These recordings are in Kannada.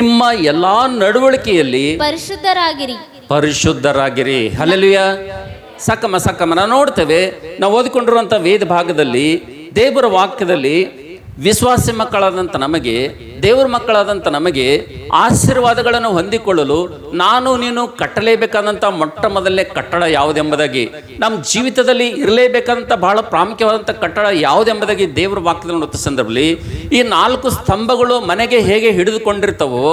ನಿಮ್ಮ ಎಲ್ಲಾ ನಡವಳಿಕೆಯಲ್ಲಿ ಪರಿಶುದ್ಧರಾಗಿರಿ. ಹಲ್ಲೆಲೂಯಾ. ಸಕಮ ನಾವು ನೋಡ್ತೇವೆ, ನಾವು ಓದಿಕೊಂಡಿರುವಂಥ ವೇದ ಭಾಗದಲ್ಲಿ ದೇವರ ವಾಕ್ಯದಲ್ಲಿ ವಿಶ್ವಾಸಿ ಮಕ್ಕಳಾದಂಥ ನಮಗೆ, ದೇವರ ಮಕ್ಕಳಾದಂಥ ನಮಗೆ ಆಶೀರ್ವಾದಗಳನ್ನು ಹೊಂದಿಕೊಳ್ಳಲು ನಾನು ನೀನು ಕಟ್ಟಲೇಬೇಕಾದಂಥ ಮೊಟ್ಟ ಮೊದಲನೇ ಕಟ್ಟಡ ಯಾವುದೆಂಬುದಾಗಿ, ನಮ್ಮ ಜೀವಿತದಲ್ಲಿ ಇರಲೇಬೇಕಾದಂಥ ಬಹಳ ಪ್ರಾಮುಖ್ಯವಾದಂಥ ಕಟ್ಟಡ ಯಾವುದೆಂಬುದಾಗಿ ದೇವರ ವಾಕ್ಯದಲ್ಲಿ ನೋಡುವ ಸಂದರ್ಭದಲ್ಲಿ ಈ 4 ಸ್ತಂಭಗಳು ಮನೆಗೆ ಹೇಗೆ ಹಿಡಿದುಕೊಂಡಿರ್ತವೋ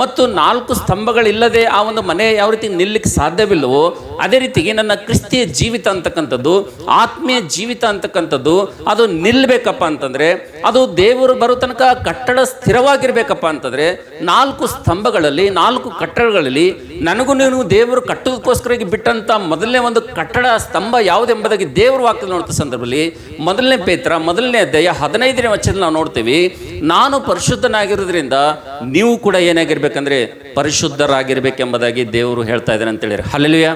ಮತ್ತು 4 ಸ್ತಂಭಗಳಿಲ್ಲದೆ ಆ ಒಂದು ಮನೆ ಯಾವ ರೀತಿ ನಿಲ್ಲಕ್ಕೆ ಸಾಧ್ಯವಿಲ್ಲವೋ, ಅದೇ ರೀತಿಗೆ ನನ್ನ ಕ್ರಿಸ್ತಿಯ ಜೀವಿತ ಅಂತಕ್ಕಂಥದ್ದು, ಆತ್ಮೀಯ ಜೀವಿತ ಅಂತಕ್ಕಂಥದ್ದು ಅದು ನಿಲ್ಲಬೇಕಪ್ಪ ಅಂತಂದರೆ, ಅದು ದೇವರು ಬರೋ ತನಕ ಕಟ್ಟಡ ಸ್ಥಿರವಾಗಿರ್ಬೇಕಪ್ಪ ಅಂತಂದರೆ 4 ಸ್ತಂಭಗಳಲ್ಲಿ 4 ಕಟ್ಟಡಗಳಲ್ಲಿ ನನಗೂ ನೀನು ದೇವರು ಕಟ್ಟೋದಕ್ಕೋಸ್ಕರ ಬಿಟ್ಟಂತ ಮೊದಲನೇ ಒಂದು ಕಟ್ಟಡ ಸ್ತಂಭ ಯಾವುದೆಂಬುದಾಗಿ ದೇವರು ವಾಕ್ಯದಲ್ಲಿ ನೋಡ್ತಾ ಸಂದರ್ಭದಲ್ಲಿ 1 ಪೇತ್ರ 1ನೇ ಅಧ್ಯಾಯ 15ನೇ ವಚನದಲ್ಲಿ ನಾವು ನೋಡ್ತೀವಿ, ನಾನು ಪರಿಶುದ್ಧನಾಗಿರೋದ್ರಿಂದ ನೀವು ಕೂಡ ಏನಾಗಿರ್ಬೇಕಂದ್ರೆ ಪರಿಶುದ್ಧರಾಗಿರ್ಬೇಕೆಂಬುದಾಗಿ ದೇವರು ಹೇಳ್ತಾ ಇದ್ದಾನೆ ಅಂತೇಳಿ. ಹಲ್ಲೆಲೂಯಾ.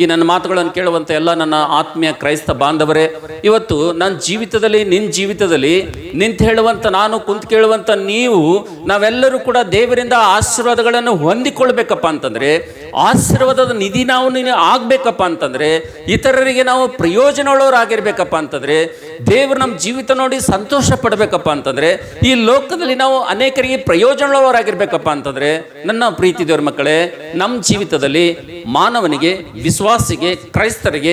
ಈ ನನ್ನ ಮಾತುಗಳನ್ನು ಕೇಳುವಂಥ ಎಲ್ಲ ನನ್ನ ಆತ್ಮೀಯ ಕ್ರೈಸ್ತ ಬಾಂಧವರೇ, ಇವತ್ತು ನನ್ನ ಜೀವಿತದಲ್ಲಿ, ನಿನ್ನ ಜೀವಿತದಲ್ಲಿ ನಿಂತು ಹೇಳುವಂಥ ನಾನು, ಕುಂತು ಕೇಳುವಂಥ ನೀವು, ನಾವೆಲ್ಲರೂ ಕೂಡ ದೇವರಿಂದ ಆಶೀರ್ವಾದಗಳನ್ನು ಹೊಂದಿಕೊಳ್ಬೇಕಪ್ಪ ಅಂತಂದರೆ, ಆಶೀರ್ವಾದದ ನಿಧಿ ನೀನು ಆಗಬೇಕಪ್ಪ ಅಂತಂದರೆ, ಇತರರಿಗೆ ನಾವು ಪ್ರಯೋಜನವುಳ್ಳವರಾಗಿರ್ಬೇಕಪ್ಪ ಅಂತಂದರೆ, ದೇವರು ನಮ್ಮ ಜೀವಿತ ನೋಡಿ ಸಂತೋಷ ಪಡಬೇಕಪ್ಪ ಅಂತಂದರೆ, ಈ ಲೋಕದಲ್ಲಿ ನಾವು ಅನೇಕರಿಗೆ ಪ್ರಯೋಜನವುಳ್ಳವರಾಗಿರ್ಬೇಕಪ್ಪ ಅಂತಂದರೆ, ನನ್ನ ಪ್ರೀತಿ ದೇವರ ಮಕ್ಕಳೇ, ನಮ್ಮ ಜೀವಿತದಲ್ಲಿ ಮಾನವನಿಗೆ, ವಿಶ್ವಾಸಿಗೆ, ಕ್ರೈಸ್ತರಿಗೆ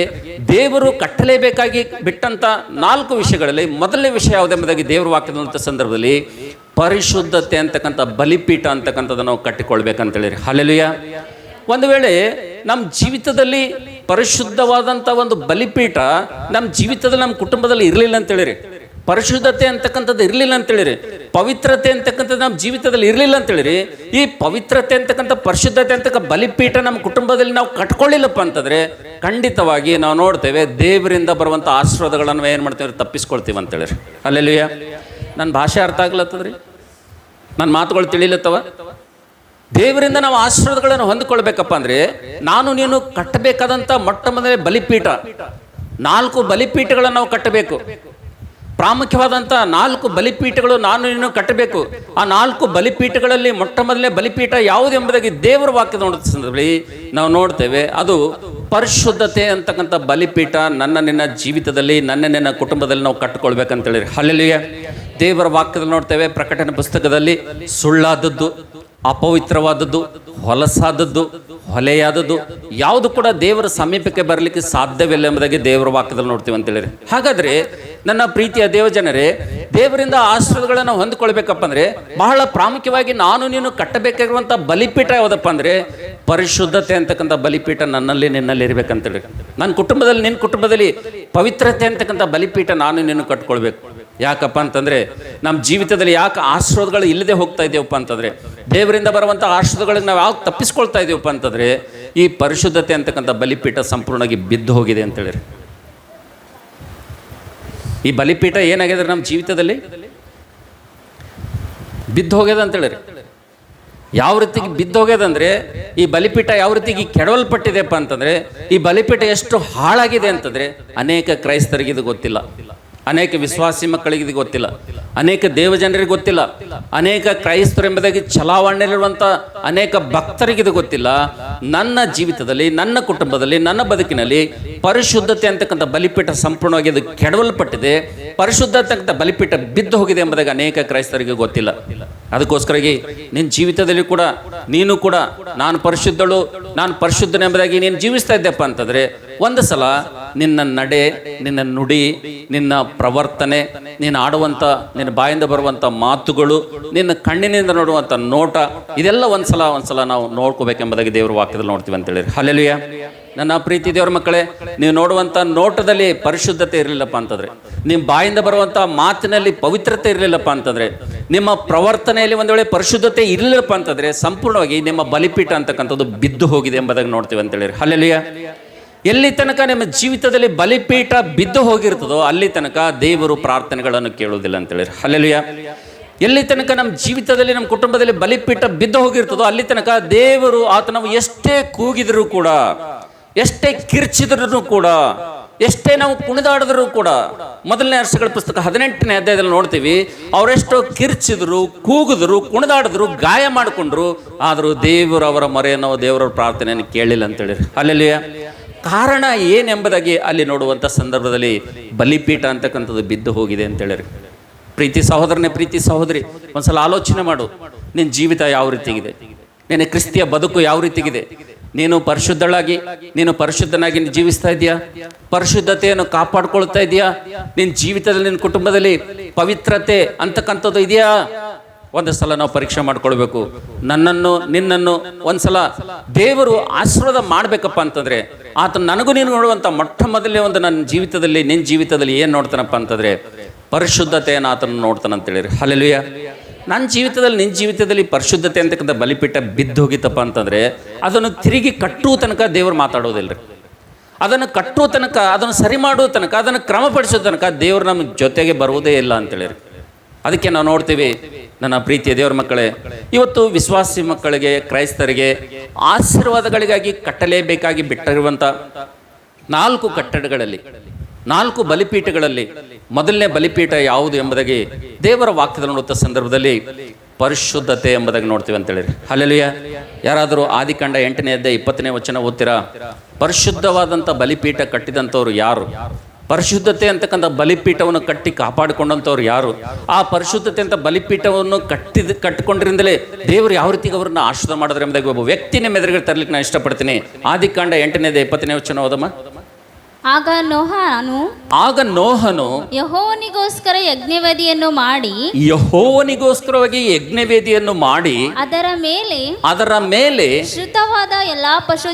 ದೇವರು ಕಟ್ಟಲೇಬೇಕಾಗಿ ಬಿಟ್ಟಂತ 4 ವಿಷಯಗಳಲ್ಲಿ ಮೊದಲನೇ ವಿಷಯ ಯಾವುದೆಂಬುದಾಗಿ ದೇವರ ವಾಕ್ಯದಂಥ ಸಂದರ್ಭದಲ್ಲಿ ಪರಿಶುದ್ಧತೆ ಅಂತಕ್ಕಂಥ ಬಲಿಪೀಠ ಅಂತಕ್ಕಂಥದ್ದು ನಾವು ಕಟ್ಟಿಕೊಳ್ಬೇಕಂತೇಳಿ. ಹಲ್ಲೆಲೂಯಾ. ಒಂದು ವೇಳೆ ನಮ್ಮ ಜೀವಿತದಲ್ಲಿ ಪರಿಶುದ್ಧವಾದಂಥ ಒಂದು ಬಲಿಪೀಠ ನಮ್ಮ ಜೀವಿತದಲ್ಲಿ, ನಮ್ಮ ಕುಟುಂಬದಲ್ಲಿ ಇರಲಿಲ್ಲ ಅಂತೇಳಿರಿ, ಪರಿಶುದ್ಧತೆ ಅಂತಕ್ಕಂಥದ್ದು ಇರಲಿಲ್ಲ ಅಂತೇಳಿರಿ, ಪವಿತ್ರತೆ ಅಂತಕ್ಕಂಥದ್ದು ನಮ್ಮ ಜೀವಿತದಲ್ಲಿ ಇರಲಿಲ್ಲ ಅಂತೇಳಿರಿ, ಈ ಪವಿತ್ರತೆ ಅಂತಕ್ಕಂಥ, ಪರಿಶುದ್ಧತೆ ಅಂತಕ್ಕ ಬಲಿಪೀಠ ನಮ್ಮ ಕುಟುಂಬದಲ್ಲಿ ನಾವು ಕಟ್ಕೊಳ್ಳಿಲ್ಲಪ್ಪ ಅಂತಂದರೆ ಖಂಡಿತವಾಗಿ ನಾವು ನೋಡ್ತೇವೆ ದೇವರಿಂದ ಬರುವಂಥ ಆಶೀರ್ವಾದಗಳನ್ನು ಏನು ಮಾಡ್ತೇವೆ, ತಪ್ಪಿಸ್ಕೊಳ್ತೀವಿ ಅಂತೇಳಿರಿ. ಹಲ್ಲೆಲೂಯಾ. ನನ್ನ ಭಾಷೆ ಅರ್ಥ ಆಗ್ಲತ್ತದ್ರಿ, ನನ್ನ ಮಾತುಗಳು ತಿಳಿಲತ್ತವ. ದೇವರಿಂದ ನಾವು ಆಶೀರ್ವಾದಗಳನ್ನು ಹೊಂದಿಕೊಳ್ಬೇಕಪ್ಪ ಅಂದರೆ ನಾನು ನೀನು ಕಟ್ಟಬೇಕಾದಂಥ ಮೊಟ್ಟ ಮೊದಲನೇ ಬಲಿಪೀಠ, 4 ಬಲಿಪೀಠಗಳನ್ನು ನಾವು ಕಟ್ಟಬೇಕು. ಪ್ರಾಮುಖ್ಯವಾದಂಥ 4 ಬಲಿಪೀಠಗಳು ನಾನು ನೀನು ಕಟ್ಟಬೇಕು. ಆ 4 ಬಲಿಪೀಠಗಳಲ್ಲಿ ಮೊಟ್ಟ ಮೊದಲನೇ ಬಲಿಪೀಠ ಯಾವುದೆಂಬುದಾಗಿ ದೇವರ ವಾಕ್ಯದ ನೋಡುವ ಸಂದರ್ಭದಲ್ಲಿ ನಾವು ನೋಡ್ತೇವೆ, ಅದು ಪರಿಶುದ್ಧತೆ ಅಂತಕ್ಕಂಥ ಬಲಿಪೀಠ ನಿನ್ನ ಜೀವಿತದಲ್ಲಿ, ನಿನ್ನ ಕುಟುಂಬದಲ್ಲಿ ನಾವು ಕಟ್ಟಿಕೊಳ್ಬೇಕಂತೇಳಿ. ಹಲ್ಲೆಲೂಯಾ. ದೇವರ ವಾಕ್ಯದಲ್ಲಿ ನೋಡ್ತೇವೆ, ಪ್ರಕಟಣೆ ಪುಸ್ತಕದಲ್ಲಿ ಸುಳ್ಳಾದದ್ದು, ಅಪವಿತ್ರವಾದದ್ದು, ಹೊಲಸಾದದ್ದು, ಹೊಲೆಯಾದದ್ದು ಯಾವುದು ಕೂಡ ದೇವರ ಸಮೀಪಕ್ಕೆ ಬರಲಿಕ್ಕೆ ಸಾಧ್ಯವಿಲ್ಲ ಎಂಬುದಾಗಿ ದೇವರ ವಾಕ್ಯದಲ್ಲಿ ನೋಡ್ತೀವಿ ಅಂತೇಳಿ. ಹಾಗಾದರೆ ನನ್ನ ಪ್ರೀತಿಯ ದೇವಜನರೇ, ದೇವರಿಂದ ಆಶೀರ್ವಾದಗಳನ್ನು ಹೊಂದಿಕೊಳ್ಬೇಕಪ್ಪ ಅಂದರೆ ಬಹಳ ಪ್ರಾಮುಖ್ಯವಾಗಿ ನಾನು ನೀನು ಕಟ್ಟಬೇಕಾಗಿರುವಂಥ ಬಲಿಪೀಠ ಯಾವುದಪ್ಪ ಅಂದರೆ ಪರಿಶುದ್ಧತೆ ಅಂತಕ್ಕಂಥ ಬಲಿಪೀಠ ನನ್ನಲ್ಲಿ, ನಿನ್ನಲ್ಲಿ ಇರಬೇಕಂತೇಳಿ. ನನ್ನ ಕುಟುಂಬದಲ್ಲಿ, ನಿನ್ನ ಕುಟುಂಬದಲ್ಲಿ ಪವಿತ್ರತೆ ಅಂತಕ್ಕಂಥ ಬಲಿಪೀಠ ನಾನು ನೀನು ಕಟ್ಕೊಳ್ಬೇಕು. ಯಾಕಪ್ಪ ಅಂತಂದರೆ ನಮ್ಮ ಜೀವಿತದಲ್ಲಿ ಯಾಕೆ ಆಶೀರ್ವಾದಗಳು ಇಲ್ಲದೆ ಹೋಗ್ತಾ ಇದೆಯಪ್ಪ ಅಂತಂದರೆ, ದೇವರಿಂದ ಬರುವಂಥ ಆಶೀರ್ವಾದಗಳಿಗೆ ನಾವು ಯಾಕೆ ತಪ್ಪಿಸ್ಕೊಳ್ತಾ ಇದೀವಪ್ಪ ಅಂತಂದರೆ ಈ ಪರಿಶುದ್ಧತೆ ಅಂತಕ್ಕಂಥ ಬಲಿಪೀಠ ಸಂಪೂರ್ಣವಾಗಿ ಬಿದ್ದು ಹೋಗಿದೆ ಅಂತೇಳಿ. ಈ ಬಲಿಪೀಠ ಏನಾಗಿದೆ ನಮ್ಮ ಜೀವಿತದಲ್ಲಿ ಬಿದ್ದು ಹೋಗ್ಯದ ಅಂತೇಳಿ. ಯಾವ ರೀತಿಗೆ ಬಿದ್ದು ಹೋಗ್ಯದಂದರೆ ಈ ಬಲಿಪೀಠ ಯಾವ ರೀತಿಗೆ ಕೆಡವಲ್ಪಟ್ಟಿದೆಪ್ಪ ಅಂತಂದರೆ, ಈ ಬಲಿಪೀಠ ಎಷ್ಟು ಹಾಳಾಗಿದೆ ಅಂತಂದರೆ ಅನೇಕ ಕ್ರೈಸ್ತರಿಗೆ ಇದು ಗೊತ್ತಿಲ್ಲ, ಅನೇಕ ವಿಶ್ವಾಸಿ ಮಕ್ಕಳಿಗೆ ಇದು ಗೊತ್ತಿಲ್ಲ, ಅನೇಕ ದೇವಜನರಿಗೆ ಗೊತ್ತಿಲ್ಲ, ಅನೇಕ ಕ್ರೈಸ್ತರು ಎಂಬುದಾಗಿ ಚಲಾವಣೆಯಲ್ಲಿರುವಂಥ ಅನೇಕ ಭಕ್ತರಿಗೆ ಇದು ಗೊತ್ತಿಲ್ಲ. ನನ್ನ ಜೀವಿತದಲ್ಲಿ, ನನ್ನ ಕುಟುಂಬದಲ್ಲಿ, ನನ್ನ ಬದುಕಿನಲ್ಲಿ ಪರಿಶುದ್ಧತೆ ಅಂತಕ್ಕಂಥ ಬಲಿಪೀಠ ಸಂಪೂರ್ಣವಾಗಿ ಅದು ಕೆಡವಲ್ಪಟ್ಟಿದೆ, ಪರಿಶುದ್ಧತೆ ಅಂತ ಬಲಿಪೀಠ ಬಿದ್ದು ಹೋಗಿದೆ ಎಂಬುದಾಗಿ ಅನೇಕ ಕ್ರೈಸ್ತರಿಗೆ ಗೊತ್ತಿಲ್ಲ. ಅದಕ್ಕೋಸ್ಕರಾಗಿ ನಿನ್ನ ಜೀವಿತದಲ್ಲಿ ಕೂಡ ನೀನು ಕೂಡ ನಾನು ಪರಿಶುದ್ಧಳು, ನಾನು ಪರಿಶುದ್ಧನೆಂಬುದಾಗಿ ನೀನು ಜೀವಿಸ್ತಾ ಇದ್ದೆಪ್ಪ ಅಂತಂದರೆ ಒಂದು ಸಲ ನಿನ್ನ ನಡೆ, ನಿನ್ನ ನುಡಿ, ನಿನ್ನ ಪ್ರವರ್ತನೆ, ನೀನು ಆಡುವಂಥ, ನಿನ್ನ ಬಾಯಿಂದ ಬರುವಂಥ ಮಾತುಗಳು, ನಿನ್ನ ಕಣ್ಣಿನಿಂದ ನೋಡುವಂಥ ನೋಟ, ಇದೆಲ್ಲ ಒಂದ್ಸಲ ನಾವು ನೋಡ್ಕೋಬೇಕೆಂಬುದಾಗಿ ದೇವರ ವಾಕ್ಯದಲ್ಲಿ ನೋಡ್ತೀವಿ ಅಂತೇಳಿ. ಹಲ್ಲೆಲೂಯಾ. ನನ್ನ ಪ್ರೀತಿ ದೇವರ ಮಕ್ಕಳೇ, ನೀವು ನೋಡುವಂಥ ನೋಟದಲ್ಲಿ ಪರಿಶುದ್ಧತೆ ಇರಲಿಲ್ಲಪ್ಪ ಅಂತಂದರೆ, ನಿಮ್ಮ ಬಾಯಿಂದ ಬರುವಂಥ ಮಾತಿನಲ್ಲಿ ಪವಿತ್ರತೆ ಇರಲಿಲ್ಲಪ್ಪ ಅಂತಂದರೆ, ನಿಮ್ಮ ಪ್ರವರ್ತನೆಯಲ್ಲಿ ಒಂದು ವೇಳೆ ಪರಿಶುದ್ಧತೆ ಇರಲಿಲ್ಲಪ್ಪ ಅಂತಂದರೆ ಸಂಪೂರ್ಣವಾಗಿ ನಿಮ್ಮ ಬಲಿಪೀಠ ಅಂತಕ್ಕಂಥದ್ದು ಬಿದ್ದು ಹೋಗಿದೆ ಎಂಬುದಾಗಿ ನೋಡ್ತೀವಿ ಅಂತೇಳಿ. ಹಲ್ಲೆಲೂಯಾ. ಎಲ್ಲಿ ತನಕ ನಿಮ್ಮ ಜೀವಿತದಲ್ಲಿ ಬಲಿಪೀಠ ಬಿದ್ದು ಹೋಗಿರ್ತದೋ ಅಲ್ಲಿ ತನಕ ದೇವರು ಪ್ರಾರ್ಥನೆಗಳನ್ನು ಕೇಳುವುದಿಲ್ಲ ಅಂತೇಳಿ. ಹಲ್ಲೆಲೂಯಾ. ಎಲ್ಲಿ ತನಕ ನಮ್ಮ ಜೀವಿತದಲ್ಲಿ, ನಮ್ಮ ಕುಟುಂಬದಲ್ಲಿ ಬಲಿಪೀಠ ಬಿದ್ದು ಹೋಗಿರ್ತದೋ ಅಲ್ಲಿ ತನಕ ದೇವರು ನಾವು ಎಷ್ಟೇ ಕೂಗಿದರೂ ಕೂಡ, ಎಷ್ಟೇ ಕಿರ್ಚಿದ್ರೂ ಕೂಡ, ಎಷ್ಟೇ ನಾವು ಕುಣಿದಾಡಿದ್ರು ಕೂಡ ಮೊದಲನೇ ವರ್ಷಗಳ ಪುಸ್ತಕ 18ನೇ ಅಧ್ಯಾಯದಲ್ಲಿ ನೋಡ್ತೀವಿ, ಅವರೆಷ್ಟೋ ಕಿರ್ಚಿದ್ರು, ಕೂಗಿದ್ರು, ಕುಣಿದಾಡಿದ್ರು, ಗಾಯ ಮಾಡಿಕೊಂಡ್ರು, ಆದರೂ ದೇವರು ಅವರ ಮೊರೆಯನ್ನು, ದೇವರ ಪ್ರಾರ್ಥನೆಯನ್ನು ಕೇಳಿಲ್ಲ ಅಂತೇಳಿ. ಅಲ್ಲಿ ಕಾರಣ ಏನೆಂಬುದಾಗಿ ಅಲ್ಲಿ ನೋಡುವಂಥ ಸಂದರ್ಭದಲ್ಲಿ ಬಲಿಪೀಠ ಅಂತಕ್ಕಂಥದ್ದು ಬಿದ್ದು ಹೋಗಿದೆ ಅಂತೇಳಿರಿ. ಪ್ರೀತಿ ಸಹೋದರನೇ, ಪ್ರೀತಿ ಸಹೋದರಿ, ಒಂದ್ಸಲ ಆಲೋಚನೆ ಮಾಡು. ನಿನ್ನ ಜೀವಿತ ಯಾವ ರೀತಿಗಿದೆ? ನಿನ್ನ ಕ್ರಿಸ್ತಿಯ ಬದುಕು ಯಾವ ರೀತಿಗಿದೆ? ನೀನು ಪರಿಶುದ್ಧಳಾಗಿ, ನೀನು ಪರಿಶುದ್ಧನಾಗಿ ಜೀವಿಸ್ತಾ ಇದೆಯಾ? ಪರಿಶುದ್ಧತೆಯನ್ನು ಕಾಪಾಡ್ಕೊಳ್ತಾ ಇದೆಯಾ? ನಿನ್ನ ಜೀವಿತದಲ್ಲಿ, ನಿನ್ನ ಕುಟುಂಬದಲ್ಲಿ ಪವಿತ್ರತೆ ಅಂತಕ್ಕಂಥದ್ದು ಇದೆಯಾ? ಒಂದು ಸಲ ನಾವು ಪರೀಕ್ಷೆ ಮಾಡ್ಕೊಳ್ಬೇಕು. ನಿನ್ನನ್ನು ಒಂದ್ಸಲ ದೇವರು ಆಶೀರ್ವಾದ ಮಾಡಬೇಕಪ್ಪ ಅಂತಂದ್ರೆ, ಆತ ನನಗೂ ನೀನು ನೋಡುವಂಥ ಮೊಟ್ಟ ಮೊದಲೇ ಒಂದು ನನ್ನ ಜೀವಿತದಲ್ಲಿ, ನಿನ್ನ ಜೀವಿತದಲ್ಲಿ ಏನು ನೋಡ್ತಾನಪ್ಪ ಅಂತಂದ್ರೆ ಪರಿಶುದ್ಧತೆಯನ್ನು ಆತನ ನೋಡ್ತಾನಂತೇಳಿರಿ. ಹಲ್ಲೆಲೂಯಾ. ನನ್ನ ಜೀವಿತದಲ್ಲಿ, ನಿನ್ನ ಜೀವಿತದಲ್ಲಿ ಪರಿಶುದ್ಧತೆ ಅಂತಕ್ಕಂಥ ಬಲಿಪೀಠ ಬಿದ್ದು ಹೋಗಿತ್ತಪ್ಪ ಅಂತಂದರೆ ಅದನ್ನು ತಿರುಗಿ ಕಟ್ಟುವ ತನಕ ದೇವರು ಮಾತಾಡೋದಿಲ್ಲ ರೀ. ಅದನ್ನು ಕಟ್ಟುವ ತನಕ, ಅದನ್ನು ಸರಿ ಮಾಡುವ ತನಕ, ಅದನ್ನು ಕ್ರಮಪಡಿಸೋ ತನಕ ದೇವರು ನಮ್ಮ ಜೊತೆಗೆ ಬರುವುದೇ ಇಲ್ಲ ಅಂತೇಳಿರಿ. ಅದಕ್ಕೆ ನಾವು ನೋಡ್ತೀವಿ, ನನ್ನ ಪ್ರೀತಿಯ ದೇವರ ಮಕ್ಕಳೇ, ಇವತ್ತು ವಿಶ್ವಾಸಿ ಮಕ್ಕಳಿಗೆ, ಕ್ರೈಸ್ತರಿಗೆ ಆಶೀರ್ವಾದಗಳಿಗಾಗಿ ಕಟ್ಟಲೇಬೇಕಾಗಿ ಬಿಟ್ಟಿರುವಂಥ 4 ಕಟ್ಟಡಗಳಲ್ಲಿ, 4 ಬಲಿಪೀಠಗಳಲ್ಲಿ ಮೊದಲನೇ ಬಲಿಪೀಠ ಯಾವುದು ಎಂಬುದಾಗಿ ದೇವರ ವಾಕ್ಯದಲ್ಲಿ ನೋಡುತ್ತ ಸಂದರ್ಭದಲ್ಲಿ ಪರಿಶುದ್ಧತೆ ಎಂಬುದಾಗಿ ನೋಡ್ತೀವಿ ಅಂತೇಳಿ. ಹಲ್ಲೆಲೂಯಾ. ಯಾರಾದರೂ ಆದಿಕಾಂಡ 8ನೇ ಅಧ್ಯಾಯ 20ನೇ ವಚನ ಓದ್ತೀರಾ? ಪರಿಶುದ್ಧವಾದಂಥ ಬಲಿಪೀಠ ಕಟ್ಟಿದಂಥವ್ರು ಯಾರು? ಪರಿಶುದ್ಧತೆ ಅಂತಕ್ಕಂಥ ಬಲಿಪೀಠವನ್ನು ಕಟ್ಟಿ ಕಾಪಾಡಿಕೊಂಡಂಥವ್ರು ಯಾರು? ಆ ಪರಿಶುದ್ಧತೆ ಅಂತ ಬಲಿಪೀಠವನ್ನು ಕಟ್ಟಿಕೊಂಡಿರಿಂದಲೇ ದೇವರು ಯಾವ ರೀತಿಗೆ ಅವರನ್ನ ಆಶೀರ್ವಾದ ಮಾಡಿದ್ರೆ ಎಂಬುದಾಗಿ ಒಬ್ಬ ವ್ಯಕ್ತಿನ ಮೆದುರುಗಳು ತರಲಿಕ್ಕೆ ನಾನು ಇಷ್ಟಪಡ್ತೀನಿ. ಆದಿಕಾಂಡ 8ನೇ ಅಧ್ಯಾಯ 20ನೇ ವಚನ ಓದಮ್ಮ. ಆಗ ನೋಹನು ಯೆಹೋವನಿಗೋಸ್ಕರ ಯೆಹೋವನಿಗೋಸ್ಕರವಾಗಿ ಯಜ್ಞವೇದಿಯನ್ನು ಮಾಡಿ ಅದರ ಮೇಲೆ ಶುದ್ಧವಾದ ಎಲ್ಲಾ ಪಶು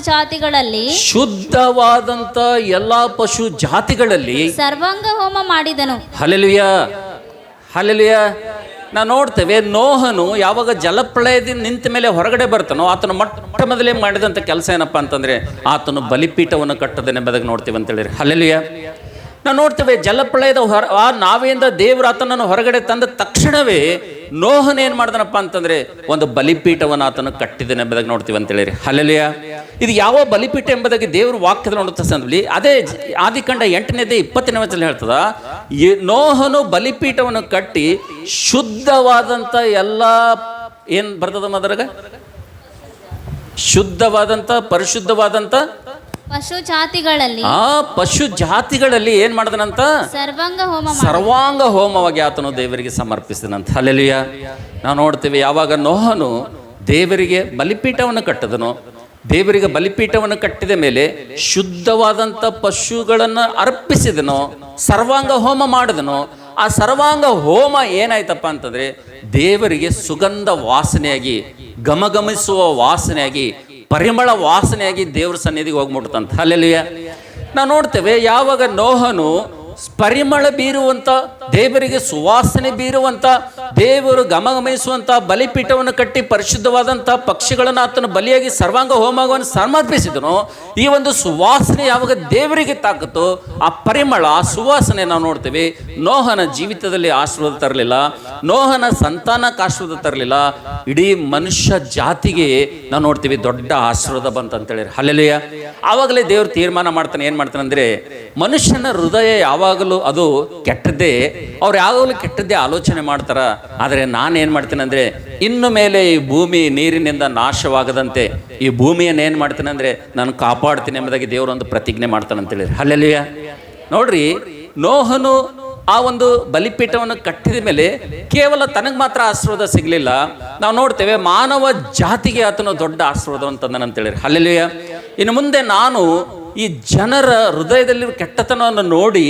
ಜಾತಿಗಳಲ್ಲಿ ಸರ್ವಾಂಗ ಹೋಮ ಮಾಡಿದನು. Hallelujah, hallelujah. ನಾವು ನೋಡ್ತೇವೆ, ನೋಹನು ಯಾವಾಗ ಜಲಪ್ರಳಯದಿಂದ ನಿಂತ ಮೇಲೆ ಹೊರಗಡೆ ಬರ್ತಾನೋ ಆತನು ಮೊಟ್ಟ ಮೊದಲೇ ಮಾಡಿದಂಥ ಕೆಲಸ ಏನಪ್ಪ ಅಂತಂದರೆ ಆತನು ಬಲಿಪೀಠವನ್ನು ಕಟ್ಟದನೆಂಬುದಾಗಿ ನೋಡ್ತೀವಿ ಅಂತೇಳಿರಿ. ಹಲ್ಲೆಲೂಯಾ. ನಾವು ನೋಡ್ತೇವೆ, ಜಲಪ್ರಳಯದ ನಾವೆಯಿಂದ ದೇವರು ಆತನನ್ನು ಹೊರಗಡೆ ತಂದ ತಕ್ಷಣವೇ ನೋಹನ ಏನು ಮಾಡ್ದನಪ್ಪ ಅಂತಂದರೆ ಒಂದು ಬಲಿಪೀಠವನ್ನು ಆತನು ಕಟ್ಟಿದನೆಂಬುದಾಗಿ ನೋಡ್ತೀವಿ ಅಂತೇಳಿರಿ. ಹಲ್ಲೆಲೂಯಾ. ಇದು ಯಾವ ಬಲಿಪೀಠ ಎಂಬುದಾಗಿ ದೇವರು ವಾಕ್ಯದಲ್ಲಿ ನೋಡುತ್ತಾ ಸಂದರ್ಭದಲ್ಲಿ ಅದೇ ಆದಿಕಾಂಡ 8ನೇ ಅಧ್ಯಾಯ 20ನೇ ವಚನ ಹೇಳ್ತದ, ನೋಹನು ಬಲಿಪೀಠವನ್ನು ಕಟ್ಟಿ ಶುದ್ಧವಾದಂಥ ಎಲ್ಲ ಏನು ಬರ್ತದ ಮದರಾಗ, ಶುದ್ಧವಾದಂಥ ಪರಿಶುದ್ಧವಾದಂಥ ಪಶು ಜಾತಿಗಳಲ್ಲಿ ಏನ್ ಮಾಡಿದನಂತ? ಸರ್ವಾಂಗ ಹೋಮವಾಗಿ ಆತನು ದೇವರಿಗೆ ಸಮರ್ಪಿಸಿದನಂತ. ಹಲ್ಲೆಲೂಯಾ. ನಾವು ನೋಡ್ತೀವಿ, ಯಾವಾಗ ನೋಹನು ದೇವರಿಗೆ ಬಲಿಪೀಠವನ್ನು ಕಟ್ಟದನು, ದೇವರಿಗೆ ಬಲಿಪೀಠವನ್ನು ಕಟ್ಟಿದ ಮೇಲೆ ಶುದ್ಧವಾದಂಥ ಪಶುಗಳನ್ನು ಅರ್ಪಿಸಿದನು, ಸರ್ವಾಂಗ ಹೋಮ ಮಾಡಿದನು. ಆ ಸರ್ವಾಂಗ ಹೋಮ ಏನಾಯ್ತಪ್ಪ ಅಂತಂದ್ರೆ ದೇವರಿಗೆ ಸುಗಂಧ ವಾಸನೆಯಾಗಿ, ಘಮಘಮಿಸುವ ವಾಸನೆಯಾಗಿ, ಪರಿಮಳ ವಾಸನೆಯಾಗಿ ದೇವರ ಸನ್ನಿಧಿಗೆ ಹೋಗ್ಬಿಡ್ತಂತ. ಹಲ್ಲೆಲೂಯಾ. ನಾವು ನೋಡ್ತೇವೆ, ಯಾವಾಗ ನೋಹನು ಪರಿಮಳ ಬೀರುವಂಥ, ದೇವರಿಗೆ ಸುವಾಸನೆ ಬೀರುವಂಥ, ದೇವರು ಘಮಘಮಿಸುವಂಥ ಬಲಿಪೀಠವನ್ನು ಕಟ್ಟಿ ಪರಿಶುದ್ಧವಾದಂಥ ಪಕ್ಷಿಗಳನ್ನು ಆತನ ಬಲಿಯಾಗಿ ಸರ್ವಾಂಗ ಹೋಮವನ್ನು ಸಮರ್ಪಿಸಿದನು. ಈ ಒಂದು ಸುವಾಸನೆ ಯಾವಾಗ ದೇವರಿಗೆ ತಾಕತ್ತೋ ಆ ಪರಿಮಳ, ಆ ಸುವಾಸನೆ ನಾವು ನೋಡ್ತೀವಿ ನೋಹನ ಜೀವಿತದಲ್ಲಿ ಆಶೀರ್ವಾದ ತರಲಿಲ್ಲ, ನೋಹನ ಸಂತಾನಕ್ಕೆ ಆಶೀರ್ವಾದ ತರಲಿಲ್ಲ, ಇಡೀ ಮನುಷ್ಯ ಜಾತಿಗೆ ನಾವು ನೋಡ್ತೀವಿ ದೊಡ್ಡ ಆಶೀರ್ವಾದ ಬಂತಂತೇಳಿ. ಹಲ್ಲೆಲೂಯಾ. ಆವಾಗಲೇ ದೇವರು ತೀರ್ಮಾನ ಮಾಡ್ತಾನೆ, ಏನು ಮಾಡ್ತಾನೆ ಅಂದರೆ ಮನುಷ್ಯನ ಹೃದಯ ಯಾವಾಗಲೂ ಅದು ಕೆಟ್ಟದ್ದೇ, ಅವ್ರು ಯಾವಾಗಲೂ ಕೆಟ್ಟದ್ದೇ ಆಲೋಚನೆ ಮಾಡ್ತಾರ. ಆದರೆ ನಾನೇನು ಮಾಡ್ತೇನೆ ಅಂದರೆ ಇನ್ನು ಮೇಲೆ ಈ ಭೂಮಿ ನೀರಿನಿಂದ ನಾಶವಾಗದಂತೆ ಈ ಭೂಮಿಯನ್ನು ಏನು ಮಾಡ್ತೇನೆ ಅಂದರೆ ನಾನು ಕಾಪಾಡ್ತೀನಿ ಎಂಬುದಾಗಿ ದೇವರು ಒಂದು ಪ್ರತಿಜ್ಞೆ ಮಾಡ್ತಾನೆ ಅಂತೇಳಿ. ಹಲ್ಲೆಲೂಯಾ. ನೋಡ್ರಿ, ನೋಹನು ಆ ಒಂದು ಬಲಿಪೀಠವನ್ನು ಕಟ್ಟಿದ ಮೇಲೆ ಕೇವಲ ತನಗೆ ಮಾತ್ರ ಆಶೀರ್ವಾದ ಸಿಗಲಿಲ್ಲ, ನಾವು ನೋಡ್ತೇವೆ ಮಾನವ ಜಾತಿಗೆ ಆತನು ದೊಡ್ಡ ಆಶೀರ್ವಾದ ಅಂತಂದನಂತೇಳಿ. ಹಲ್ಲೆಲೂಯಾ. ಇನ್ನು ಮುಂದೆ ನಾನು ಈ ಜನರ ಹೃದಯದಲ್ಲಿರುವ ಕೆಟ್ಟತನವನ್ನು ನೋಡಿ,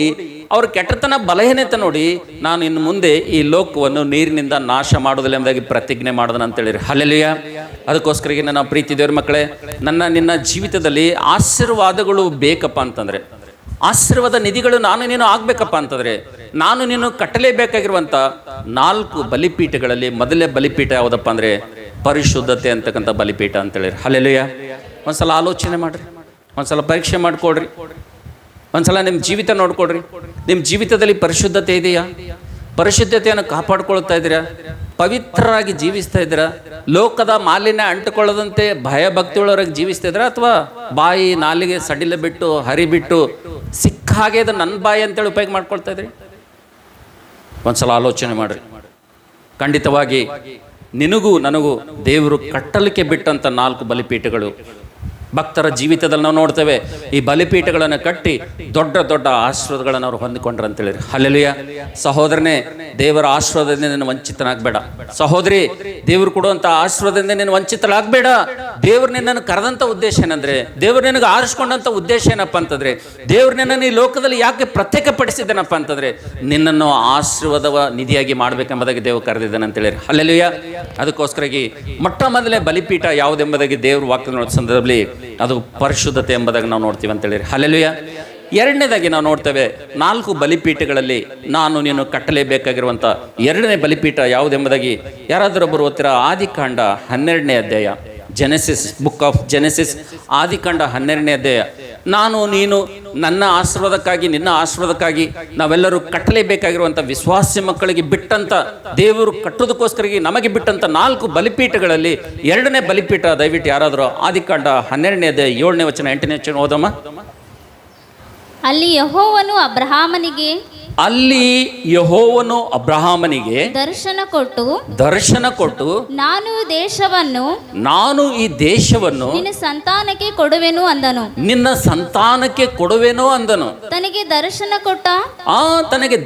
ಅವ್ರ ಕೆಟ್ಟತನ ಬಲಹೀನತೆ ನೋಡಿ, ನಾನು ಇನ್ನು ಮುಂದೆ ಈ ಲೋಕವನ್ನು ನೀರಿನಿಂದ ನಾಶ ಮಾಡೋದಿಲ್ಲ ಎಂಬುದಾಗಿ ಪ್ರತಿಜ್ಞೆ ಮಾಡೋದನ್ನ ಅಂತೇಳಿರಿ. ಹಲ್ಲೆಲೂಯಾ. ಅದಕ್ಕೋಸ್ಕರ ನಾವು ಪ್ರೀತಿ ದೇವರ ಮಕ್ಕಳೇ, ನಿನ್ನ ಜೀವಿತದಲ್ಲಿ ಆಶೀರ್ವಾದಗಳು ಬೇಕಪ್ಪ ಅಂತಂದರೆ, ಆಶೀರ್ವಾದ ನಿಧಿಗಳು ನಾನು ನೀನು ಆಗಬೇಕಪ್ಪ ಅಂತಂದರೆ, ನಾನು ನೀನು ಕಟ್ಟಲೇಬೇಕಾಗಿರುವಂಥ 4 ಬಲಿಪೀಠಗಳಲ್ಲಿ ಮೊದಲೇ ಬಲಿಪೀಠ ಯಾವುದಪ್ಪ ಅಂದರೆ ಪರಿಶುದ್ಧತೆ ಅಂತಕ್ಕಂಥ ಬಲಿಪೀಠ ಅಂತೇಳಿ. ಹಲ್ಲೆಲೂಯಾ. ಒಂದ್ಸಲ ಆಲೋಚನೆ ಮಾಡಿರಿ, ಒಂದ್ಸಲ ಪರೀಕ್ಷೆ ಮಾಡಿಕೊಡ್ರಿ, ಒಂದ್ಸಲ ನಿಮ್ಮ ಜೀವಿತ ನೋಡ್ಕೊಡ್ರಿ. ನಿಮ್ಮ ಜೀವಿತದಲ್ಲಿ ಪರಿಶುದ್ಧತೆ ಇದೆಯಾ? ಪರಿಶುದ್ಧತೆಯನ್ನು ಕಾಪಾಡ್ಕೊಳ್ತಾ ಇದ್ದೀರಾ? ಪವಿತ್ರರಾಗಿ ಜೀವಿಸ್ತಾ ಇದ್ದೀರಾ? ಲೋಕದ ಮಾಲಿನ್ಯ ಅಂಟುಕೊಳ್ಳದಂತೆ ಭಯಭಕ್ತಿಯುಳ್ಳವರಾಗಿ ಜೀವಿಸ್ತಾ ಇದ್ದೀರಾ? ಅಥವಾ ಬಾಯಿ ನಾಲಿಗೆ ಸಡಿಲ ಬಿಟ್ಟು ಹರಿಬಿಟ್ಟು ಹಾಗೆ ಇದು ನನ್ನ ಬಾಯಿ ಅಂತೇಳಿ ಉಪಯೋಗ ಮಾಡ್ಕೊಳ್ತಾ ಇದ್ರಿ? ಒಂದ್ಸಲ ಆಲೋಚನೆ ಮಾಡ್ರಿ. ಖಂಡಿತವಾಗಿ ನಿನಗೂ ನನಗೂ ದೇವರು ಕಟ್ಟಲಿಕ್ಕೆ ಬಿಟ್ಟಂಥ 4 ಬಲಿಪೀಠಗಳು ಭಕ್ತರ ಜೀವಿತದಲ್ಲಿ ನಾವು ನೋಡ್ತೇವೆ. ಈ ಬಲಿಪೀಠಗಳನ್ನು ಕಟ್ಟಿ ದೊಡ್ಡ ದೊಡ್ಡ ಆಶೀರ್ವಾದಗಳನ್ನು ಅವರು ಹೊಂದಿಕೊಂಡ್ರು ಅಂತೇಳಿರಿ. ಹಲ್ಲೆಲೂಯಾ. ಸಹೋದರನೇ, ದೇವರ ಆಶೀರ್ವಾದದಿಂದ ನೀನು ವಂಚಿತನಾಗಬೇಡ. ಸಹೋದರಿ, ದೇವರು ಕೊಡುವಂಥ ಆಶೀರ್ವಾದದಿಂದ ನೀನು ವಂಚಿತರಾಗಬೇಡ. ದೇವ್ರು ನಿನ್ನನ್ನು ಕರೆದಂಥ ಉದ್ದೇಶ ಏನಂದರೆ, ದೇವ್ರು ನಿನಗೆ ಆರಿಸ್ಕೊಂಡಂಥ ಉದ್ದೇಶ ಏನಪ್ಪ ಅಂತಂದರೆ, ದೇವ್ರು ನಿನ್ನನ್ನು ಈ ಲೋಕದಲ್ಲಿ ಯಾಕೆ ಪ್ರತ್ಯೇಕಪಡಿಸಿದ್ದಾನಪ್ಪ ಅಂತಂದರೆ, ನಿನ್ನನ್ನು ಆಶೀರ್ವಾದವ ನಿಧಿಯಾಗಿ ಮಾಡಬೇಕೆಂಬುದಾಗಿ ದೇವರು ಕರೆದಿದ್ದಾನೆ ಅಂತೇಳಿರಿ. ಹಲ್ಲೆಲೂಯಾ. ಅದಕ್ಕೋಸ್ಕರಾಗಿ ಮೊಟ್ಟ ಮೊದಲೇ ಬಲಿಪೀಠ ಯಾವುದೆಂಬುದಾಗಿ ದೇವ್ರ ವಾಕ್ಯ ನೋಡೋ ಸಂದರ್ಭದಲ್ಲಿ ಅದು ಪರಿಶುದ್ಧತೆ ಎಂಬುದಾಗಿ ನಾವು ನೋಡ್ತೀವಿ ಅಂತೇಳಿ. ಹಲ್ಲೆಲೂಯಾ. ಎರಡನೇದಾಗಿ ನಾವು ನೋಡ್ತೇವೆ, 4 ಬಲಿಪೀಠಗಳಲ್ಲಿ ನಾನು ನೀನು ಕಟ್ಟಲೇಬೇಕಾಗಿರುವಂಥ 2ನೇ ಬಲಿಪೀಠ ಯಾವುದೆಂಬುದಾಗಿ ಯಾರಾದರೊಬ್ಬರು ಓದ್ತೀರಾ? ಆದಿಕಾಂಡ 12ನೇ ಅಧ್ಯಾಯ, ಜೆನೆಸಿಸ್, ಬುಕ್ ಆಫ್ ಜೆನೆಸಿಸ್, ಆದಿಕಾಂಡ 12ನೇ ಅಧ್ಯಾಯ. ನಾನು ನೀನು ನನ್ನ ಆಶೀರ್ವಾದಕ್ಕಾಗಿ, ನಿನ್ನ ಆಶೀರ್ವಾದಕ್ಕಾಗಿ ನಾವೆಲ್ಲರೂ ಕಟ್ಟಲೇಬೇಕಾಗಿರುವಂಥ ವಿಶ್ವಾಸಿ ಮಕ್ಕಳಿಗೆ ಬಿಟ್ಟಂಥ, ದೇವರು ಕಟ್ಟೋದಕ್ಕೋಸ್ಕರ ನಮಗೆ ಬಿಟ್ಟಂಥ 4 ಬಲಿಪೀಠಗಳಲ್ಲಿ 2ನೇ ಬಲಿಪೀಠ ದಯವಿಟ್ಟು ಯಾರಾದರೂ ಆದಿಕಾಂಡ 12ನೇ ಅಧ್ಯಾಯ 7ನೇ ವಚನ 8ನೇ ವಚನ ಓದಮ್ಮ. ಅಲ್ಲಿ ಯೆಹೋವನು ಅಬ್ರಹಾಮನಿಗೆ ದರ್ಶನ ಕೊಟ್ಟು ನಾನು ಈ ದೇಶವನ್ನು ನಿನ್ನ ಸಂತಾನಕ್ಕೆ ಕೊಡುವೆನು ಅಂದನು. ತನಗೆ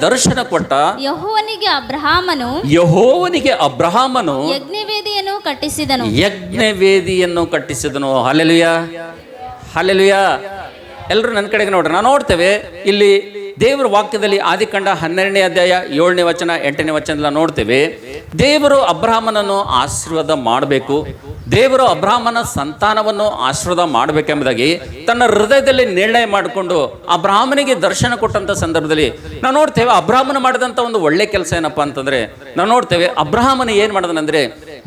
ದರ್ಶನ ಕೊಟ್ಟ ಯೆಹೋವನಿಗೆ ಅಬ್ರಹಾಮನು ಯಜ್ಞವೇದಿಯನ್ನು ಕಟ್ಟಿಸಿದನು. Hallelujah, hallelujah. ಎಲ್ಲರೂ ನನ್ನ ಕಡೆಗೆ ನೋಡ್ರಿ. ನಾವು ನೋಡ್ತೇವೆ ಇಲ್ಲಿ ದೇವರ ವಾಕ್ಯದಲ್ಲಿ ಆದಿಕಾಂಡ 12ನೇ ಅಧ್ಯಾಯ 7ನೇ ವಚನ 8ನೇ ವಚನದಲ್ಲಿ ನೋಡ್ತೇವೆ, ದೇವರು ಅಬ್ರಹಾಮನನ್ನು ಆಶೀರ್ವಾದ ಮಾಡಬೇಕು, ದೇವರು ಅಬ್ರಹಾಮನ ಸಂತಾನವನ್ನು ಆಶೀರ್ವಾದ ಮಾಡಬೇಕೆಂಬುದಾಗಿ ತನ್ನ ಹೃದಯದಲ್ಲಿ ನಿರ್ಣಯ ಮಾಡಿಕೊಂಡು ಅಬ್ರಹಾಮನಿಗೆ ದರ್ಶನ ಕೊಟ್ಟಂಥ ಸಂದರ್ಭದಲ್ಲಿ ನಾವು ನೋಡ್ತೇವೆ, ಅಬ್ರಹಾಮನ ಮಾಡಿದಂಥ ಒಂದು ಒಳ್ಳೆ ಕೆಲಸ ಏನಪ್ಪ ಅಂತಂದರೆ, ನಾವು ನೋಡ್ತೇವೆ ಅಬ್ರಹಾಮನ ಏನು ಮಾಡಿದನಂದರೆ,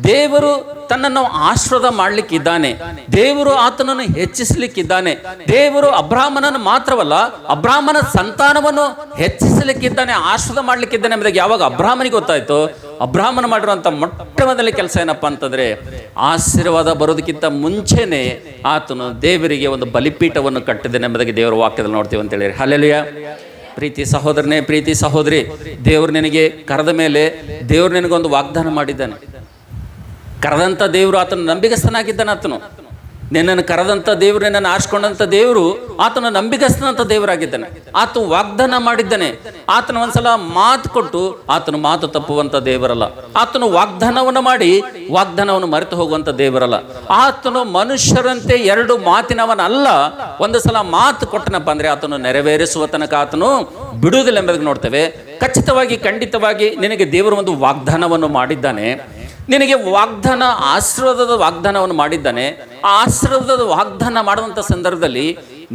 ದೇವರು ತನ್ನನ್ನು ಆಶೀರ್ವಾದ ಮಾಡಲಿಕ್ಕಿದ್ದಾನೆ, ದೇವರು ಆತನನ್ನು ಹೆಚ್ಚಿಸಲಿಕ್ಕಿದ್ದಾನೆ, ದೇವರು ಅಬ್ರಹಾಮನನ್ನು ಮಾತ್ರವಲ್ಲ ಅಬ್ರಹಾಮನ ಸಂತಾನವನ್ನು ಹೆಚ್ಚಿಸಲಿಕ್ಕಿದ್ದಾನೆ, ಆಶೀರ್ವಾದ ಮಾಡಲಿಕ್ಕಿದ್ದಾನೆ ಎಂಬುದಾಗಿ ಯಾವಾಗ ಅಬ್ರಹಾಮನಿಗೆ ಗೊತ್ತಾಯ್ತು, ಅಬ್ರಹಾಮನ ಮಾಡಿರುವಂಥ ಮೊಟ್ಟ ಮೊದಲ ಕೆಲಸ ಏನಪ್ಪ ಅಂತಂದರೆ, ಆಶೀರ್ವಾದ ಬರೋದಕ್ಕಿಂತ ಮುಂಚೆನೆ ಆತನು ದೇವರಿಗೆ ಒಂದು ಬಲಿಪೀಠವನ್ನು ಕಟ್ಟಿದ್ದಾನೆ ಎಂಬುದಾಗಿ ದೇವರ ವಾಕ್ಯದಲ್ಲಿ ನೋಡ್ತೀವಿ ಅಂತೇಳಿ. ಹಲ್ಲೆಲೂಯಾ. ಪ್ರೀತಿ ಸಹೋದರನೇ, ಪ್ರೀತಿ ಸಹೋದರಿ, ದೇವರು ನಿನಗೆ ಕರೆದ ಮೇಲೆ ದೇವರು ನಿನಗೊಂದು ವಾಗ್ದಾನ ಮಾಡಿದ್ದಾನೆ. ಕರೆದಂಥ ದೇವರು ಆತನು ನಂಬಿಗಸ್ತನಾಗಿದ್ದಾನೆ. ಆತನು ನಿನ್ನನ್ನು ಕರೆದಂಥ ದೇವರು, ನಿನ್ನನ್ನು ಆರಿಸ್ಕೊಂಡಂಥ ದೇವರು ಆತನು ನಂಬಿಗಸ್ತನಂಥ ದೇವರಾಗಿದ್ದಾನೆ. ಆತ ವಾಗ್ದಾನ ಮಾಡಿದ್ದಾನೆ. ಆತನು ಒಂದ್ಸಲ ಮಾತು ಕೊಟ್ಟು ಆತನು ಮಾತು ತಪ್ಪುವಂಥ ದೇವರಲ್ಲ. ಆತನು ವಾಗ್ದಾನವನ್ನು ಮಾಡಿ ವಾಗ್ದಾನವನ್ನು ಮರೆತು ಹೋಗುವಂಥ ದೇವರಲ್ಲ. ಆತನು ಮನುಷ್ಯರಂತೆ 2 ಮಾತಿನವನಲ್ಲ. ಒಂದು ಸಲ ಮಾತು ಕೊಟ್ಟನಪ್ಪ ಅಂದರೆ ಆತನು ನೆರವೇರಿಸುವ ತನಕ ಆತನು ಬಿಡುವುದಿಲ್ಲ ಎಂಬುದಕ್ಕೆ ನೋಡ್ತೇವೆ. ಖಚಿತವಾಗಿ, ಖಂಡಿತವಾಗಿ ನಿನಗೆ ದೇವರು ಒಂದು ವಾಗ್ದಾನವನ್ನು ಮಾಡಿದ್ದಾನೆ. ನಿನಗೆ ವಾಗ್ದಾನ, ಆಶೀರ್ವಾದದ ವಾಗ್ದಾನವನ್ನು ಮಾಡಿದ್ದಾನೆ. ಆ ಆಶೀರ್ವಾದದ ವಾಗ್ದಾನ ಮಾಡುವಂಥ ಸಂದರ್ಭದಲ್ಲಿ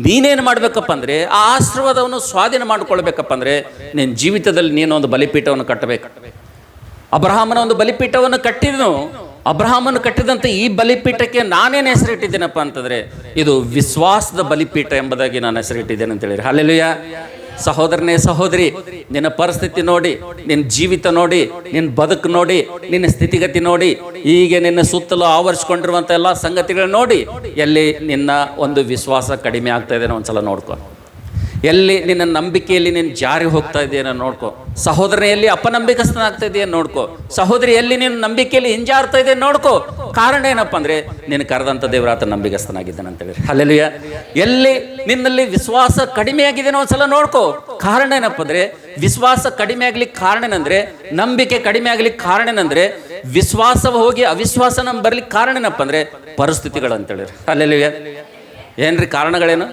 ನೀನೇನು ಮಾಡಬೇಕಪ್ಪ ಅಂದರೆ, ಆ ಆಶೀರ್ವಾದವನ್ನು ಸ್ವಾಧೀನ ಮಾಡಿಕೊಳ್ಬೇಕಪ್ಪ ಅಂದರೆ ನಿನ್ನ ಜೀವಿತದಲ್ಲಿ ನೀನು ಒಂದು ಬಲಿಪೀಠವನ್ನು ಕಟ್ಟಬೇಕು. ಅಬ್ರಹಾಮನ ಒಂದು ಬಲಿಪೀಠವನ್ನು ಕಟ್ಟಿದನು. ಅಬ್ರಹಾಮನು ಕಟ್ಟಿದಂಥ ಈ ಬಲಿಪೀಠಕ್ಕೆ ನಾನೇನು ಹೆಸರಿಟ್ಟಿದ್ದೇನಪ್ಪ ಅಂತಂದರೆ, ಇದು ವಿಶ್ವಾಸದ ಬಲಿಪೀಠ ಎಂಬುದಾಗಿ ನಾನು ಹೆಸರಿಟ್ಟಿದ್ದೇನೆ ಅಂತೇಳಿ. ಹಲ್ಲೆಲೂಯಾ. ಸಹೋದರನೇ, ಸಹೋದರಿ, ನಿನ್ನ ಪರಿಸ್ಥಿತಿ ನೋಡಿ, ನಿನ್ನ ಜೀವಿತ ನೋಡಿ, ನಿನ್ನ ಬದುಕು ನೋಡಿ, ನಿನ್ನ ಸ್ಥಿತಿಗತಿ ನೋಡಿ, ಹೀಗೆ ನಿನ್ನ ಸುತ್ತಲೂ ಆವರಿಸ್ಕೊಂಡಿರುವಂಥ ಎಲ್ಲ ಸಂಗತಿಗಳು ನೋಡಿ, ಎಲ್ಲಿ ನಿನ್ನ ಒಂದು ವಿಶ್ವಾಸ ಕಡಿಮೆ ಆಗ್ತಾ ಇದೆ ಒಂದ್ಸಲ ನೋಡ್ಕೊ. ಎಲ್ಲಿ ನಿನ್ನ ನಂಬಿಕೆಯಲ್ಲಿ ನೀನು ಜಾರಿ ಹೋಗ್ತಾ ಇದೆಯೋ ನೋಡ್ಕೊ. ಸಹೋದರನೇ, ಎಲ್ಲಿ ಅಪನಂಬಿಕಸ್ಥನಾಗ್ತಾ ಇದೆಯೋ ನೋಡ್ಕೊ. ಸಹೋದರಿ, ಎಲ್ಲಿ ನೀನು ನಂಬಿಕೆಯಲ್ಲಿ ಹಿಂಜಾರ್ತಾ ಇದೆ ನೋಡ್ಕೊ. ಕಾರಣ ಏನಪ್ಪ ಅಂದರೆ, ನೀನು ಕರೆದಂಥ ದೇವರ ಆತ ನಂಬಿಕಸ್ಥನಾಗಿದ್ದಾನೆ ಅಂತೇಳಿ. ಹಲ್ಲೆಲೂಯಾ. ಎಲ್ಲಿ ನಿನ್ನಲ್ಲಿ ವಿಶ್ವಾಸ ಕಡಿಮೆ ಆಗಿದೆಯೋ ಒಂದ್ಸಲ ನೋಡ್ಕೊ. ಕಾರಣ ಏನಪ್ಪ ಅಂದರೆ, ವಿಶ್ವಾಸ ಕಡಿಮೆ ಆಗ್ಲಿಕ್ಕೆ ಕಾರಣ ಏನಂದರೆ, ನಂಬಿಕೆ ಕಡಿಮೆ ಆಗ್ಲಿಕ್ಕೆ ಕಾರಣ ಏನಂದರೆ, ವಿಶ್ವಾಸ ಹೋಗಿ ಅವಿಶ್ವಾಸ ನಮ್ಗೆ ಬರ್ಲಿಕ್ಕೆ ಕಾರಣ ಏನಪ್ಪ ಅಂದರೆ ಪರಿಸ್ಥಿತಿಗಳು ಅಂತೇಳಿ. ಹಲ್ಲೆಲೂಯಾ. ಏನ್ರಿ ಕಾರಣಗಳೇನು?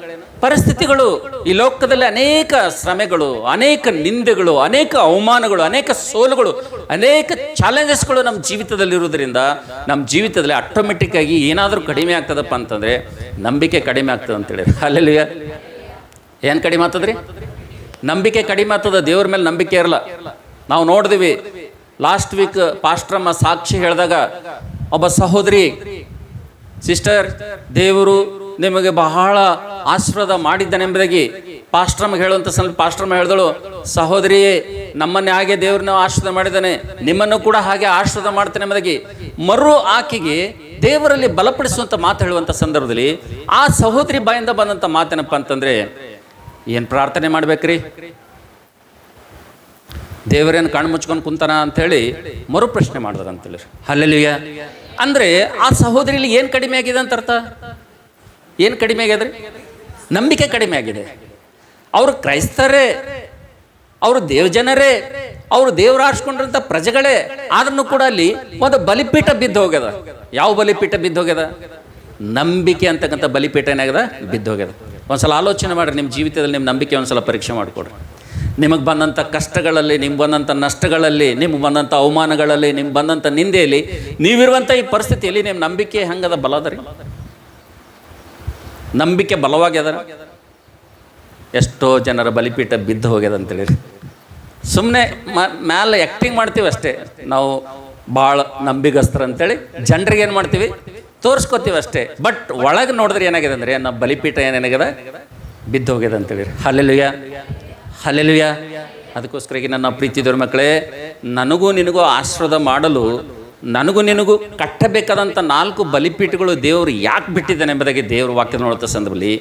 ಪರಿಸ್ಥಿತಿಗಳು. ಈ ಲೋಕದಲ್ಲಿ ಅನೇಕ ಶ್ರಮೆಗಳು, ಅನೇಕ ನಿಂದೆಗಳು, ಅನೇಕ ಅವಮಾನಗಳು, ಅನೇಕ ಸೋಲುಗಳು, ಅನೇಕ ಚಾಲೆಂಜಸ್ಗಳು ನಮ್ಮ ಜೀವಿತದಲ್ಲಿ ಇರೋದ್ರಿಂದ ನಮ್ಮ ಜೀವಿತದಲ್ಲಿ ಆಟೋಮೆಟಿಕ್ ಆಗಿ ಏನಾದರೂ ಕಡಿಮೆ ಆಗ್ತದಪ್ಪ ಅಂತಂದರೆ ನಂಬಿಕೆ ಕಡಿಮೆ ಆಗ್ತದೆ ಅಂತೇಳಿ. ಅಲ್ಲೆಲ್ಲೂಯಾ. ಏನು ಕಡಿಮೆ ಆಗ್ತದ್ರಿ? ನಂಬಿಕೆ ಕಡಿಮೆ ಆಗ್ತದೆ. ದೇವ್ರ ಮೇಲೆ ನಂಬಿಕೆ ಇರಲ್ಲ. ನಾವು ನೋಡಿದ್ವಿ ಲಾಸ್ಟ್ ವೀಕ್ ಪಾಸ್ಟ್ರಮ್ಮ ಸಾಕ್ಷಿ ಹೇಳಿದಾಗ, ಒಬ್ಬ ಸಹೋದರಿ, ಸಿಸ್ಟರ್, ದೇವರು ನಿಮಗೆ ಬಹಳ ಆಶೀರ್ವಾದ ಮಾಡಿದ್ದಾನೆ ಎಂಬುದಾಗಿ ಪಾಸ್ಟ್ರಮ್ಗೆ ಹೇಳುವಂಥ ಸ್ವಲ್ಪ ಪಾಸ್ಟ್ರಮ್ಮ ಹೇಳಿದಳು, ಸಹೋದರಿಯೇ, ನಮ್ಮನ್ನೇ ಹಾಗೆ ದೇವ್ರನ್ನ ಆಶೀರ್ವಾದ ಮಾಡಿದ್ದಾನೆ, ನಿಮ್ಮನ್ನು ಕೂಡ ಹಾಗೆ ಆಶೀರ್ವಾದ ಮಾಡ್ತಾನೆ ಎಂಬುದಾಗಿ ಆಕೆಗೆ ದೇವರಲ್ಲಿ ಬಲಪಡಿಸುವಂಥ ಮಾತು ಹೇಳುವಂಥ ಸಂದರ್ಭದಲ್ಲಿ ಆ ಸಹೋದರಿ ಬಾಯಿಂದ ಬಂದಂಥ ಮಾತೇನಪ್ಪ ಅಂತಂದರೆ, ಏನು ಪ್ರಾರ್ಥನೆ ಮಾಡ್ಬೇಕ್ರಿ? ದೇವರೇನು ಕಣ್ಣು ಮುಚ್ಕೊಂಡು ಕುಂತಾನ ಅಂಥೇಳಿ ಮರುಪ್ರಶ್ನೆ ಮಾಡಿದ್ರು ಅಂತೇಳಿ. ಹಲ್ಲೆಲೂಯಾ. ಅಂದರೆ ಆ ಸಹೋದರಿಲಿ ಏನು ಕಡಿಮೆ ಆಗಿದೆ ಅಂತ ಅರ್ಥ? ಏನು ಕಡಿಮೆ ಆಗ್ಯದ್ರಿ? ನಂಬಿಕೆ ಕಡಿಮೆ ಆಗಿದೆ. ಅವರು ಕ್ರೈಸ್ತರೇ, ಅವರು ದೇವಜನರೇ, ಅವರು ದೇವ್ರು ಆರಿಸ್ಕೊಂಡಿರೋಂಥ ಪ್ರಜೆಗಳೇ, ಆದ್ರೂ ಕೂಡ ಅಲ್ಲಿ ಒಂದು ಬಲಿಪೀಠ ಬಿದ್ದು ಹೋಗ್ಯದ. ಯಾವ ಬಲಿಪೀಠ ಬಿದ್ದು ಹೋಗ್ಯದ? ನಂಬಿಕೆ ಅಂತಕ್ಕಂಥ ಬಲಿಪೀಠ ಏನಾಗ್ಯದ? ಬಿದ್ದು ಹೋಗ್ಯದ. ಒಂದ್ಸಲ ಆಲೋಚನೆ ಮಾಡಿರಿ, ನಿಮ್ಮ ಜೀವಿತದಲ್ಲಿ ನಿಮ್ಮ ನಂಬಿಕೆ ಒಂದ್ಸಲ ಪರೀಕ್ಷೆ ಮಾಡಿಕೊಡ್ರಿ. ನಿಮಗೆ ಬಂದಂಥ ಕಷ್ಟಗಳಲ್ಲಿ, ನಿಮ್ಗೆ ಬಂದಂಥ ನಷ್ಟಗಳಲ್ಲಿ, ನಿಮ್ಗೆ ಬಂದಂಥ ಅವಮಾನಗಳಲ್ಲಿ, ನಿಮ್ಗೆ ಬಂದಂಥ ನಿಂದೆಯಲ್ಲಿ, ನೀವಿರುವಂಥ ಈ ಪರಿಸ್ಥಿತಿಯಲ್ಲಿ ನಿಮ್ಮ ನಂಬಿಕೆ ಹೆಂಗದ? ಬಲ ಅದ ರೀ? ನಂಬಿಕೆ ಬಲವಾಗ್ಯದ? ಎಷ್ಟೋ ಜನರ ಬಲಿಪೀಠ ಬಿದ್ದು ಹೋಗ್ಯದ ಅಂತೇಳಿ ಸುಮ್ಮನೆ ಮ್ಯಾಲೆ ಆ್ಯಕ್ಟಿಂಗ್ ಮಾಡ್ತೀವಿ ಅಷ್ಟೇ. ನಾವು ಭಾಳ ನಂಬಿಗಸ್ತರ ಅಂತೇಳಿ ಜನರಿಗೆ ಏನು ಮಾಡ್ತೀವಿ? ತೋರಿಸ್ಕೊತೀವಿ ಅಷ್ಟೇ. ಬಟ್ ಒಳಗೆ ನೋಡಿದ್ರೆ ಏನಾಗಿದೆ ಅಂದರೆ ನಮ್ಮ ಬಲಿಪೀಠ ಏನೇನಾಗಿದೆ? ಬಿದ್ದು ಹೋಗ್ಯದ ಅಂತೇಳಿ. Hallelujah, hallelujah. ಅದಕ್ಕೋಸ್ಕರ ನನ್ನ ಪ್ರೀತಿದವ್ರ ಮಕ್ಕಳೇ, ನನಗೂ ನಿನಗೂ ಆಶೀರ್ವಾದ ಮಾಡಲು ನನಗೂ ನಿನಗೂ ಕಟ್ಟಬೇಕಾದಂಥ 4 ಬಲಿಪೀಠಗಳು ದೇವರು ಯಾಕೆ ಬಿಟ್ಟಿದ್ದಾನೆ ಎಂಬುದಾಗಿ ದೇವರು ವಾಕ್ಯ ನೋಡುತ್ತ ಸಂದರ್ಭದಲ್ಲಿ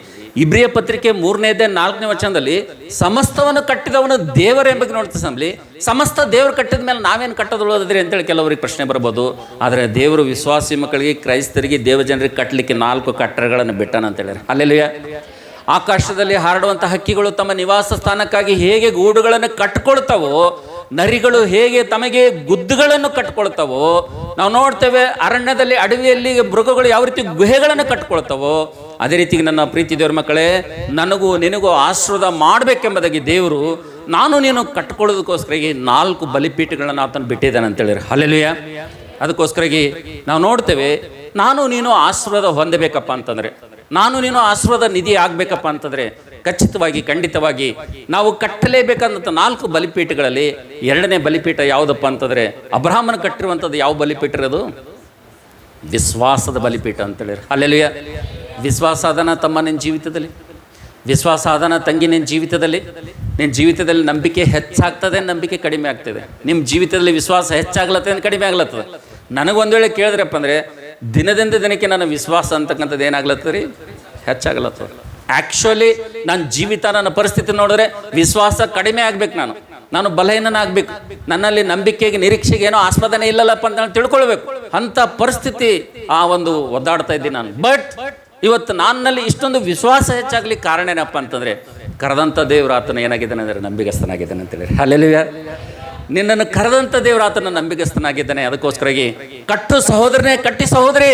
ಇಬ್ರಿಯ ಪತ್ರಿಕೆ 3-4ನೇ ವಚನದಲ್ಲಿ ಸಮಸ್ತವನ್ನು ಕಟ್ಟಿದವನು ದೇವರೇ ಎಂಬುದಾಗಿ ನೋಡುತ್ತ ಸಂದರ್ಭದಲ್ಲಿ ಸಮಸ್ತ ದೇವರು ಕಟ್ಟಿದ ಮೇಲೆ ನಾವೇನು ಕಟ್ಟೋದ್ರಿ ಅಂತೇಳಿ ಕೆಲವರಿಗೆ ಪ್ರಶ್ನೆ ಬರ್ಬೋದು. ಆದರೆ ದೇವರು ವಿಶ್ವಾಸಿ ಮಕ್ಕಳಿಗೆ, ಕ್ರೈಸ್ತರಿಗೆ, ದೇವಜನರಿಗೆ ಕಟ್ಟಲಿಕ್ಕೆ 4 ಕಟ್ಟಡಗಳನ್ನು ಬಿಟ್ಟಾನ ಅಂತ ಹೇಳಿದ್ರೆ. ಹಲ್ಲೆಲೂಯಾ. ಆಕಾಶದಲ್ಲಿ ಹಾರಾಡುವಂಥ ಹಕ್ಕಿಗಳು ತಮ್ಮ ನಿವಾಸ ಸ್ಥಾನಕ್ಕಾಗಿ ಹೇಗೆ ಗೂಡುಗಳನ್ನು ಕಟ್ಕೊಳ್ತಾವೋ, ನರಿಗಳು ಹೇಗೆ ತಮಗೆ ಗುದ್ದುಗಳನ್ನು ಕಟ್ಕೊಳ್ತಾವೋ, ನಾವು ನೋಡ್ತೇವೆ ಅರಣ್ಯದಲ್ಲಿ, ಅಡವಿಯಲ್ಲಿ ಮೃಗಗಳು ಯಾವ ರೀತಿ ಗುಹೆಗಳನ್ನು ಕಟ್ಕೊಳ್ತಾವೋ, ಅದೇ ರೀತಿ ನನ್ನ ಪ್ರೀತಿ ದೇವ್ರ ಮಕ್ಕಳೇ, ನನಗೂ ನಿನಗೂ ಆಶೀರ್ವಾದ ಮಾಡಬೇಕೆಂಬುದಾಗಿ ದೇವರು ನಾನು ನೀನು ಕಟ್ಕೊಳ್ಳೋದಕ್ಕೋಸ್ಕರ 4 ಬಲಿಪೀಠಗಳನ್ನು ಆತನು ಬಿಟ್ಟಿದ್ದಾನೆ ಅಂತೇಳಿರಿ. ಹಲ್ಲೆಲೂಯಾ. ಅದಕ್ಕೋಸ್ಕರಾಗಿ ನಾವು ನೋಡ್ತೇವೆ, ನಾನು ನೀನು ಆಶೀರ್ವಾದ ಹೊಂದಬೇಕಪ್ಪ ಅಂತಂದರೆ, ನಾನು ನೀನು ಆಶೀರ್ವಾದ ನಿಧಿ ಆಗಬೇಕಪ್ಪ ಅಂತಂದರೆ ಖಚಿತವಾಗಿ, ಖಂಡಿತವಾಗಿ ನಾವು ಕಟ್ಟಲೇಬೇಕಂತ 4 ಬಲಿಪೀಠಗಳಲ್ಲಿ 2ನೇ ಬಲಿಪೀಠ ಯಾವುದಪ್ಪ ಅಂತಂದರೆ, ಅಬ್ರಹಾಮನ ಕಟ್ಟಿರುವಂಥದ್ದು ಯಾವ ಬಲಿಪೀಠ ಇರೋದು? ವಿಶ್ವಾಸದ ಬಲಿಪೀಠ ಅಂತೇಳಿರಿ. ಹಲ್ಲೆಲೂಯಾ. ವಿಶ್ವಾಸ ಅದನ ತಮ್ಮ ನಿನ್ನ ಜೀವಿತದಲ್ಲಿ, ವಿಶ್ವಾಸ ಅದನ ತಂಗಿ ನಿನ್ನ ಜೀವಿತದಲ್ಲಿ. ನಿನ್ನ ಜೀವಿತದಲ್ಲಿ ನಂಬಿಕೆ ಹೆಚ್ಚಾಗ್ತದೆ, ನಂಬಿಕೆ ಕಡಿಮೆ ಆಗ್ತದೆ. ನಿಮ್ಮ ಜೀವಿತದಲ್ಲಿ ವಿಶ್ವಾಸ ಹೆಚ್ಚಾಗ್ಲತ್ತದ, ಕಡಿಮೆ ಆಗ್ಲತ್ತದ. ನನಗೊಂದು ವೇಳೆ ಕೇಳಿದ್ರಪ್ಪ ಅಂದರೆ ದಿನದಿಂದ ದಿನಕ್ಕೆ ನನ್ನ ವಿಶ್ವಾಸ ಅಂತಕ್ಕಂಥದ್ದು ಏನಾಗ್ಲತ್ತದ ರೀ? ಹೆಚ್ಚಾಗ್ಲತ್ತದ. ಆ್ಯಕ್ಚುಲಿ ನನ್ನ ಜೀವಿತ, ನನ್ನ ಪರಿಸ್ಥಿತಿ ನೋಡಿದ್ರೆ ವಿಶ್ವಾಸ ಕಡಿಮೆ ಆಗ್ಬೇಕು, ನಾನು ಬಲಹೀನನಾಗಬೇಕು, ನನ್ನಲ್ಲಿ ನಂಬಿಕೆಗೆ, ನಿರೀಕ್ಷೆಗೆ ಏನೋ ಆಸ್ಪದನೆ ಇಲ್ಲಲ್ಲಪ್ಪ ಅಂತ ನಾನು ತಿಳ್ಕೊಳ್ಬೇಕು. ಅಂಥ ಪರಿಸ್ಥಿತಿ ಆ ಒಂದು ಒದ್ದಾಡ್ತಾ ಇದ್ದೀನಿ ನಾನು. ಬಟ್ ಇವತ್ತು ನನ್ನಲ್ಲಿ ಇಷ್ಟೊಂದು ವಿಶ್ವಾಸ ಹೆಚ್ಚಾಗ್ಲಿಕ್ಕೆ ಕಾರಣ ಏನಪ್ಪ ಅಂತಂದರೆ, ಕರೆದಂಥ ದೇವರು ಆತನ ಏನಾಗಿದ್ದಾನೆ ಅಂದರೆ ನಂಬಿಗಸ್ತನಾಗಿದ್ದಾನೆ ಅಂತೇಳಿ. ಹಲ್ಲೆಲೂಯಾ. ನಿನ್ನನ್ನು ಕರೆದಂಥ ದೇವರು ಆತನ ನಂಬಿಗಸ್ತನಾಗಿದ್ದಾನೆ. ಅದಕ್ಕೋಸ್ಕರಾಗಿ ಕಟ್ಟು ಸಹೋದರನೇ, ಕಟ್ಟಿ ಸಹೋದರಿ,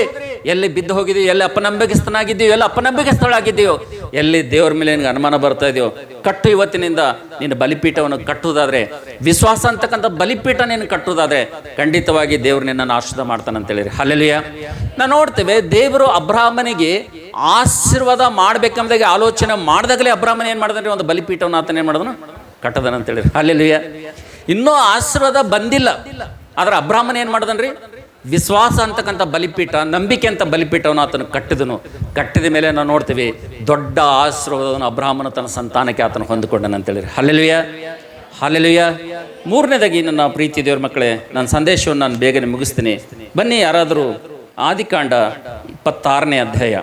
ಎಲ್ಲಿ ಬಿದ್ದು ಹೋಗಿದೆಯೋ, ಎಲ್ಲಿ ಅಪನಂಬಿಕಸ್ಥನಾಗಿದ್ದೀಯೋ, ಎಲ್ಲಿ ಅಪನಂಬಿಕಸ್ಥಳಾಗಿದ್ದೀಯೋ, ಎಲ್ಲಿ ದೇವ್ರ ಮೇಲೆ ನಿನಗೆ ಅನುಮಾನ ಬರ್ತಾ ಇದೆಯೋ, ಕಟ್ಟು. ಇವತ್ತಿನಿಂದ ನಿನ್ನ ಬಲಿಪೀಠವನ್ನು ಕಟ್ಟುವುದಾದರೆ, ವಿಶ್ವಾಸ ಅಂತಕ್ಕಂಥ ಬಲಿಪೀಠ ನೀನು ಕಟ್ಟುವುದಾದರೆ ಖಂಡಿತವಾಗಿ ದೇವರು ನಿನ್ನನ್ನು ಆಶೀರ್ವಾದ ಮಾಡ್ತಾನೆ ಅಂತೇಳಿರಿ. ಹಲ್ಲೆಲೂಯಾ. ನಾವು ನೋಡ್ತೇವೆ, ದೇವರು ಅಬ್ರಹಾಮನಿಗೆ ಆಶೀರ್ವಾದ ಮಾಡಬೇಕೆಂಬುದಾಗಿ ಆಲೋಚನೆ ಮಾಡಿದಾಗಲೇ ಅಬ್ರಹಾಮನ ಏನು ಮಾಡಿದ್ರೆ ಒಂದು ಬಲಿಪೀಠವನ್ನು ಆತನ ಏನು ಮಾಡಿದನು? ಕಟ್ಟದನ ಅಂತೇಳಿರಿ. ಹಲ್ಲೆಲೂಯಾ. ಇನ್ನೂ ಆಶೀರ್ವಾದ ಬಂದಿಲ್ಲ, ಆದರೆ ಅಬ್ರಹಾಮನ ಏನು ಮಾಡಿದನ್ರಿ? ವಿಶ್ವಾಸ ಅಂತಕ್ಕಂಥ ಬಲಿಪೀಠ, ನಂಬಿಕೆ ಅಂತ ಬಲಿಪೀಠವನ್ನು ಆತನು ಕಟ್ಟಿದನು. ಕಟ್ಟಿದ ಮೇಲೆ ನಾವು ನೋಡ್ತೀವಿ ದೊಡ್ಡ ಆಶೀರ್ವಾದವನ್ನು ಅಬ್ರಹಾಮನ ತನ್ನ ಸಂತಾನಕ್ಕೆ ಆತನು ಹೊಂದಿಕೊಂಡನು ಅಂತೇಳಿರಿ. Hallelujah, hallelujah. 3ನೇದಾಗಿ ನನ್ನ ಪ್ರೀತಿ ದೇವ್ರ ಮಕ್ಕಳೇ, ನನ್ನ ಸಂದೇಶವನ್ನು ನಾನು ಬೇಗನೆ ಮುಗಿಸ್ತೀನಿ. ಬನ್ನಿ, ಯಾರಾದರೂ ಆದಿಕಾಂಡ 26ನೇ ಅಧ್ಯಾಯ,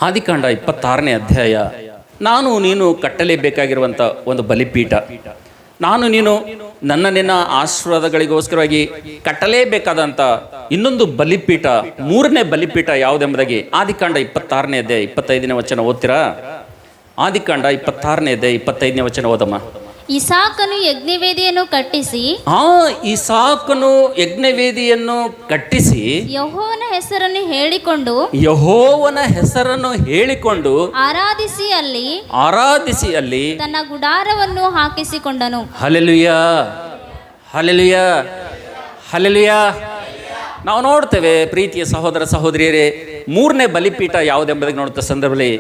ಆದಿಕಾಂಡ 26ನೇ ಅಧ್ಯಾಯ. ನಾನು ನೀನು ಕಟ್ಟಲೇಬೇಕಾಗಿರುವಂಥ ಒಂದು ಬಲಿಪೀಠ, ನಾನು ನೀನು ನಿನ್ನ ಆಶೀರ್ವಾದಗಳಿಗೋಸ್ಕರವಾಗಿ ಕಟ್ಟಲೇಬೇಕಾದಂಥ ಇನ್ನೊಂದು ಬಲಿಪೀಠ, 3ನೇ ಬಲಿಪೀಠ ಯಾವುದೆಂಬುದಾಗಿ ಆದಿಕಾಂಡ 26ನೇ ಅಧ್ಯಾಯ 25ನೇ ವಚನ ಓದ್ತೀರಾ? ಆದಿಕಾಂಡ 26ನೇ ಅಧ್ಯಾಯ 25ನೇ ವಚನ ಓದಮ್ಮ. ಇಸಾಕನು ಯಜ್ಞವೇದಿಯನ್ನು ಕಟ್ಟಿಸಿ, ಇಸಾಕನು ಯಜ್ಞವೇದಿಯನ್ನು ಕಟ್ಟಿಸಿ ಯೆಹೋವನ ಹೆಸರನ್ನು ಹೇಳಿಕೊಂಡು, ಯೆಹೋವನ ಹೆಸರನ್ನು ಹೇಳಿಕೊಂಡು ಆರಾಧಿಸಿ ಅಲ್ಲಿ ತನ್ನ ಗುಡಾರವನ್ನು ಹಾಕಿಸಿಕೊಂಡನು. Hallelujah, hallelujah, hallelujah. ನಾವು ನೋಡ್ತೇವೆ ಪ್ರೀತಿಯ ಸಹೋದರ ಸಹೋದರಿಯರೇ, 3ನೇ ಬಲಿಪೀಠ ಯಾವುದೆಂಬುದಾಗಿ ನೋಡುತ್ತ ಸಂದರ್ಭದಲ್ಲಿ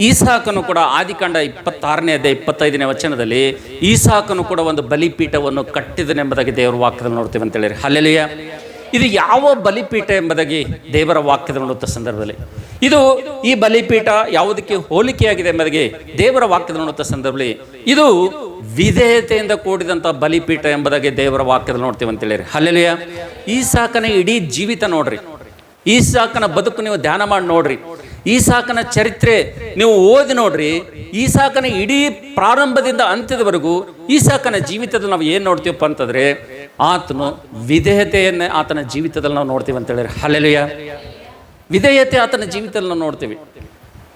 ಈಸಾಕನು ಕೂಡ ಆದಿಕಾಂಡ 26ನೇ ಅಧ್ಯಾಯ 25ನೇ ವಚನದಲ್ಲಿ ಈಸಾಕನು ಕೂಡ ಒಂದು ಬಲಿಪೀಠವನ್ನು ಕಟ್ಟಿದನೆಂಬುದಾಗಿ ದೇವರ ವಾಕ್ಯದಲ್ಲಿ ನೋಡ್ತೇವೆ ಅಂತ ಹೇಳಿರಿ. ಹಲ್ಲೆಲೂಯಾ. ಇದು ಯಾವ ಬಲಿಪೀಠ ಎಂಬುದಾಗಿ ದೇವರ ವಾಕ್ಯದ ನೋಡುತ್ತ ಸಂದರ್ಭದಲ್ಲಿ ಈ ಬಲಿಪೀಠ ಯಾವುದಕ್ಕೆ ಹೋಲಿಕೆಯಾಗಿದೆ ಎಂಬುದಾಗಿ ದೇವರ ವಾಕ್ಯದ ನೋಡುತ್ತ ಸಂದರ್ಭದಲ್ಲಿ ಇದು ವಿಧೇಯತೆಯಿಂದ ಕೂಡಿದಂಥ ಬಲಿಪೀಠ ಎಂಬುದಾಗಿ ದೇವರ ವಾಕ್ಯದಲ್ಲಿ ನೋಡ್ತೇವೆ ಅಂತ ಹೇಳಿರಿ. ಹಲ್ಲೆಲೂಯಾ. ಈಸಾಕನ ಇಡೀ ಜೀವಿತ ನೋಡ್ರಿ, ಈಸಾಕನ ಬದುಕು ನೀವು ಧ್ಯಾನ ಮಾಡಿ ನೋಡ್ರಿ. ಈಸಾಕನ ಚರಿತ್ರೆ ನೀವು ಓದಿ ನೋಡ್ರಿ. ಈಸಾಕನ ಇಡೀ ಪ್ರಾರಂಭದಿಂದ ಅಂತ್ಯದವರೆಗೂ ಈಸಾಕನ ಜೀವಿತದಲ್ಲಿ ನಾವು ಏನು ನೋಡ್ತೀವಪ್ಪ ಅಂತಂದರೆ, ಆತನು ವಿಧೇಯತೆಯನ್ನೇ ಆತನ ಜೀವಿತದಲ್ಲಿ ನಾವು ನೋಡ್ತೀವಿ ಅಂತ ಹೇಳಿದ್ರೆ, ಹಲ್ಲೆಲೂಯಾ. ವಿಧೇಯತೆ ಆತನ ಜೀವಿತದಲ್ಲಿ ನಾವು ನೋಡ್ತೀವಿ.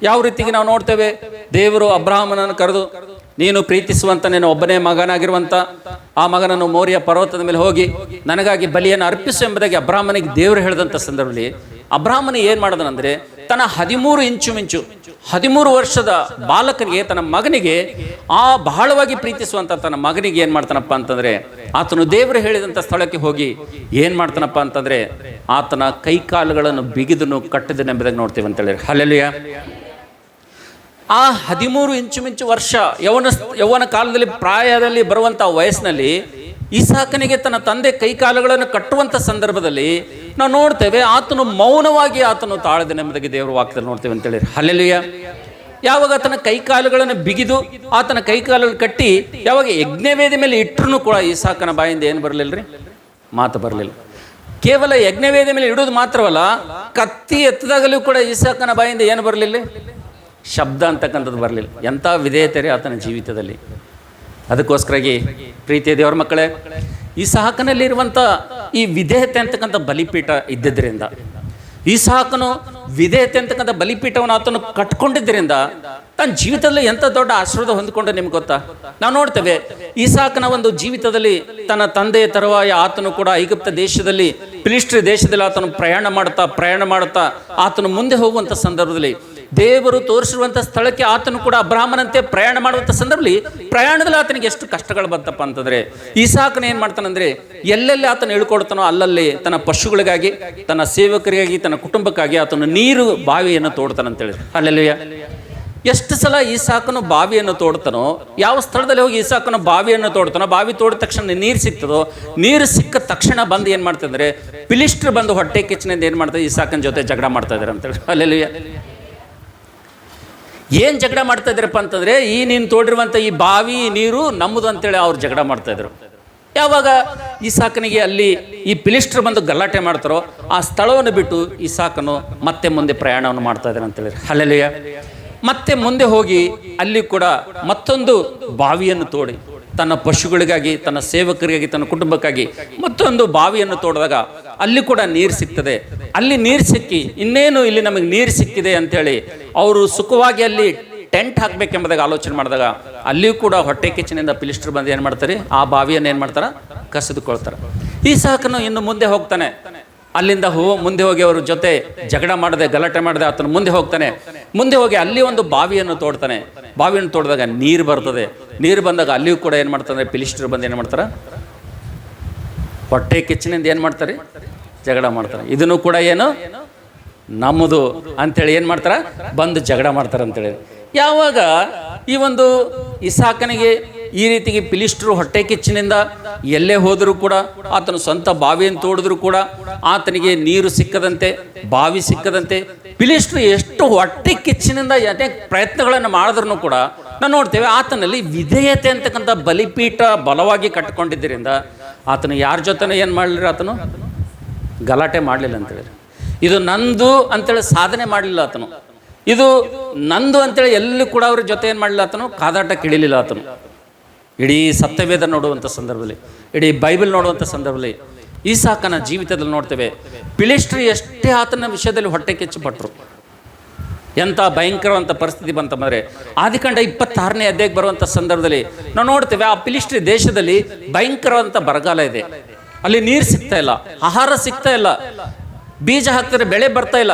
ಯಾವ ರೀತಿಗೆ ನಾವು ನೋಡ್ತೇವೆ? ದೇವರು ಅಬ್ರಹಾಮನನ್ನು ಕರೆದು, ನೀನು ಪ್ರೀತಿಸುವಂಥ ನೀನು ಒಬ್ಬನೇ ಮಗನಾಗಿರುವಂಥ ಆ ಮಗನನ್ನು ಮೋರಿಯ ಪರ್ವತದ ಮೇಲೆ ಹೋಗಿ ನನಗಾಗಿ ಬಲಿಯನ್ನು ಅರ್ಪಿಸು ಎಂಬುದಾಗಿ ಅಬ್ರಹಾಮನಿಗೆ ದೇವರು ಹೇಳಿದಂಥ ಸಂದರ್ಭದಲ್ಲಿ ಅಬ್ರಹಾಮನ ಏನು ಮಾಡೋದನಂದರೆ, ತನ್ನ 13 ವರ್ಷದ ಬಾಲಕನಿಗೆ, ತನ್ನ ಮಗನಿಗೆ, ಆ ಬಹಳವಾಗಿ ಪ್ರೀತಿಸುವಂಥ ತನ್ನ ಮಗನಿಗೆ ಏನು ಮಾಡ್ತಾನಪ್ಪ ಅಂತಂದರೆ, ಆತನು ದೇವರು ಹೇಳಿದಂಥ ಸ್ಥಳಕ್ಕೆ ಹೋಗಿ ಏನು ಮಾಡ್ತಾನಪ್ಪ ಅಂತಂದರೆ, ಆತನ ಕೈಕಾಲುಗಳನ್ನು ಬಿಗಿದನು ಕಟ್ಟಿದನು ಎಂಬುದಾಗಿ ನೋಡ್ತೀವಿ ಅಂತೇಳಿ, ಹಲ್ಲೆಲೂಯಾ. ಆ 13 ವರ್ಷ ಯೌವನ ಕಾಲದಲ್ಲಿ, ಪ್ರಾಯದಲ್ಲಿ ಬರುವಂಥ ವಯಸ್ಸಿನಲ್ಲಿ ಈಸಾಕನಿಗೆ ತನ್ನ ತಂದೆ ಕೈಕಾಲುಗಳನ್ನು ಕಟ್ಟುವಂಥ ಸಂದರ್ಭದಲ್ಲಿ ನಾವು ನೋಡ್ತೇವೆ, ಆತನು ಮೌನವಾಗಿ ಆತನು ತಾಳದನೆಂಬುದಾಗಿ ದೇವರ ವಾಕ್ಯದಲ್ಲಿ ನೋಡ್ತೇವೆ ಅಂತೇಳಿ, ಹಲ್ಲೆಲೂಯಾ. ಯಾವಾಗ ಆತನ ಕೈಕಾಲುಗಳನ್ನು ಬಿಗಿದು ಆತನ ಕೈಕಾಲುಗಳನ್ನು ಕಟ್ಟಿ ಯಾವಾಗ ಯಜ್ಞವೇದಿ ಮೇಲೆ ಇಟ್ಟರೂ ಕೂಡ ಈಸಾಕನ ಬಾಯಿಂದ ಏನು ಬರಲಿಲ್ಲ ರೀ? ಮಾತು ಬರಲಿಲ್ಲ. ಕೇವಲ ಯಜ್ಞವೇದಿ ಮೇಲೆ ಇಡೋದು ಮಾತ್ರವಲ್ಲ, ಕತ್ತಿ ಎತ್ತದಾಗಲೂ ಕೂಡ ಈಸಾಕನ ಬಾಯಿಂದ ಏನು ಬರಲಿಲ್ಲ? ಶಬ್ದ ಅಂತಕ್ಕಂಥದ್ದು ಬರಲಿಲ್ಲ. ಎಂಥ ವಿಧೇಯತೆ ರೀ ಆತನ ಜೀವಿತದಲ್ಲಿ. ಅದಕ್ಕೋಸ್ಕರಾಗಿ ಪ್ರೀತಿಯ ದೇವರ ಮಕ್ಕಳೇ, ಈಸಾಕನಲ್ಲಿರುವಂಥ ಈ ವಿಧೇಯತೆ ಅಂತಕ್ಕಂಥ ಬಲಿಪೀಠ ಇದ್ದಿದ್ದರಿಂದ, ಈಸಾಕನು ವಿಧೇಯತೆ ಅಂತಕ್ಕಂಥ ಬಲಿಪೀಠವನ್ನು ಆತನು ಕಟ್ಕೊಂಡಿದ್ದರಿಂದ ತನ್ನ ಜೀವಿತದಲ್ಲಿ ಎಂಥ ದೊಡ್ಡ ಆಶೀರ್ವಾದ ಹೊಂದಿಕೊಂಡು ನಿಮ್ಗೆ ಗೊತ್ತಾ? ನಾವು ನೋಡ್ತೇವೆ, ಈಸಾಕನ ಒಂದು ಜೀವಿತದಲ್ಲಿ ತನ್ನ ತಂದೆಯ ತರುವಾಯ ಆತನು ಕೂಡ ಐಗುಪ್ತ ದೇಶದಲ್ಲಿ, ಫಿಲಿಷ್ಟ್ರಿ ದೇಶದಲ್ಲಿ ಆತನು ಪ್ರಯಾಣ ಮಾಡುತ್ತಾ ಆತನು ಮುಂದೆ ಹೋಗುವಂಥ ಸಂದರ್ಭದಲ್ಲಿ ದೇವರು ತೋರಿಸಿರುವಂಥ ಸ್ಥಳಕ್ಕೆ ಆತನು ಕೂಡ ಅಬ್ರಹಾಮನಂತೆ ಪ್ರಯಾಣ ಮಾಡುವಂಥ ಸಂದರ್ಭದಲ್ಲಿ ಪ್ರಯಾಣದಲ್ಲಿ ಆತನಿಗೆ ಎಷ್ಟು ಕಷ್ಟಗಳು ಬಂತಪ್ಪ ಅಂತಂದರೆ, ಈಸಾಕನ ಏನು ಮಾಡ್ತಾನಂದರೆ, ಎಲ್ಲೆಲ್ಲಿ ಆತನು ಇಳ್ಕೊಳ್ತಾನೋ ಅಲ್ಲಲ್ಲಿ ತನ್ನ ಪಶುಗಳಿಗಾಗಿ, ತನ್ನ ಸೇವಕರಿಗಾಗಿ, ತನ್ನ ಕುಟುಂಬಕ್ಕಾಗಿ ಆತನು ನೀರು ಬಾವಿಯನ್ನು ತೋಡ್ತಾನಂತೇಳಿ, ಹಲ್ಲೆಲೂಯಾ. ಎಷ್ಟು ಸಲ ಈಸಾಕನು ಬಾವಿಯನ್ನು ತೋಡ್ತಾನೋ, ಯಾವ ಸ್ಥಳದಲ್ಲಿ ಹೋಗಿ ಈಸಾಕನು ಬಾವಿಯನ್ನು ತೋಡ್ತಾನೋ, ಬಾವಿ ತೋಡಿದ ತಕ್ಷಣ ನೀರು ಸಿಗ್ತದೋ, ನೀರು ಸಿಕ್ಕ ತಕ್ಷಣ ಬಂದು ಏನು ಮಾಡ್ತಂದ್ರೆ, ಫಿಲಿಷ್ಟ್ರು ಬಂದು ಹೊಟ್ಟೆ ಕಿಚ್ಚನಿಂದ ಏನು ಮಾಡ್ತಾರೆ, ಈಸಾಕನ ಜೊತೆ ಜಗಳ ಮಾಡ್ತಾ ಇದ್ದಾರೆ ಅಂತೇಳಿ, ಹಲ್ಲೆಲೂಯಾ. ಏನು ಜಗಳ ಮಾಡ್ತಾ ಇದ್ರಪ್ಪ ಅಂತಂದರೆ, ಈ ನೀನು ತೋಡಿರುವಂಥ ಈ ಬಾವಿ ನೀರು ನಮ್ಮದು ಅಂತೇಳಿ ಅವ್ರು ಜಗಳ ಮಾಡ್ತಾಯಿದ್ರು. ಯಾವಾಗ ಈಸಾಕನಿಗೆ ಅಲ್ಲಿ ಈ ಫಿಲಿಷ್ಟ್ರು ಬಂದು ಗಲಾಟೆ ಮಾಡ್ತಾರೋ, ಆ ಸ್ಥಳವನ್ನು ಬಿಟ್ಟು ಈಸಾಕನು ಮತ್ತೆ ಮುಂದೆ ಪ್ರಯಾಣವನ್ನು ಮಾಡ್ತಾ ಇದ್ದಾರೆ ಅಂತೇಳಿ, ಹಲ್ಲೆಲೂಯಾ. ಮತ್ತೆ ಮುಂದೆ ಹೋಗಿ ಅಲ್ಲಿ ಕೂಡ ಮತ್ತೊಂದು ಬಾವಿಯನ್ನು ತೋಡಿ ತನ್ನ ಪಶುಗಳಿಗಾಗಿ, ತನ್ನ ಸೇವಕರಿಗಾಗಿ, ತನ್ನ ಕುಟುಂಬಕ್ಕಾಗಿ ಮತ್ತೊಂದು ಬಾವಿಯನ್ನು ತೋಡಿದಾಗ ಅಲ್ಲಿ ಕೂಡ ನೀರು ಸಿಗ್ತದೆ. ಅಲ್ಲಿ ನೀರು ಸಿಕ್ಕಿ ಇನ್ನೇನು ಇಲ್ಲಿ ನಮಗೆ ನೀರು ಸಿಕ್ಕಿದೆ ಅಂಥೇಳಿ ಅವರು ಸುಖವಾಗಿ ಅಲ್ಲಿ ಟೆಂಟ್ ಹಾಕಬೇಕೆಂಬುದಾಗಿ ಆಲೋಚನೆ ಮಾಡಿದಾಗ ಅಲ್ಲಿಯೂ ಕೂಡ ಹೊಟ್ಟೆ ಕಿಚ್ಚಿನಿಂದ ಫಿಲಿಷ್ಟ್ರು ಬಂದು ಏನು ಮಾಡ್ತಾರೆ, ಆ ಬಾವಿಯನ್ನು ಏನು ಮಾಡ್ತಾರೆ, ಕಸಿದುಕೊಳ್ತಾರೆ. ಈಸಾಕನು ಇನ್ನು ಮುಂದೆ ಹೋಗ್ತಾನೆ. ಅಲ್ಲಿಂದ ಮುಂದೆ ಹೋಗಿ ಅವ್ರ ಜೊತೆ ಜಗಳ ಮಾಡದೆ, ಗಲಾಟೆ ಮಾಡದೆ ಆತನು ಮುಂದೆ ಹೋಗ್ತಾನೆ. ಮುಂದೆ ಹೋಗಿ ಅಲ್ಲಿ ಒಂದು ಬಾವಿಯನ್ನು ತೋಡ್ತಾನೆ. ಬಾವಿಯನ್ನು ತೋಡಿದಾಗ ನೀರು ಬರ್ತದೆ. ನೀರು ಬಂದಾಗ ಅಲ್ಲಿಯೂ ಕೂಡ ಏನು ಮಾಡ್ತಾರೆ, ಫಿಲಿಷ್ಟ್ರು ಬಂದು ಏನು ಮಾಡ್ತಾರೆ, ಹೊಟ್ಟೆ ಕಿಚ್ಚಿನಿಂದ ಏನು ಮಾಡ್ತಾರೆ, ಜಗಳ ಮಾಡ್ತಾರೆ. ಇದನ್ನು ಕೂಡ ಏನು ನಮ್ಮದು ಅಂಥೇಳಿ ಏನು ಮಾಡ್ತಾರೆ, ಬಂದು ಜಗಳ ಮಾಡ್ತಾರೆ ಅಂತೇಳಿ. ಯಾವಾಗ ಈ ಒಂದು ಇಸಾಕನಿಗೆ ಈ ರೀತಿಗೆ ಫಿಲಿಷ್ಟ್ರು ಹೊಟ್ಟೆ ಕಿಚ್ಚಿನಿಂದ ಎಲ್ಲೇ ಹೋದರೂ ಕೂಡ, ಆತನು ಸ್ವಂತ ಬಾವಿಯನ್ನು ತೋಡಿದ್ರು ಕೂಡ ಆತನಿಗೆ ನೀರು ಸಿಕ್ಕದಂತೆ, ಬಾವಿ ಸಿಕ್ಕದಂತೆ, ಫಿಲಿಷ್ಟ್ರು ಎಷ್ಟು ಹೊಟ್ಟೆ ಕಿಚ್ಚಿನಿಂದ ಅನೇಕ ಪ್ರಯತ್ನಗಳನ್ನು ಮಾಡಿದ್ರೂ ಕೂಡ ನಾವು ನೋಡ್ತೇವೆ, ಆತನಲ್ಲಿ ವಿಧೇಯತೆ ಅಂತಕ್ಕಂಥ ಬಲಿಪೀಠ ಬಲವಾಗಿ ಕಟ್ಟಿಕೊಂಡಿದ್ದರಿಂದ ಆತನು ಯಾರ ಜೊತೆನೂ ಏನು ಮಾಡಲಿಲ್ಲ, ಆತನು ಗಲಾಟೆ ಮಾಡಲಿಲ್ಲ ಅಂತೇಳಿ. ಇದು ನಂದು ಅಂತೇಳಿ ಸಾಧನೆ ಮಾಡಲಿಲ್ಲ ಆತನು. ಇದು ನಂದು ಅಂತೇಳಿ ಎಲ್ಲಿ ಕೂಡ ಅವ್ರ ಜೊತೆ ಏನು ಮಾಡಲಿಲ್ಲ ಆತನು, ಕಾದಾಟ ಕಿಳಿಲಿಲ್ಲ ಆತನು. ಇಡೀ ಸತ್ಯವೇದ ನೋಡುವಂಥ ಸಂದರ್ಭದಲ್ಲಿ, ಇಡೀ ಬೈಬಲ್ ನೋಡುವಂಥ ಸಂದರ್ಭದಲ್ಲಿ ಈಸಾಕನ ಜೀವಿತದಲ್ಲಿ ನೋಡ್ತೇವೆ, ಫಿಲಿಷ್ಟ್ರು ಎಷ್ಟೇ ಆತನ ವಿಷಯದಲ್ಲಿ ಹೊಟ್ಟೆ ಕಿಚ್ಚುಪಟ್ಟರು. ಎಂಥ ಭಯಂಕರವಂಥ ಪರಿಸ್ಥಿತಿ ಬಂತಂದರೆ, ಆದಿಕಾಂಡ 26ನೇ ಅಧ್ಯಾಯಕ್ಕೆ ಬರುವಂಥ ಸಂದರ್ಭದಲ್ಲಿ ನಾವು ನೋಡ್ತೇವೆ, ಆ ಫಿಲಿಷ್ಟ್ರಿ ದೇಶದಲ್ಲಿ ಭಯಂಕರವಂಥ ಬರಗಾಲ ಇದೆ. ಅಲ್ಲಿ ನೀರು ಸಿಗ್ತಾ ಇಲ್ಲ, ಆಹಾರ ಸಿಗ್ತಾ ಇಲ್ಲ, ಬೀಜ ಹಾಕ್ತಾರೆ, ಬೆಳೆ ಬರ್ತಾ ಇಲ್ಲ,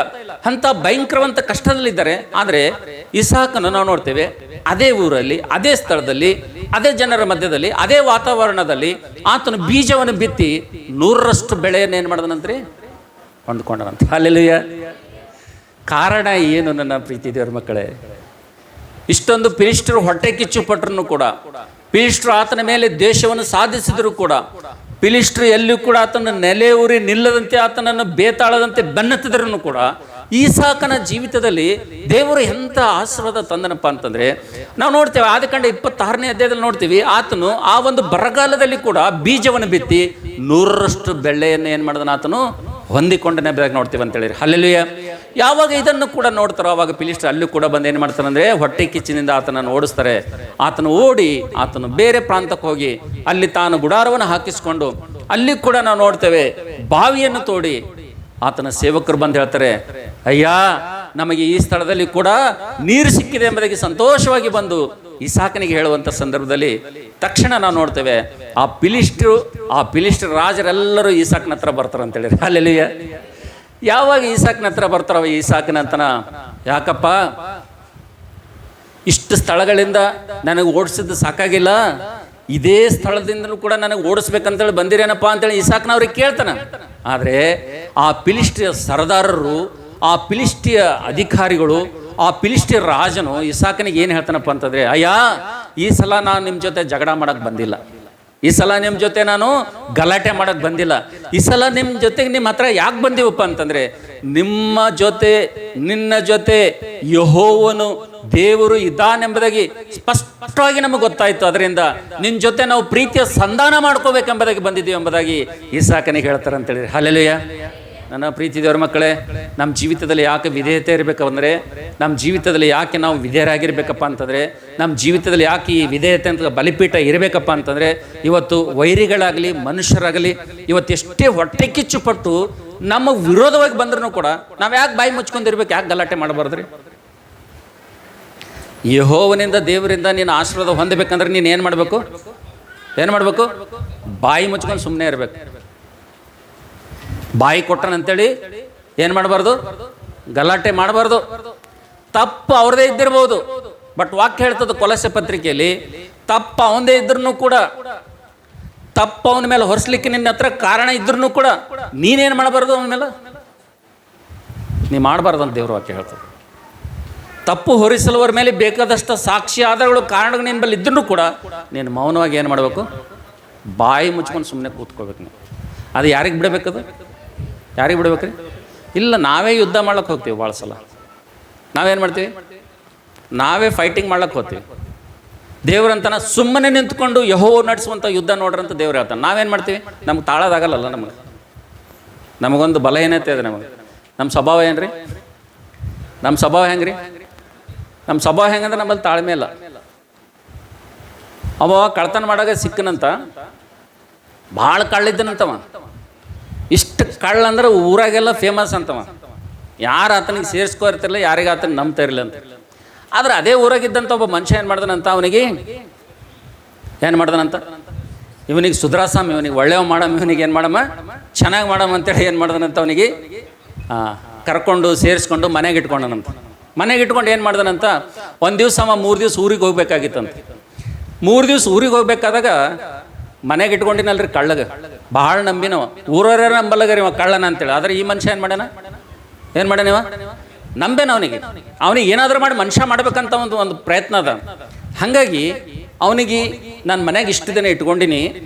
ಅಂಥ ಭಯಂಕರವಂಥ ಕಷ್ಟದಲ್ಲಿದ್ದಾರೆ. ಆದರೆ ಇಸಾಕನು ನಾವು ನೋಡ್ತೇವೆ, ಅದೇ ಊರಲ್ಲಿ, ಅದೇ ಸ್ಥಳದಲ್ಲಿ, ಅದೇ ಜನರ ಮಧ್ಯದಲ್ಲಿ, ಅದೇ ವಾತಾವರಣದಲ್ಲಿ ಆತನು ಬೀಜವನ್ನು ಬಿತ್ತಿ 100ರಷ್ಟು ಬೆಳೆಯನ್ನು ಏನು ಮಾಡಿದನಂತ್ರಿ, ಹೊಂದ್ಕೊಂಡನಂತ. ಹಲ್ಲೆಲೂಯಾ. ಕಾರಣ ಏನು ನನ್ನ ಪ್ರೀತಿ ದೇವರ ಮಕ್ಕಳೇ? ಇಷ್ಟೊಂದು ಫಿಲಿಷ್ಟ್ರು ಹೊಟ್ಟೆ ಕಿಚ್ಚು ಪಟ್ಟರು ಕೂಡ, ಫಿಲಿಷ್ಟ್ರು ಆತನ ಮೇಲೆ ದೇಶವನ್ನು ಸಾಧಿಸಿದ್ರು ಕೂಡ, ಫಿಲಿಷ್ಟ್ರು ಎಲ್ಲಿಯೂ ಕೂಡ ಆತನ ನೆಲೆ ಊರಿ ನಿಲ್ಲದಂತೆ, ಆತನನ್ನು ಬೇತಾಳದಂತೆ ಬೆನ್ನತ್ತಿದ್ರೂ ಕೂಡ ಈಸಾಕನ ಜೀವಿತದಲ್ಲಿ ದೇವರು ಎಂಥ ಆಶೀರ್ವಾದ ತಂದನಪ್ಪ ಅಂತಂದರೆ ನಾವು ನೋಡ್ತೇವೆ. ಆದಿಕಾಂಡ 26ನೇ ಅಧ್ಯಾಯದಲ್ಲಿ ನೋಡ್ತೀವಿ, ಆತನು ಆ ಒಂದು ಬರಗಾಲದಲ್ಲಿ ಕೂಡ ಬೀಜವನ್ನು ಬಿತ್ತಿ 100ರಷ್ಟು ಬೆಳೆಯನ್ನು ಏನು ಮಾಡಿದನು, ಆತನು ಹೊಂದಿಕೊಂಡನೇ ಬೆಳಗ್ಗೆ ನೋಡ್ತೀವಿ ಅಂತೇಳಿ. ಹಲ್ಲೆಲೂಯಾ. ಯಾವಾಗ ಇದನ್ನು ಕೂಡ ನೋಡ್ತಾರೋ ಆವಾಗ ಫಿಲಿಸ್ಟರು ಅಲ್ಲೂ ಕೂಡ ಬಂದು ಏನು ಮಾಡ್ತಾರೆ ಅಂದರೆ ಹೊಟ್ಟೆ ಕಿಚ್ಚಿನಿಂದ ಆತನನ್ನು ಓಡಿಸ್ತಾರೆ. ಆತನು ಓಡಿ ಆತನು ಬೇರೆ ಪ್ರಾಂತಕ್ಕೆ ಹೋಗಿ ಅಲ್ಲಿ ತಾನು ಗುಡಾರವನ್ನು ಹಾಕಿಸ್ಕೊಂಡು ಅಲ್ಲಿ ಕೂಡ ನಾವು ನೋಡ್ತೇವೆ ಬಾವಿಯನ್ನು ತೋಡಿ ಆತನ ಸೇವಕರು ಬಂದು ಹೇಳ್ತಾರೆ, ಅಯ್ಯ ನಮಗೆ ಈ ಸ್ಥಳದಲ್ಲಿ ಕೂಡ ನೀರು ಸಿಕ್ಕಿದೆ ಎಂಬುದಾಗಿ ಸಂತೋಷವಾಗಿ ಬಂದು ಇಸಾಕನಿಗೆ ಹೇಳುವಂಥ ಸಂದರ್ಭದಲ್ಲಿ ತಕ್ಷಣ ನಾವು ನೋಡ್ತೇವೆ ಆ ಫಿಲಿಸ್ಟರ್ ರಾಜರೆಲ್ಲರೂ ಇಸಾಕನ ಹತ್ರ ಬರ್ತಾರೆ ಅಂತೇಳಿ. ಹಲ್ಲೆಲೂಯಾ. ಯಾವಾಗ ಇಸಾಕನ ಹತ್ರ ಬರ್ತಾರೋ ಇಸಾಕನ ಅಂತನ, ಯಾಕಪ್ಪ ಇಷ್ಟು ಸ್ಥಳಗಳಿಂದ ನನಗೆ ಓಡಿಸಿದ್ದು ಸಾಕಾಗಿಲ್ಲ, ಇದೇ ಸ್ಥಳದಿಂದಲೂ ಕೂಡ ನನಗೆ ಓಡಿಸ್ಬೇಕಂತೇಳಿ ಬಂದಿರೇನಪ್ಪ ಅಂತೇಳಿ ಇಸಾಕನವ್ರಿಗೆ ಕೇಳ್ತಾನೆ. ಆದರೆ ಆ ಫಿಲಿಸ್ಟಿಯ ಸರದಾರರು, ಆ ಫಿಲಿಸ್ಟಿಯ ಅಧಿಕಾರಿಗಳು, ಆ ಫಿಲಿಸ್ಟಿಯ ರಾಜನು ಇಸಾಕನಿಗೆ ಏನು ಹೇಳ್ತಾನಪ್ಪ ಅಂತಂದರೆ, ಅಯ್ಯ ಈ ಸಲ ನಾನು ನಿಮ್ಮ ಜೊತೆ ಜಗಳ ಮಾಡೋಕ್ಕೆ ಬಂದಿಲ್ಲ, ಈ ಸಲ ನಿಮ್ಮ ಜೊತೆ ನಾನು ಗಲಾಟೆ ಮಾಡೋಕ್ಕೆ ಬಂದಿಲ್ಲ, ಈ ಸಲ ನಿಮ್ಮ ಜೊತೆಗೆ ನಿಮ್ಮ ಹತ್ರ ಯಾಕೆ ಬಂದೀವಪ್ಪ ಅಂತಂದರೆ ನಿನ್ನ ಜೊತೆ ಯೆಹೋವನು ದೇವರು ಇದ್ದಾನೆಂಬುದಾಗಿ ಸ್ಪಷ್ಟವಾಗಿ ನಮಗೆ ಗೊತ್ತಾಯಿತು. ಅದರಿಂದ ನಿನ್ನ ಜೊತೆ ನಾವು ಪ್ರೀತಿಯ ಸಂಧಾನ ಮಾಡ್ಕೋಬೇಕೆಂಬುದಾಗಿ ಬಂದಿದ್ದೀವಿ ಎಂಬುದಾಗಿ ಇಸಾಕನಿಗೆ ಹೇಳ್ತಾರೆ ಅಂತೇಳಿ. ಹಲ್ಲೆಲೂಯಾ. ನನ್ನ ಪ್ರೀತಿ ದೇವರ ಮಕ್ಕಳೇ, ನಮ್ಮ ಜೀವಿತದಲ್ಲಿ ಯಾಕೆ ವಿಧೇಯತೆ ಇರಬೇಕಂದ್ರೆ, ನಮ್ಮ ಜೀವಿತದಲ್ಲಿ ಯಾಕೆ ನಾವು ವಿಧೇಯರಾಗಿರ್ಬೇಕಪ್ಪ ಅಂತಂದರೆ, ನಮ್ಮ ಜೀವಿತದಲ್ಲಿ ಯಾಕೆ ಈ ವಿಧೇಯತೆ ಅಂತ ಬಲಿಪೀಠ ಇರಬೇಕಪ್ಪ ಅಂತಂದರೆ, ಇವತ್ತು ವೈರಿಗಳಾಗಲಿ ಮನುಷ್ಯರಾಗಲಿ ಇವತ್ತು ಎಷ್ಟೇ ಹೊಟ್ಟೆ ಕಿಚ್ಚುಪಟ್ಟು ನಮ್ಮ ವಿರೋಧವಾಗಿ ಬಂದ್ರೂ ಕೂಡ ನಾವು ಯಾಕೆ ಬಾಯಿ ಮುಚ್ಕೊಂಡಿರ್ಬೇಕು, ಯಾಕೆ ಗಲಾಟೆ ಮಾಡಬಾರ್ದ್ರಿ? ಯೆಹೋವನಿಂದ ದೇವರಿಂದ ನೀನು ಆಶೀರ್ವಾದ ಹೊಂದಬೇಕಂದ್ರೆ ನೀನು ಏನು ಮಾಡಬೇಕು? ಬಾಯಿ ಮುಚ್ಕೊಂಡು ಸುಮ್ಮನೆ ಇರಬೇಕು. ಬಾಯಿ ಕೊಟ್ಟನಂತೇಳಿ ಏನು ಮಾಡಬಾರ್ದು? ಗಲಾಟೆ ಮಾಡಬಾರ್ದು. ತಪ್ಪು ಅವ್ರದೇ ಇದ್ದಿರ್ಬೋದು, ಬಟ್ ವಾಕ್ಯ ಹೇಳ್ತದೆ ಕೊಲೊಸ್ಸೆ ಪತ್ರಿಕೆಯಲ್ಲಿ, ತಪ್ಪು ಅವನದೇ ಇದ್ರೂ ಕೂಡ, ತಪ್ಪು ಅವನ ಮೇಲೆ ಹೊರಿಸ್ಲಿಕ್ಕೆ ನಿನ್ನ ಹತ್ರ ಕಾರಣ ಇದ್ರೂ ಕೂಡ ನೀನೇನು ಮಾಡಬಾರ್ದು, ಅವನ ಮೇಲೆ ನೀ ಮಾಡಬಾರ್ದು ಅಂತ ದೇವ್ರ ವಾಕ್ಯ ಹೇಳ್ತದೆ. ತಪ್ಪು ಹೊರಿಸಲುವರ ಮೇಲೆ ಬೇಕಾದಷ್ಟು ಸಾಕ್ಷಿ ಆಧಾರಗಳು ಕಾರಣಗಳು ನಿನ್ನ ಬಳಿ ಇದ್ರೂ ಕೂಡ ನೀನು ಮೌನವಾಗಿ ಏನು ಮಾಡಬೇಕು? ಬಾಯಿ ಮುಚ್ಕೊಂಡು ಸುಮ್ಮನೆ ಕೂತ್ಕೋಬೇಕು. ನೀವು ಅದು ಯಾರಿಗೆ ಬಿಡಬೇಕದು? ಯಾರಿಗೆ ಬಿಡ್ಬೇಕ್ರಿ? ಇಲ್ಲ, ನಾವೇ ಯುದ್ಧ ಮಾಡ್ಲಿಕ್ಕೆ ಹೋಗ್ತೀವಿ. ಭಾಳ ಸಲ ನಾವೇನು ಮಾಡ್ತೀವಿ? ನಾವೇ ಫೈಟಿಂಗ್ ಮಾಡ್ಲಿಕ್ಕೆ ಹೋಗ್ತೀವಿ. ದೇವ್ರಂತನ ಸುಮ್ಮನೆ ನಿಂತ್ಕೊಂಡು ಯೆಹೋವ ನಡೆಸುವಂಥ ಯುದ್ಧ ನೋಡ್ರಂತ ದೇವ್ರು ಹೇಳ್ತಾನೆ. ನಾವೇನು ಮಾಡ್ತೀವಿ? ನಮ್ಗೆ ತಾಳೋದಾಗಲ್ಲ. ನಮಗೊಂದು ಬಲಹೀನತೆ ಇದೆ. ನಮ್ಮ ಸ್ವಭಾವ ಏನ್ರಿ? ನಮ್ಮ ಸ್ವಭಾವ ಹೆಂಗ್ರಿ? ನಮ್ಮ ಸ್ವಭಾವ ಹೆಂಗಂದ್ರೆ ನಮ್ಮಲ್ಲಿ ತಾಳ್ಮೆ ಇಲ್ಲ. ಅವ ಕಳ್ತನ ಮಾಡಾಗ ಸಿಕ್ಕನಂತ, ಭಾಳ ಕಳ್ಳಿದ್ದನಂತವ. ಇಷ್ಟು ಕಳ್ಳ ಅಂದ್ರೆ ಊರಾಗೆಲ್ಲ ಫೇಮಸ್ ಅಂತವ. ಯಾರು ಆತನಿಗೆ ಸೇರಿಸ್ಕೋ ಇರ್ತಿರಲಿಲ್ಲ, ಯಾರಿಗೆ ಆತನಿಗೆ ನಂಬ್ತಾ ಇರಲಿಲ್ಲ ಅಂತ. ಆದ್ರೆ ಅದೇ ಊರಾಗಿದ್ದಂಥ ಒಬ್ಬ ಮನುಷ್ಯ ಏನು ಮಾಡ್ದಾನಂತ, ಇವನಿಗೆ ಸುಧಾರಸಮ್, ಇವನಿಗೆ ಒಳ್ಳೆಯ ಮಾಡಮ್ಮ, ಇವನಿಗೆ ಏನು ಮಾಡಮ್ಮ, ಚೆನ್ನಾಗಿ ಮಾಡಮ್ಮ ಅಂತೇಳಿ ಏನು ಮಾಡ್ದಾನಂತ, ಅವನಿಗೆ ಕರ್ಕೊಂಡು ಸೇರಿಸ್ಕೊಂಡು ಮನೆಗೆ ಇಟ್ಕೊಂಡನಂತ. ಮನೆಗೆ ಇಟ್ಕೊಂಡು ಏನು ಮಾಡ್ದಾನಂತ, ಒಂದು ದಿವಸ 3 ದಿವಸ ಊರಿಗೆ ಹೋಗ್ಬೇಕಾಗಿತ್ತಂತ. 3 ದಿವಸ ಊರಿಗೆ ಹೋಗ್ಬೇಕಾದಾಗ ಮನೆಗೆ ಇಟ್ಕೊಂಡಿನಲ್ರಿ ಕಳ್ಳಗ, ಭಾಳ ನಂಬಿನವ, ಊರವರೇ ನಂಬಲ್ಲಗರಿ ಇವ ಕಳ್ಳನ ಅಂತೇಳಿ. ಆದರೆ ಈ ಮನುಷ್ಯ ಏನು ಮಾಡ್ಯಾನ ಇವ ನಂಬೇನ. ಅವನಿಗೆ ಏನಾದರೂ ಮಾಡಿ ಮನುಷ್ಯ ಮಾಡ್ಬೇಕಂತ ಒಂದು ಪ್ರಯತ್ನ ಅದ. ಹಾಗಾಗಿ ಅವನಿಗೆ ನಾನು ಮನೆಗೆ ಇಷ್ಟು ದಿನ ಇಟ್ಕೊಂಡಿನಿ,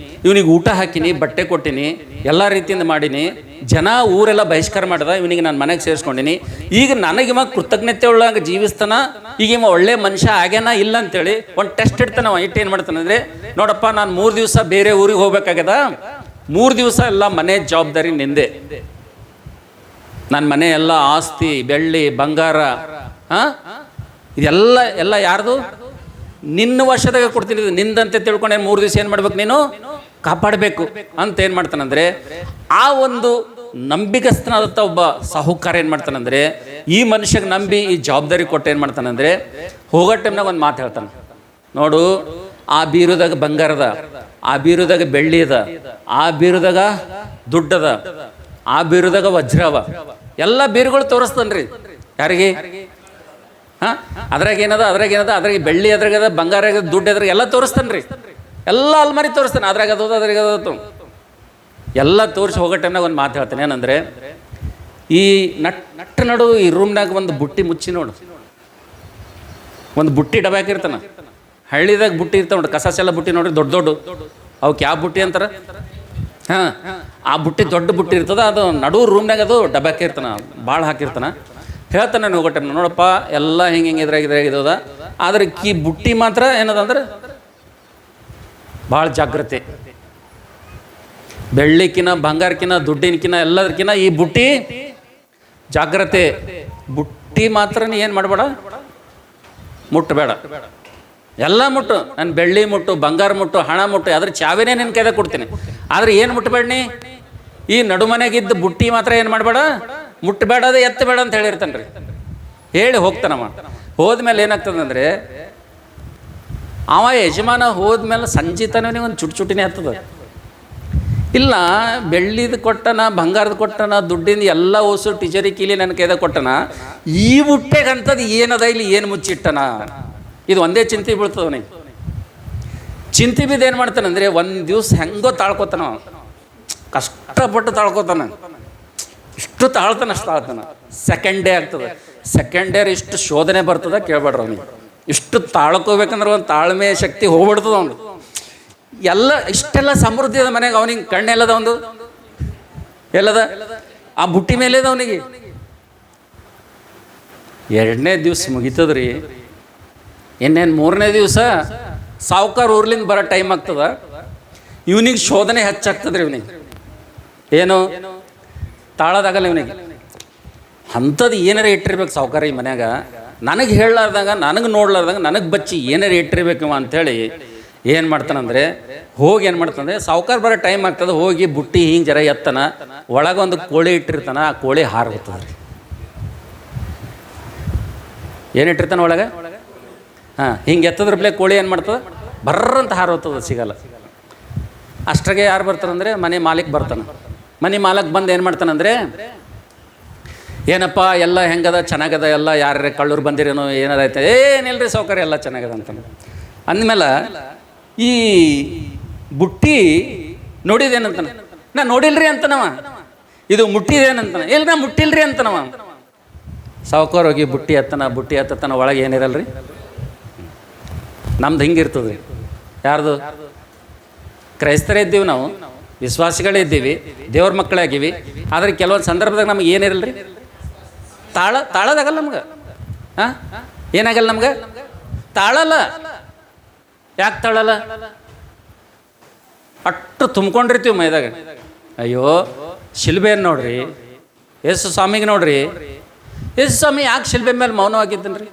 ಇವನಿಗೆ ಊಟ ಹಾಕಿನಿ, ಬಟ್ಟೆ ಕೊಟ್ಟಿನಿ, ಎಲ್ಲ ರೀತಿಯಿಂದ ಮಾಡೀನಿ, ಜನ ಊರೆಲ್ಲ ಬಹಿಷ್ಕಾರ ಮಾಡಿದ, ಇವನಿಗೆ ನಾನು ಮನೆಗೆ ಸೇರಿಸ್ಕೊಂಡಿನಿ. ಈಗ ನನಗಿವ ಕೃತಜ್ಞತೆ ಉಳ್ಳಾಗ ಜೀವಿಸ್ತಾನ, ಈಗ ಇವ ಒಳ್ಳೆ ಮನುಷ್ಯ ಆಗ್ಯಾನ ಇಲ್ಲ ಅಂತೇಳಿ ಒಂದು ಟೆಸ್ಟ್ ಇಡ್ತಾನೆ. ಇಟ್ಟು ಏನು ಮಾಡ್ತಾನೆ ಅಂದರೆ, ನೋಡಪ್ಪ ನಾನು 3 ದಿವಸ ಬೇರೆ ಊರಿಗೆ ಹೋಗ್ಬೇಕಾಗ್ಯದ, 3 ದಿವಸ ಎಲ್ಲ ಮನೆ ಜವಾಬ್ದಾರಿ ನಿಂದೆ, ನನ್ನ ಮನೆ ಎಲ್ಲ ಆಸ್ತಿ ಬೆಳ್ಳಿ ಬಂಗಾರ ಇದೆಲ್ಲ ಯಾರ್ದು? ನಿನ್ನ ವಶದಾಗ ಕೊಡ್ತೀನಿ, ನಿಂದಂತೆ ತಿಳ್ಕೊಂಡು 3 ದಿವಸ ಏನು ಮಾಡ್ಬೇಕು, ನೀನು ಕಾಪಾಡಬೇಕು ಅಂತ ಏನು ಮಾಡ್ತಾನಂದರೆ, ಆ ಒಂದು ನಂಬಿಕಸ್ಥನಾದಂಥ ಒಬ್ಬ ಸಾಹುಕಾರ ಏನು ಮಾಡ್ತಾನಂದರೆ, ಈ ಮನುಷ್ಯಗೆ ನಂಬಿ ಈ ಜವಾಬ್ದಾರಿ ಕೊಟ್ಟು ಏನು ಮಾಡ್ತಾನಂದರೆ, ಹೋಗೋ ಟೈಮ್ನಾಗ ಒಂದು ಮಾತು ಹೇಳ್ತಾನೆ, ನೋಡು ಆ ಬೀರುದಾಗ ಬಂಗಾರದ, ಆ ಬೀರುದಾಗ ಬೆಳ್ಳಿ ಅದ, ಆ ಬೀರುದಾಗ ದುಡ್ಡದ, ಆ ಬೀರುದಾಗ ವಜ್ರವ, ಎಲ್ಲ ಬೀರುಗಳು ತೋರಿಸ್ತಾನ್ರಿ. ಯಾರಿಗೆ? ಅದ್ರಾಗ ಏನದ, ಅದ್ರಾಗ ಬೆಳ್ಳಿ ಅದ್ರಾಗದ, ಬಂಗಾರ ಆಗದ, ದುಡ್ಡು ಅದ್ರಾಗ ಎಲ್ಲ ತೋರಿಸ್ತಾನ್ರಿ. ಎಲ್ಲ ಅಲ್ಮಾರಿ ತೋರಿಸ್ತಾನೆ, ಅದ್ರಾಗ ಅದೋದು ಎಲ್ಲ ತೋರಿಸಿ ಹೋಗೋ ಟೈಮ್ನಾಗ ಒಂದು ಮಾತು ಹೇಳ್ತಾನೆ. ಏನಂದರೆ, ಈ ನಟ್ಟು ನಡು ಈ ರೂಮ್ನಾಗ ಒಂದು ಬುಟ್ಟಿ ಮುಚ್ಚಿ ನೋಡು, ಒಂದು ಬುಟ್ಟಿ ಡಬಾಕಿರ್ತಾನ. ಹಳ್ಳಿದಾಗ ಬುಟ್ಟಿ ಇರ್ತಾವ ನೋಡಿ, ಕಸಾಸೆಲ್ಲ ಬುಟ್ಟಿ ನೋಡ್ರಿ, ದೊಡ್ಡ ಅವಕ್ಕೆ ಯಾವ ಬುಟ್ಟಿ ಅಂತಾರೆ? ಆ ಬುಟ್ಟಿ ದೊಡ್ಡ ಬುಟ್ಟಿ ಇರ್ತದ, ಅದು ನಡು ರೂಮ್ನಾಗ ಅದು ಡಬಾಕಿರ್ತಾನ, ಭಾಳ ಹಾಕಿರ್ತಾನ. ಹೇಳ್ತಾನೆ ನಾನು ಹೋಗೋ ಟೈಮ್, ನೋಡಪ್ಪ ಎಲ್ಲ ಹಿಂಗೆ ಇದ್ರಾಗಿದ್ದದ, ಆದ್ರೆ ಈ ಬುಟ್ಟಿ ಮಾತ್ರ ಏನದ ಅಂದ್ರೆ ಭಾಳ ಜಾಗ್ರತೆ. ಬೆಳ್ಳಿಕಿನ ಬಂಗಾರಕ್ಕಿನ ದುಡ್ಡಿನಕಿನ ಎಲ್ಲದಕ್ಕಿಂತ ಈ ಬುಟ್ಟಿ ಜಾಗ್ರತೆ. ಬುಟ್ಟಿ ಮಾತ್ರ ನೀ ಏನು ಮಾಡಬೇಡ, ಮುಟ್ಟಬೇಡ. ಎಲ್ಲ ಮುಟ್ಟು, ನಾನು ಬೆಳ್ಳಿ ಮುಟ್ಟು, ಬಂಗಾರ ಮುಟ್ಟು, ಹಣ ಮುಟ್ಟು, ಅದ್ರ ಚಾವಿನೇ ನಿನ್ನ ಕೈದಾಗ ಕೊಡ್ತೀನಿ. ಆದರೆ ಏನು ಮುಟ್ಟಬೇಡ ನೀ, ಈ ನಡುಮನೆಗಿದ್ದ ಬುಟ್ಟಿ ಮಾತ್ರ ಏನು ಮಾಡಬೇಡ, ಮುಟ್ಟಬೇಡ, ಅದು ಎತ್ತಬೇಡ ಅಂತ ಹೇಳಿರ್ತಾನೆ ರೀ. ಹೇಳಿ ಹೋಗ್ತಾನವ. ಹೋದ್ಮೇಲೆ ಏನಾಗ್ತದಂದರೆ ಅವ ಯಜಮಾನ ಹೋದ್ಮೇಲೆ ಸಂಜಿತನೇ ಒಂದು ಚುಟಿನೇ ಹತ್ತದ. ಇಲ್ಲ ಬೆಳ್ಳಿದು ಕೊಟ್ಟನ, ಬಂಗಾರದ ಕೊಟ್ಟನ, ದುಡ್ಡಿಂದ ಎಲ್ಲ ಓಸು ಟಿಜರಿ ಕೀಲಿ ನನ್ನ ಕೈದಾಗ ಕೊಟ್ಟನ, ಈ ಬುಟ್ಟೆಗಂಥದ್ದು ಏನದ ಇಲ್ಲಿ, ಏನು ಮುಚ್ಚಿಟ್ಟನ, ಇದು ಒಂದೇ ಚಿಂತೆ ಬೀಳ್ತದ ಅವನಿಗೆ. ಚಿಂತೆ ಬಿದ್ದು ಏನು ಮಾಡ್ತಾನಂದರೆ ಒಂದು ದಿವ್ಸ ಹೆಂಗೋ ತಾಳ್ಕೊತಾನ, ಕಷ್ಟಪಟ್ಟು ತಾಳ್ಕೊತಾನ. ಇಷ್ಟು ತಾಳ್ತಾನೆ, ಅಷ್ಟು ತಾಳ್ತಾನೆ. ಸೆಕೆಂಡ್ ಡೇ ಆಗ್ತದೆ. ಸೆಕೆಂಡ್ ಡೇ ಇಷ್ಟು ಶೋಧನೆ ಬರ್ತದೆ, ಕೇಳ್ಬೇಡ್ರಿ ಅವನಿಗೆ. ಇಷ್ಟು ತಾಳ್ಕೋಬೇಕಂದ್ರೆ ಒಂದು ತಾಳ್ಮೆ ಶಕ್ತಿ ಹೋಗ್ಬಿಡ್ತದ ಅವನು. ಎಲ್ಲ ಇಷ್ಟೆಲ್ಲ ಸಮೃದ್ಧಿ ಅದ ಮನೆಗೆ, ಅವನಿಗೆ ಕಣ್ಣೆಲ್ಲದ ಒಂದು ಎಲ್ಲದ ಆ ಬುಟ್ಟಿ ಮೇಲೆದ ಅವನಿಗೆ. ಎರಡನೇ ದಿವ್ಸ ಮುಗಿತದ್ರಿ. ಇನ್ನೇನು ಮೂರನೇ ದಿವಸ ಸಾವುಕಾರ ಊರ್ಲಿಂದ ಬರೋ ಟೈಮ್ ಆಗ್ತದ. ಇವನಿಗೆ ಶೋಧನೆ ಹೆಚ್ಚಾಗ್ತದ್ರಿ. ಇವನಿಗೆ ಏನು ತಾಳೋದಾಗಲ್ಲ ಇವನಿಗೆ. ಅಂಥದ್ದು ಏನಾರ ಇಟ್ಟಿರ್ಬೇಕು ಸಾವುಕಾರ ಈ ಮನ್ಯಾಗ, ನನಗೆ ಹೇಳಲಾರ್ದಾಗ, ನನಗೆ ನೋಡ್ಲಾರ್ದಾಗ, ನನಗೆ ಬಚ್ಚಿ ಏನಾರ ಇಟ್ಟಿರ್ಬೇಕು ಇವ ಅಂಥೇಳಿ ಏನು ಮಾಡ್ತಾನಂದರೆ ಹೋಗಿ ಏನು ಮಾಡ್ತಾನಂದರೆ ಸಾವುಕಾರ ಬರೋ ಟೈಮ್ ಆಗ್ತದೆ, ಹೋಗಿ ಬುಟ್ಟಿ ಹಿಂಗೆ ಜರ ಎತ್ತನ, ಒಳಗೊಂದು ಕೋಳಿ ಇಟ್ಟಿರ್ತಾನ, ಆ ಕೋಳಿ ಹಾರ್ಬಿಡ್ತದೆ ರೀ. ಏನಿಟ್ಟಿರ್ತಾನೆ ಒಳಗೆ? ಹಾಂ, ಹಿಂಗೆ ಎತ್ತದ್ರ ಪ್ಲೇ ಕೋಳಿ ಏನು ಮಾಡ್ತದೆ, ಬರ್ರಂತ ಹಾರೋಗ್ತದೆ, ಸಿಗಲ್ಲ. ಅಷ್ಟ್ರಾಗೆ ಯಾರು ಬರ್ತಾರಂದರೆ ಮನೆ ಮಾಲೀಕ್ ಬರ್ತಾನೆ. ಮನೆ ಮಾಲಕ್ ಬಂದು ಏನು ಮಾಡ್ತಾನಂದರೆ, ಏನಪ್ಪ ಎಲ್ಲ ಹೆಂಗದ, ಚೆನ್ನಾಗದ, ಎಲ್ಲ ಯಾರ್ಯಾರ ಕಳ್ಳರು ಬಂದಿರೇನೋ, ಏನಾರೈತೆ, ಏನಿಲ್ರಿ ಸೌಕರ್ಯ ಎಲ್ಲ ಚೆನ್ನಾಗದ ಅಂತಾನೆ. ಅಂದಮೇಲೆ ಈ ಬುಟ್ಟಿ ನೋಡಿದೇನಂತಾನೆ, ನಾ ನೋಡಿಲ್ರಿ ಅಂತನವ. ಇದು ಮುಟ್ಟಿದೇನಂತಾನೆ, ಇಲ್ಲ ನಾ ಮುಟ್ಟಿಲ್ರಿ ಅಂತನವ. ಸಾವುಕಾರ ಹೋಗಿ ಬುಟ್ಟಿ ಹತ್ತತನ ಒಳಗೆ ಏನಿರಲ್ರಿ. ನಮ್ದು ಹಿಂಗಿರ್ತದೆ. ಯಾರ್ದು? ಕ್ರೈಸ್ತರೇ ಇದ್ದೀವಿ ನಾವು, ವಿಶ್ವಾಸಿಗಳೇ ಇದ್ದೀವಿ, ದೇವ್ರ ಮಕ್ಕಳಾಗಿವಿ. ಆದರೆ ಕೆಲವೊಂದು ಸಂದರ್ಭದಾಗ ನಮ್ಗೆ ಏನಿರಲ್ರಿ, ತಾಳೋದಾಗಲ್ಲ ನಮ್ಗೆ. ಹಾಂ, ಏನಾಗಲ್ಲ ನಮ್ಗೆ, ತಾಳಲ್ಲ. ಯಾಕೆ ತಾಳಲ್ಲ? ಅಷ್ಟು ತುಂಬ್ಕೊಂಡಿರ್ತೀವಿ ಮೈದಾಗ. ಅಯ್ಯೋ ಶಿಲ್ಬೆಯನ್ನು ನೋಡ್ರಿ, ಯೇಸು ಸ್ವಾಮಿಗೆ ನೋಡ್ರಿ. ಯೇಸು ಸ್ವಾಮಿ ಯಾಕೆ ಶಿಲ್ಬೆ ಮೇಲೆ ಮೌನವಾಗಿದ್ದನ್ರಿ?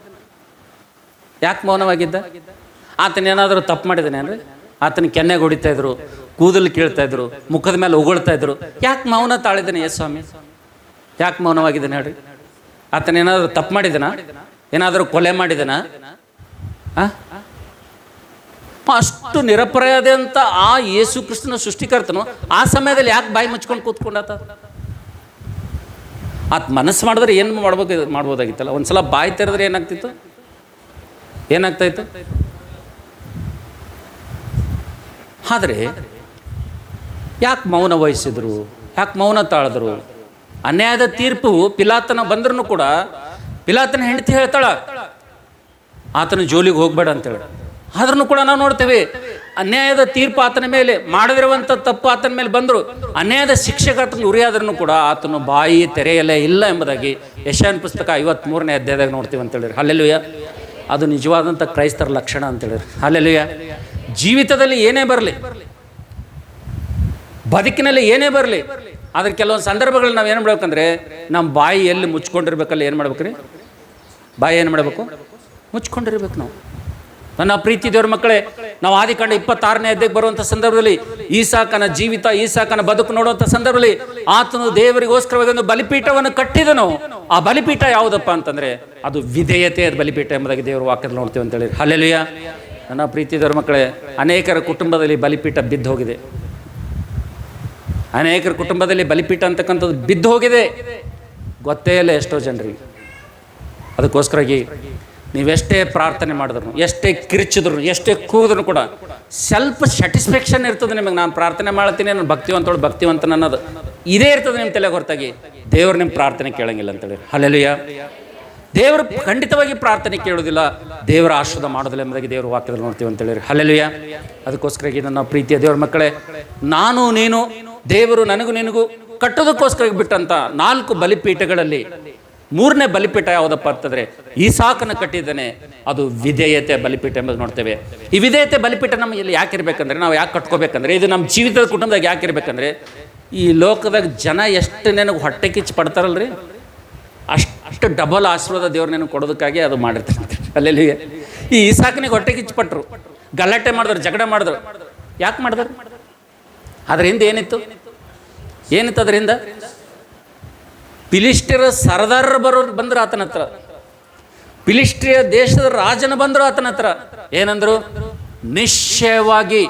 ಯಾಕೆ ಮೌನವಾಗಿದ್ದ? ಆತನೇನಾದರೂ ತಪ್ಪು ಮಾಡಿದ್ದಾನೇನ್ರಿ? ಆತನ ಕೆನ್ನೆಗೆ ಹೊಡಿತಾಯಿದ್ರು, ಕೂದಲು ಕೀಳ್ತಾಯಿದ್ರು, ಮುಖದ ಮೇಲೆ ಉಗುಳ್ತಾಯಿದ್ರು. ಯಾಕೆ ಮೌನ ತಾಳಿದ್ದಾನೆ ಯೇಸು ಸ್ವಾಮಿ? ಯಾಕೆ ಮೌನವಾಗಿದ್ದಾನೆ ಹೇಳ್ರಿ? ಆತನೇನಾದರೂ ತಪ್ಪು ಮಾಡಿದನ? ಏನಾದರೂ ಕೊಲೆ ಮಾಡಿದನ? ಅಷ್ಟು ನಿರಪರಾಧ ಅಂತ ಆ ಯೇಸು ಕ್ರಿಸ್ತನ ಸೃಷ್ಟಿಕರ್ತನು ಆ ಸಮಯದಲ್ಲಿ ಯಾಕೆ ಬಾಯಿ ಮುಚ್ಕೊಂಡು ಕೂತ್ಕೊಂಡಾತ? ಆತ ಮನಸ್ಸು ಮಾಡಿದ್ರೆ ಏನು ಮಾಡ್ಬೋದಾಗಿತ್ತಲ್ಲ. ಒಂದು ಸಲ ಬಾಯಿ ತೆರೆದ್ರೆ ಏನಾಗ್ತಿತ್ತು? ಏನಾಗ್ತಾಯಿತ್ತು? ಆದರೆ ಯಾಕೆ ಮೌನ ವಹಿಸಿದ್ರು? ಯಾಕೆ ಮೌನ ತಾಳಿದ್ರು? ಅನ್ಯಾಯದ ತೀರ್ಪು ಪಿಲಾತನ ಬಂದ್ರೂ ಕೂಡ ಪಿಲಾತನ ಹೆಂಡತಿ ಹೇಳ್ತಾಳ, ಆತನ ಜೋಲಿಗೆ ಹೋಗ್ಬೇಡ ಅಂತೇಳಿ. ಆದ್ರೂ ಕೂಡ ನಾವು ನೋಡ್ತೇವೆ ಅನ್ಯಾಯದ ತೀರ್ಪು ಆತನ ಮೇಲೆ, ಮಾಡದಿರುವಂಥ ತಪ್ಪು ಆತನ ಮೇಲೆ ಬಂದರು, ಅನ್ಯಾಯದ ಶಿಕ್ಷೆಗೆ ಆತನ ಉರಿಯಾದ್ರೂ ಕೂಡ ಆತನ ಬಾಯಿ ತೆರೆಯಲೇ ಇಲ್ಲ ಎಂಬುದಾಗಿ ಯೆಶಾಯನ ಪುಸ್ತಕ 53ನೇ ಅಧ್ಯಾಯದಾಗ ನೋಡ್ತೀವಿ ಅಂತೇಳಿರಿ. ಹಲ್ಲೆಲೂಯಾ. ಅದು ನಿಜವಾದಂಥ ಕ್ರೈಸ್ತರ ಲಕ್ಷಣ ಅಂತೇಳಿರಿ. ಹಲ್ಲೆಲೂಯಾ. ಜೀವಿತದಲ್ಲಿ ಏನೇ ಬರಲಿ, ಬದುಕಿನಲ್ಲಿ ಏನೇ ಬರಲಿ, ಆದರೆ ಕೆಲವೊಂದು ಸಂದರ್ಭಗಳಲ್ಲಿ ನಾವು ಏನು ಮಾಡ್ಬೇಕಂದ್ರೆ ನಮ್ಮ ಬಾಯಿ ಎಲ್ಲಿ ಮುಚ್ಕೊಂಡಿರ್ಬೇಕಲ್ಲ, ಏನು ಮಾಡ್ಬೇಕ್ರಿ? ಬಾಯಿ ಏನು ಮಾಡಬೇಕು? ಮುಚ್ಕೊಂಡಿರ್ಬೇಕು ನಾವು. ನನ್ನ ಪ್ರೀತಿ ದೇವ್ರ ಮಕ್ಕಳೇ, ನಾವು ಆದಿಕಾಂಡ 26ನೇ ಅಧ್ಯಾಯಕ್ಕೆ ಬರುವಂಥ ಸಂದರ್ಭದಲ್ಲಿ ಈಸಾಕನ ಜೀವಿತ, ಈಸಾಕನ ಬದುಕು ನೋಡುವಂಥ ಸಂದರ್ಭದಲ್ಲಿ ಆತನು ದೇವರಿಗೋಸ್ಕರವಾಗಿ ಒಂದು ಬಲಿಪೀಠವನ್ನು ಕಟ್ಟಿದನು. ಆ ಬಲಿಪೀಠ ಯಾವುದಪ್ಪ ಅಂತಂದರೆ ಅದು ವಿಧೇಯತೆಯ ಬಲಿಪೀಠ ಎಂಬುದಾಗಿ ದೇವರ ವಾಕ್ಯದಲ್ಲಿ ನೋಡ್ತೀವಿ ಅಂತೇಳಿ. ಹಲ್ಲೆಲೂಯಾ. ನನ್ನ ಪ್ರೀತಿ ದೇವ್ರ ಮಕ್ಕಳೇ, ಅನೇಕರ ಕುಟುಂಬದಲ್ಲಿ ಬಲಿಪೀಠ ಬಿದ್ದು ಹೋಗಿದೆ. ಅನೇಕರ ಕುಟುಂಬದಲ್ಲಿ ಬಲಿಪೀಠ ಅಂತಕ್ಕಂಥದ್ದು ಬಿದ್ದು ಹೋಗಿದೆ, ಗೊತ್ತೇ ಇಲ್ಲ ಎಷ್ಟೋ ಜನರಿಗೆ. ಅದಕ್ಕೋಸ್ಕರಾಗಿ ನೀವೆಷ್ಟೇ ಪ್ರಾರ್ಥನೆ ಮಾಡಿದ್ರು, ಎಷ್ಟೇ ಕಿರಿಚಿದ್ರು, ಎಷ್ಟೇ ಕೂಗಿದ್ರು ಕೂಡ ಸ್ವಲ್ಪ ಸ್ಯಾಟಿಸ್ಫ್ಯಾಕ್ಷನ್ ಇರ್ತದೆ ನಿಮಗೆ. ನಾನು ಪ್ರಾರ್ಥನೆ ಮಾಡ್ತೀನಿ, ನಾನು ಭಕ್ತಿವಂತನ ಅನ್ನೋದು ಇದೇ ಇರ್ತದೆ ನಿಮ್ಮ ತಲೆಗೆ, ಹೊರತಾಗಿ ದೇವರು ನಿಮ್ಮ ಪ್ರಾರ್ಥನೆ ಕೇಳಂಗಿಲ್ಲ ಅಂತೇಳಿ. ಹಲ್ಲೆಲೂಯಾ. ದೇವರು ಖಂಡಿತವಾಗಿ ಪ್ರಾರ್ಥನೆ ಕೇಳೋದಿಲ್ಲ, ದೇವರ ಆಶೀರ್ವಾದ ಮಾಡೋದಿಲ್ಲ ಎಂಬುದಾಗಿ ದೇವರ ವಾಕ್ಯದಲ್ಲಿ ನೋಡ್ತೀವಿ ಅಂತೇಳಿ. ಹಲ್ಲೆಲೂಯಾ. ಅದಕ್ಕೋಸ್ಕರಾಗಿ ನನ್ನ ಪ್ರೀತಿಯ ದೇವ್ರ ಮಕ್ಕಳೇ, ನಾನು ನೀನು ದೇವರು ನನಗೂ ನಿನಗೂ ಕಟ್ಟೋದಕ್ಕೋಸ್ಕರ ಬಿಟ್ಟಂಥ 4 ಬಲಿಪೀಠಗಳಲ್ಲಿ ಮೂರನೇ ಬಲಿಪೀಠ ಯಾವುದಪ್ಪ ಅಂತಂದರೆ ಇಸಾಕನ ಕಟ್ಟಿದ್ದಾನೆ, ಅದು ವಿಧೇಯತೆ ಬಲಿಪೀಠ ಎಂಬುದು ನೋಡ್ತೇವೆ. ಈ ವಿಧೇಯತೆ ಬಲಿಪೀಠ ನಮಗೆ ಇಲ್ಲಿ ಯಾಕೆ ಇರಬೇಕಂದ್ರೆ, ನಾವು ಯಾಕೆ ಕಟ್ಕೋಬೇಕಂದ್ರೆ, ಇದು ನಮ್ಮ ಜೀವಿತದ ಕುಟುಂಬದಾಗ ಯಾಕೆ ಇರಬೇಕಂದ್ರೆ, ಈ ಲೋಕದಾಗ ಜನ ಎಷ್ಟು ನನಗೆ ಹೊಟ್ಟೆ ಕಿಚ್ಚು ಪಡ್ತಾರಲ್ರಿ, ಅಷ್ಟು ಡಬಲ್ ಆಶೀರ್ವಾದ ದೇವ್ರು ನನಗೆ ಕೊಡೋದಕ್ಕಾಗಿ ಅದು ಮಾಡಿರ್ತಾರೆ. ಅಲ್ಲಿ ಈ ಇಸಾಕನಿಗೆ ಹೊಟ್ಟೆ ಕಿಚ್ಚು ಪಟ್ಟರು, ಗಲಾಟೆ ಮಾಡಿದ್ರು, ಜಗಳ ಮಾಡಿದ್ರು. ಯಾಕೆ ಮಾಡಿದ್ರು? ಅದರಿಂದ ಏನಿತ್ತು ಅದರಿಂದ? ಫಿಲಿಸ್ಟಿಯರ ಸರ್ದಾರರು ಬಂದರು ಆತನ ಹತ್ರ, ಫಿಲಿಸ್ಟಿಯ ದೇಶದ ರಾಜನ ಬಂದರು ಆತನ ಹತ್ರ. ಏನಂದ್ರು? ನಿಶ್ಚಯವಾಗಿ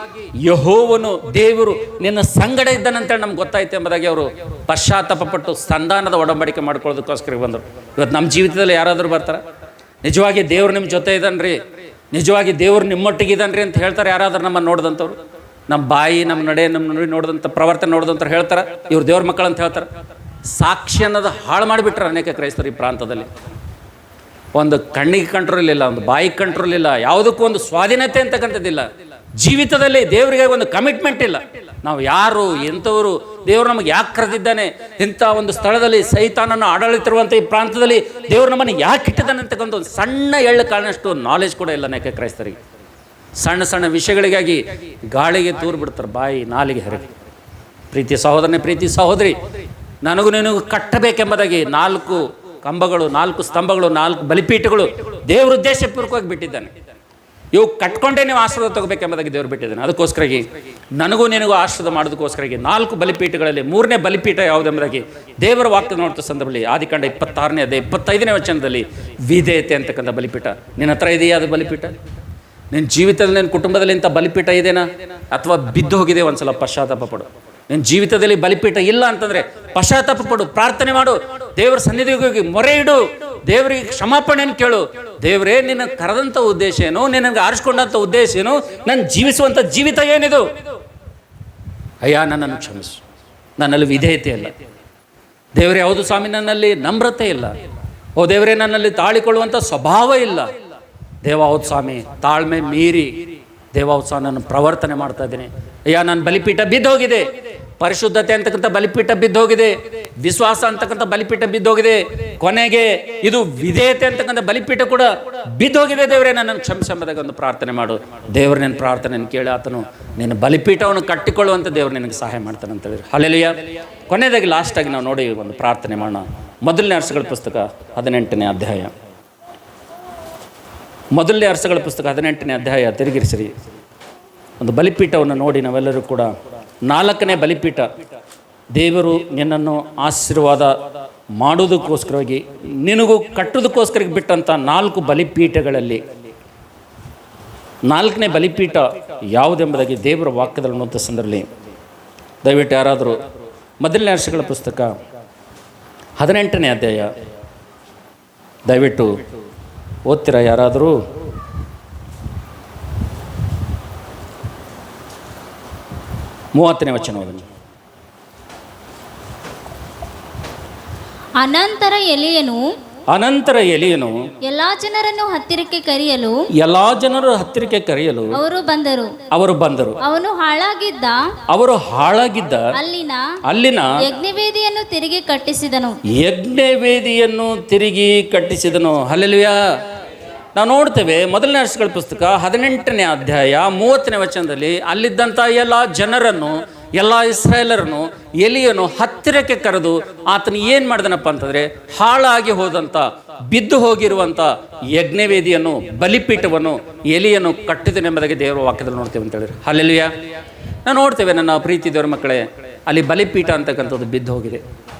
ಯೆಹೋವನು ದೇವರು ನಿನ್ನ ಸಂಗಡ ಇದ್ದಾನಂತೇಳಿ ನಮ್ಗೆ ಗೊತ್ತಾಯ್ತು ಎಂಬುದಾಗಿ ಅವರು ಪಶ್ಚಾತ್ತಾಪಪಟ್ಟು ಸಂಧಾನದ ಒಡಂಬಡಿಕೆ ಮಾಡ್ಕೊಳ್ಳೋದಕ್ಕೋಸ್ಕರ ಬಂದರು. ಇವತ್ತು ನಮ್ಮ ಜೀವಿತದಲ್ಲಿ ಯಾರಾದರೂ ಬರ್ತಾರೆ, ನಿಜವಾಗಿ ದೇವ್ರು ನಿಮ್ಮ ಜೊತೆ ಇದ್ದಾನ್ರಿ, ನಿಜವಾಗಿ ದೇವ್ರು ನಿಮ್ಮೊಟ್ಟಿಗೆ ಇದ್ದಾನ್ರಿ ಅಂತ ಹೇಳ್ತಾರೆ ಯಾರಾದ್ರೂ ನಮ್ಮನ್ನು ನೋಡಿದಂಥವ್ರು? ನಮ್ಮ ಬಾಯಿ, ನಮ್ಮ ನಡೆ, ನಮ್ಮ ನುಡಿ ನೋಡಿದಂಥ ಪ್ರವರ್ತನೆ ನೋಡಿದಂಥವ್ರು ಹೇಳ್ತಾರೆ ಇವ್ರು ದೇವ್ರ ಮಕ್ಕಳು ಅಂತ ಹೇಳ್ತಾರೆ. ಸಾಕ್ಷಿ ಅನ್ನೋದು ಹಾಳು ಮಾಡಿಬಿಟ್ರೆ ಅನೇಕ ಕ್ರೈಸ್ತರು ಈ ಪ್ರಾಂತದಲ್ಲಿ. ಒಂದು ಕಣ್ಣಿಗೆ ಕಂಟ್ರೋಲ್ ಇಲ್ಲ, ಒಂದು ಬಾಯಿಗೆ ಕಂಟ್ರೋಲ್ ಇಲ್ಲ, ಯಾವುದಕ್ಕೂ ಒಂದು ಸ್ವಾಧೀನತೆ ಅಂತಕ್ಕಂಥದ್ದಿಲ್ಲ. ಜೀವಿತದಲ್ಲಿ ದೇವರಿಗೆ ಒಂದು ಕಮಿಟ್ಮೆಂಟ್ ಇಲ್ಲ. ನಾವು ಯಾರು, ಎಂಥವರು, ದೇವರು ನಮಗೆ ಯಾಕೆ ಕರೆದಿದ್ದಾನೆ, ಇಂಥ ಒಂದು ಸ್ಥಳದಲ್ಲಿ ಸೈತಾನನ್ನು ಆಡಳಿತಿರುವಂಥ ಈ ಪ್ರಾಂತದಲ್ಲಿ ದೇವರು ನಮ್ಮನ್ನು ಯಾಕೆ ಇಟ್ಟಿದ್ದಾನೆ ಅಂತಕ್ಕಂಥ ಒಂದು ಸಣ್ಣ ಎಳ್ಳು ಕಾರಣಷ್ಟು ನಾಲೆಜ್ ಕೂಡ ಇಲ್ಲ ಅನೇಕ ಕ್ರೈಸ್ತರಿಗೆ. ಸಣ್ಣ ಸಣ್ಣ ವಿಷಯಗಳಿಗಾಗಿ ಗಾಳಿಗೆ ತೂರು ಬಿಡ್ತಾರೆ, ಬಾಯಿ ನಾಲಿಗೆ ಹರಿದು. ಪ್ರೀತಿ ಸಹೋದರನೇ, ಪ್ರೀತಿ ಸಹೋದರಿ, ನನಗೂ ನಿನಗೂ ಕಟ್ಟಬೇಕೆಂಬುದಾಗಿ 4 ಕಂಬಗಳು, 4 ಸ್ತಂಭಗಳು, 4 ಬಲಿಪೀಠಗಳು ದೇವ್ರ ಉದ್ದೇಶಪೂರ್ವಕವಾಗಿ ಬಿಟ್ಟಿದ್ದಾನೆ. ಇವು ಕಟ್ಕೊಂಡೇ ನೀವು ಆಶೀರ್ವಾದ ತಗೋಬೇಕೆಂಬುದಾಗಿ ದೇವ್ರು ಬಿಟ್ಟಿದ್ದಾನೆ. ಅದಕ್ಕೋಸ್ಕರಾಗಿ ನನಗೂ ನಿನಗೂ ಆಶೀರ್ವಾದ ಮಾಡೋದಕ್ಕೋಸ್ಕರಾಗಿ 4 ಬಲಿಪೀಠಗಳಲ್ಲಿ 3ನೇ ಬಲಿಪೀಠ ಯಾವುದೆಂಬುದಾಗಿ ದೇವರ ವಾಕ್ಯ ನೋಡ್ತಾ ಸಂದರ್ಭದಲ್ಲಿ ಆದಿಕಾಂಡ 26ನೇ ಅಧ್ಯಾಯ 25ನೇ ವಚನದಲ್ಲಿ ವಿಧೇಯತೆ ಅಂತಕ್ಕಂಥ ಬಲಿಪೀಠ ನಿನ್ನ ಹತ್ರ ಇದೆಯಾ? ಅದು ಬಲಿಪೀಠ ನಿನ್ನ ಜೀವಿತದಲ್ಲಿ, ನಿನ್ನ ಕುಟುಂಬದಲ್ಲಿ ಇಂಥ ಬಲಿಪೀಠ ಇದೆನಾ? ಅಥವಾ ಬಿದ್ದು ಹೋಗಿದೆ? ಒಂದ್ಸಲ ಪಶ್ಚಾತ್ತಾಪ ಪಡು. ನಿನ್ನ ಜೀವಿತದಲ್ಲಿ ಬಲಿಪೀಠ ಇಲ್ಲ ಅಂತಂದರೆ ಪಶ್ಚಾತ್ತಾಪ ಪಡು, ಪ್ರಾರ್ಥನೆ ಮಾಡು, ದೇವರ ಸನ್ನಿಧಿಗೆ ಹೋಗಿ ಮೊರೆ ಇಡು, ದೇವರಿಗೆ ಕ್ಷಮಾಪಣೆಯನ್ನು ಕೇಳು. ದೇವರೇ, ನಿನ್ನ ಕರೆದಂಥ ಉದ್ದೇಶ ಏನು, ನಿನಗೆ ಆರಿಸ್ಕೊಂಡಂಥ ಉದ್ದೇಶ ಏನು, ನನ್ನ ಜೀವಿಸುವಂಥ ಜೀವಿತ ಏನಿದು? ಅಯ್ಯ, ನನ್ನನ್ನು ಕ್ಷಮಿಸು, ನನ್ನಲ್ಲಿ ವಿಧೇಯತೆ ಇಲ್ಲ. ದೇವರೇ, ಹೌದು ಸ್ವಾಮಿ, ನನ್ನಲ್ಲಿ ನಮ್ರತೆ ಇಲ್ಲ. ಓ ದೇವರೇ, ನನ್ನಲ್ಲಿ ತಾಳಿಕೊಳ್ಳುವಂಥ ಸ್ವಭಾವ ಇಲ್ಲ. ದೇವ, ಹೌದು ಸ್ವಾಮಿ, ತಾಳ್ಮೆ ಮೀರಿ ದೇವ ಸ್ವಾಮಿ ನಾನು ಪ್ರವರ್ತನೆ ಮಾಡ್ತಾ ಇದ್ದೀನಿ. ಅಯ್ಯ, ನನ್ನ ಬಲಿಪೀಠ ಬಿದ್ದೋಗಿದೆ, ಪರಿಶುದ್ಧತೆ ಅಂತಕ್ಕಂಥ ಬಲಿಪೀಠ ಬಿದ್ದೋಗಿದೆ, ವಿಶ್ವಾಸ ಅಂತಕ್ಕಂಥ ಬಲಿಪೀಠ ಬಿದ್ದೋಗಿದೆ, ಕೊನೆಗೆ ಇದು ವಿಧೇಯತೆ ಅಂತಕ್ಕಂಥ ಬಲಿಪೀಠ ಕೂಡ ಬಿದ್ದೋಗಿದೆ. ದೇವರೇ, ನನ್ನನ್ನು ಕ್ಷಮಿಸಂಬುದಾಗಿ ಒಂದು ಪ್ರಾರ್ಥನೆ ಮಾಡು. ದೇವರು ನಿನ್ನ ಪ್ರಾರ್ಥನೆಯನ್ನು ಕೇಳಿ ಆತನು ನಿನ್ನ ಬಲಿಪೀಠವನ್ನು ಕಟ್ಟಿಕೊಳ್ಳುವಂಥ ದೇವರು ನಿನಗೆ ಸಹಾಯ ಮಾಡ್ತಾನೆ ಅಂತ ಹೇಳಿದ್ರು. ಹಲ್ಲೆಲೂಯಾ. ಕೊನೆಯದಾಗಿ ಲಾಸ್ಟಾಗಿ ನಾವು ನೋಡಿ ಒಂದು ಪ್ರಾರ್ಥನೆ ಮಾಡೋಣ. ಮೊದಲನೇ ಅರಸುಗಳ ಪುಸ್ತಕ 18ನೇ ಅಧ್ಯಾಯ, ಮೊದಲನೇ ಅರಸುಗಳ ಪುಸ್ತಕ 18ನೇ ಅಧ್ಯಾಯ ತಿರುಗಿರಿಸಿರಿ. ಒಂದು ಬಲಿಪೀಠವನ್ನು ನೋಡಿ ನಾವೆಲ್ಲರೂ ಕೂಡ 4ನೇ ಬಲಿಪೀಠ, ದೇವರು ನಿನ್ನನ್ನು ಆಶೀರ್ವಾದ ಮಾಡೋದಕ್ಕೋಸ್ಕರವಾಗಿ ನಿನಗೂ ಕಟ್ಟೋದಕ್ಕೋಸ್ಕರ ಬಿಟ್ಟಂಥ 4 ಬಲಿಪೀಠಗಳಲ್ಲಿ 4ನೇ ಬಲಿಪೀಠ ಯಾವುದೆಂಬುದಾಗಿ ದೇವರ ವಾಕ್ಯದಲ್ಲಿ ನೋಡುವ ಸಂದರ್ಭದಲ್ಲಿ ದಯವಿಟ್ಟು ಯಾರಾದರೂ ಮೊದಲನೇ ಅರಸುಗಳ ಪುಸ್ತಕ 18ನೇ ಅಧ್ಯಾಯ ದಯವಿಟ್ಟು ಓದ್ತೀರಾ ಯಾರಾದರೂ? ಮೂವತ್ತನೇ ವಚನ ಓದಿ. ಅನಂತರ ಎಲೀಯನು ಎಲ್ಲಾ ಜನರನ್ನು ಹತ್ತಿರಕ್ಕೆ ಕರೆಯಲು ಅವರು ಬಂದರು. ಅವನು ಹಾಳಾಗಿದ್ದ ಅಲ್ಲಿನ ಯಜ್ಞವೇದಿಯನ್ನು ತಿರುಗಿ ಕಟ್ಟಿಸಿದನು. ಹಲ್ಲೆಲೂಯಾ. ನಾವು ನೋಡ್ತೇವೆ ಮೊದಲನೇ ಅರಸುಗಳ ಪುಸ್ತಕ 18ನೇ ಅಧ್ಯಾಯ 30ನೇ ವಚನದಲ್ಲಿ ಅಲ್ಲಿದ್ದಂಥ ಎಲ್ಲ ಜನರನ್ನು, ಎಲ್ಲ ಇಸ್ರಾಯೇಲರನ್ನು ಎಲೀಯನು ಹತ್ತಿರಕ್ಕೆ ಕರೆದು ಆತನು ಏನು ಮಾಡಿದನಪ್ಪ ಅಂತಂದರೆ, ಹಾಳಾಗಿ ಹೋದಂಥ, ಬಿದ್ದು ಹೋಗಿರುವಂಥ ಯಜ್ಞವೇದಿಯನ್ನು, ಬಲಿಪೀಠವನ್ನು ಎಲೀಯನು ಕಟ್ಟಿದನೆಂಬುದಾಗಿ ದೇವರ ವಾಕ್ಯದಲ್ಲಿ ನೋಡ್ತೇವೆ ಅಂತ ಹೇಳಿದ್ರು. ಹಲ್ಲೆಲೂಯಾ. ನಾವು ನೋಡ್ತೇವೆ ನನ್ನ ಪ್ರೀತಿ ದೇವರ ಮಕ್ಕಳೇ, ಅಲ್ಲಿ ಬಲಿಪೀಠ ಅಂತಕ್ಕಂಥದ್ದು ಬಿದ್ದು ಹೋಗಿದೆ,